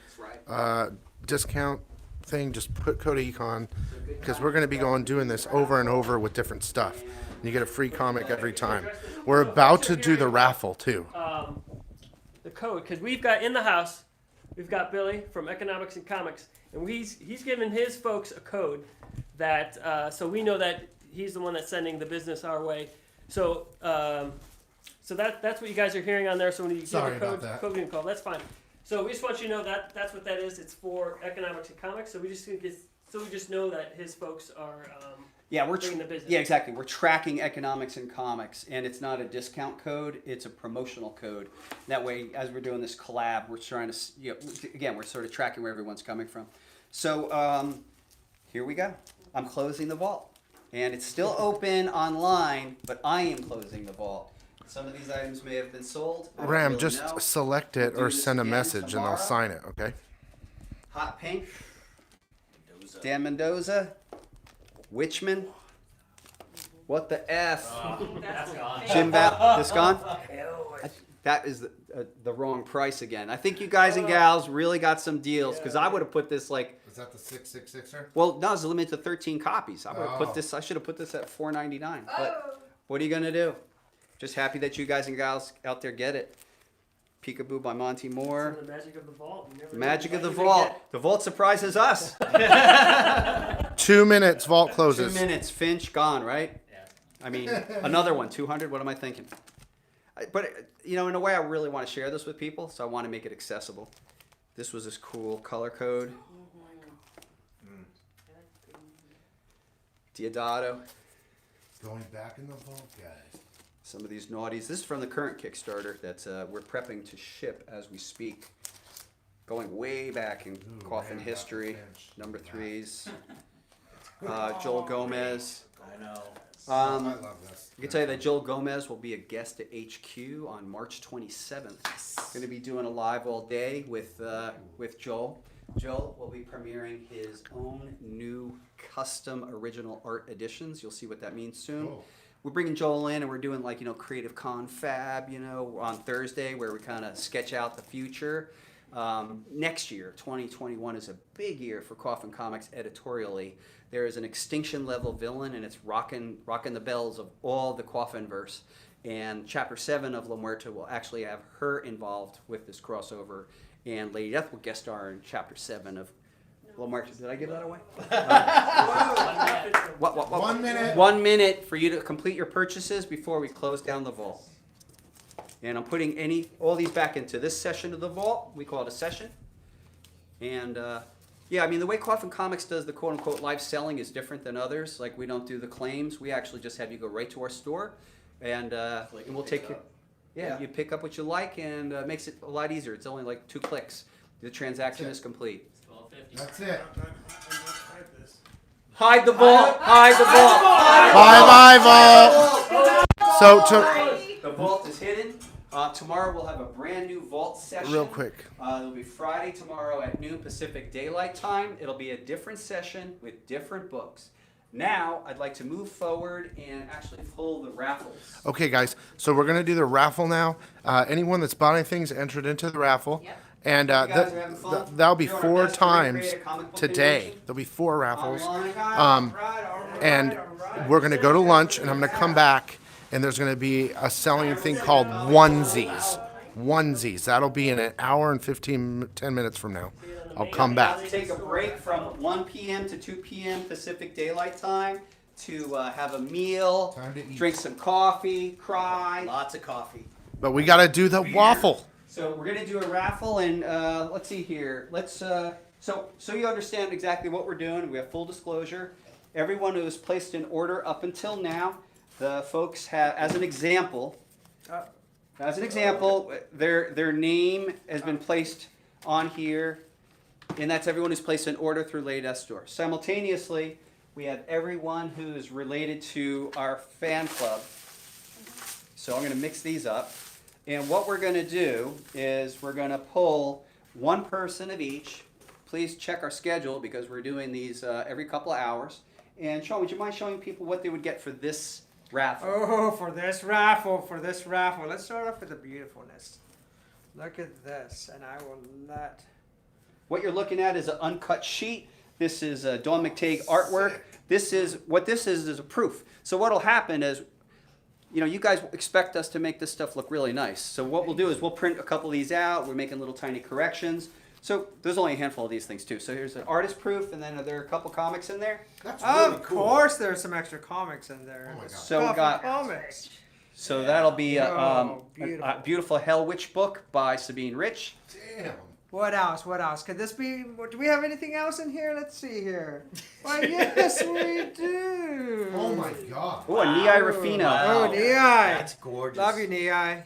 discount thing, just put code Econ, because we're going to be doing this over and over with different stuff. And you get a free comic every time. We're about to do the raffle too. The code, because we've got in the house, we've got Billy from Economics and Comics, and he's given his folks a code that so we know that he's the one that's sending the business our way. So so that's what you guys are hearing on there. So when you Sorry give a about that. code and call, that's fine. So we just want you to know that that's what that is. It's for Economics and Comics. So we just know that his folks are we're bringing the business. yeah, exactly. We're tracking Economics and Comics, and it's not a discount code; it's a promotional code. That way, as we're doing this collab, we're trying to, again, we're sort of tracking where everyone's coming from. So here we go. I'm closing the vault, and it's still open online, but I am closing the vault. Some of these items may have been sold. I don't Ram, really just know. select it We'll or do this send a again message and tomorrow. I'll sign it. Okay. Hot Pink, Dan Mendoza, Witchman. What the F? That's gone. Jim this gone? That is the wrong price again. I think you guys and gals really got some deals, because I would have put this like. Is that the 666er? Well, no, it's limited to 13 copies. I would have Oh. put this. I should have put this at $4.99. But what are you gonna do? Just happy that you guys and gals out there get it. Peekaboo by Monty Moore. The magic of the vault. You never know Magic of what the you're gonna vault. The vault surprises us. 2 minutes. Vault 2 closes. minutes. Finch gone, right? Yeah. I mean, another one. 200. What am I thinking? But you know, in a way, I really want to share this with people, so I want to make it accessible. This was this cool color code. Diodato. Going back in the vault, guys. Some of these naughties. This is from the current Kickstarter that's we're prepping to ship as we speak. Going way back in Ooh, Coffin man, history. Finch. Number 3s. Joel Gomez. I know. I love this. I can tell you that Joel Gomez will be a guest at HQ on March 27th. Going to be doing a live all day with Joel. Joel will be premiering his own new custom original art editions. You'll see what that means soon. Cool. We're bringing Joel in, and we're doing like, Creative Confab, on Thursday, where we kind of sketch out the future. Next year, 2021, is a big year for Coffin Comics editorially. There is an extinction level villain, and it's rocking the bells of all the Coffinverse. And Chapter 7 of Muerta will actually have her involved with this crossover, and Lady Death will guest star in Chapter 7 of Muerta. Did I give that away? What? 1 minute. 1 minute for you to complete your purchases before we close down the vault. And I'm putting all these back into this session of the vault. We call it a session. And the way Coffin Comics does the quote-unquote live selling is different than others. Like, we don't do the claims. We actually just have you go right to our store, and we'll take it. Yeah, you pick up what you like, and it makes it a lot easier. It's only like 2 clicks. The transaction is complete. $12.50. That's it. Hide the vault! Hide the vault! Bye bye vault. So The vault is hidden. Tomorrow we'll have a brand new vault session. Real quick. It'll be Friday tomorrow at noon Pacific Daylight Time. It'll be a different session with different books. Now, I'd like to move forward and actually pull the raffles. Okay, guys. So we're gonna do the raffle now. Anyone that's bought anything's entered into the raffle. Yep. And You guys are having fun? that'll be You're on 4 best way to times create a comic book today. convention? There'll be 4 raffles. Online. And we're gonna go to lunch, and I'm gonna come back, and there's gonna be a selling thing called onesies. Onesies. That'll be in an hour and 10 minutes from now. I'll come back. Take a break from 1 p.m. to 2 p.m. Pacific Daylight Time to have a meal, Time to eat. drink some coffee, cry. Lots of coffee. But we gotta do the waffle. So we're gonna do a raffle, and let's see here. Let's so you understand exactly what we're doing. We have full disclosure. Everyone who has placed an order up until now, the folks have, as an example, their name has been placed on here, and that's everyone who's placed an order through Lady Death Store. Simultaneously, we have everyone who is related to our fan club. So I'm going to mix these up. And what we're going to do is we're going to pull one person of each. Please check our schedule because we're doing these every couple of hours. And Sean, would you mind showing people what they would get for this raffle? Oh, for this raffle. Let's start off with the beautifulness. Look at this, and I will not. What you're looking at is an uncut sheet. This is Dawn McTague artwork. This is a proof. So what'll happen is, you know, you guys expect us to make this stuff look really nice. So what we'll do is we'll print a couple of these out. We're making little tiny corrections. So there's only a handful of these things too. So here's an artist proof, and then are there a couple comics in there? That's really cool. Of course, there's some extra comics in there. Oh my God. So we got. Comics. So that'll be a beautiful. beautiful Hell Witch book by Sabine Rich. Damn. What else? Could this be? Do we have anything else in here? Let's see here. Why, yes, we do. Oh my God. Oh, a Nei Rafino. Oh, Nei. That's gorgeous. Love you, Nei.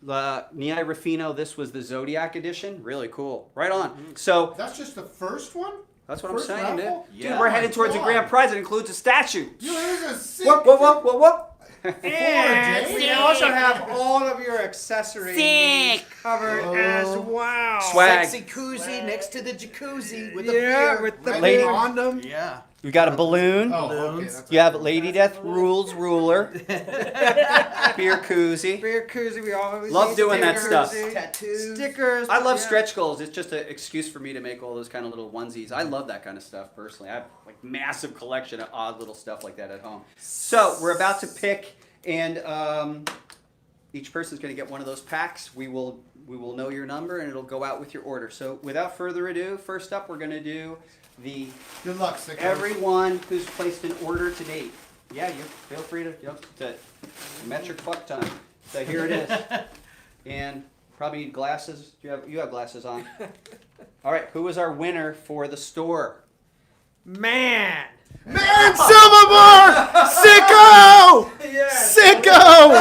Nei Rafino, this was the Zodiac edition. Really cool. Right on. So That's just the first one? that's what First I'm saying, dude. raffle? Dude, Yeah. we're Oh headed my towards a God. grand prize that includes a statue. You is a sick. Whoop, whoop, whoop, whoop, whoop. And we also have all of your accessories needs covered as well. Swag. Sexy koozie next to the jacuzzi with Yeah, a beer. with the Lady- beer. condom? Yeah. We got a balloon. Oh, okay. That's You have Lady Death Rules ruler. Beer koozie. Beer koozie. We always Love need doing that sticker stuff. koozie. Tattoos. Stickers. I love yeah. stretch goals. It's just an excuse for me to make all those kind of little onesies. I love that kind of stuff personally. I have like massive collection of odd little stuff like that at home. So we're about to pick, and each person's going to get one of those packs. We will know your number, and it'll go out with your order. So without further ado, first up we're going to do the Good luck, sickos. everyone who's placed an order to date. Yeah, you feel free to. Yep, to metric fuck time. So here it is. And probably need glasses. You have glasses on. All right, who is our winner for the store? Man. Man, Silvermore! Sicko! Yes. Sicko!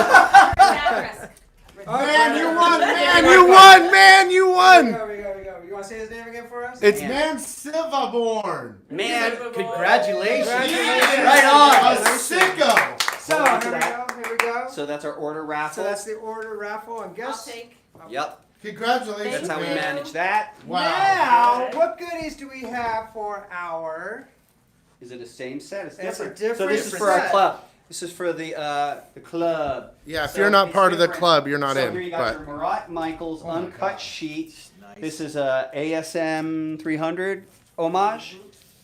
At risk. Man, you won! Man, you won! Man, you won! We go. You want to say his name again for us? It's Man. Man Silverborn! Man, Congratulations. right on. A sicko! So, Hold on to here we go. So that's our order raffle. So that's the order raffle, and I'll guess. take. Yep, Congratulations, that's how we man. manage that. Wow. Now, what goodies do we have for our? Is it the same set? It's It's a different. So this is different for our set. club. This is for the club. Yeah, if So you're not it's part of the different. club, you're not so in. Here you got But your Murat Michaels my uncut God. sheet. Nice. This is a ASM 300 homage.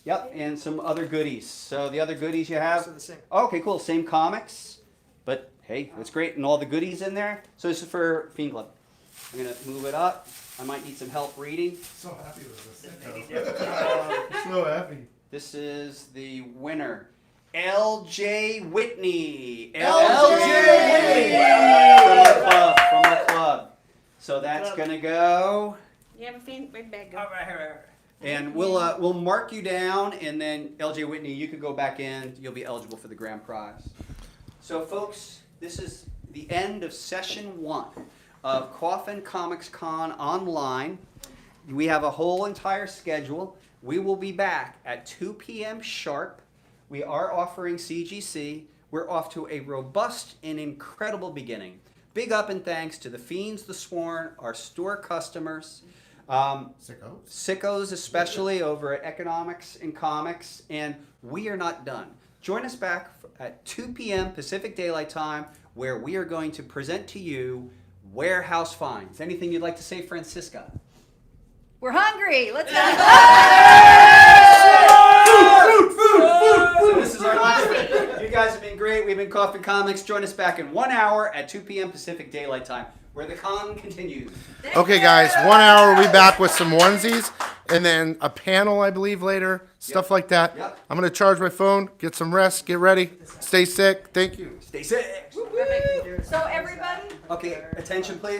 Yep, and some other goodies. So the other goodies you have. So the same. Okay, cool. Same comics, but hey, that's great, and all the goodies in there. So this is for Fiend Club. I'm gonna move it up. I might need some help reading. so happy with this sicko. So happy. This is the winner, L.J. Whitney. L.J. From our club. So that's gonna go, You have a faint red bag. All right, here. and we'll mark you down, and then L.J. Whitney, you could go back in. You'll be eligible for the grand prize. So, folks, this is the end of session 1 of Coffin Comics Con Online. We have a whole entire schedule. We will be back at 2 p.m. sharp. We are offering CGC. We're off to a robust and incredible beginning. big up and thanks to the Fiends, the Sworn, our store customers, sickos especially over at Economics and Comics, and we are not done. Join us back at 2 p.m. Pacific Daylight Time, where we are going to present to you warehouse finds. Anything you'd like to say, Francisca? We're hungry. Let's go. So this is our lunch break. You guys have been great. We've been Coffin Comics. Join us back in 1 hour at 2 p.m. Pacific Daylight Time, where the con continues. Okay, guys, 1 hour, we'll be back with some onesies, and then a panel, I believe, later, stuff like that. Yep. I'm going to charge my phone, get some rest, get ready, stay sick. Thank you. Stay safe. So everybody, Okay, attention please.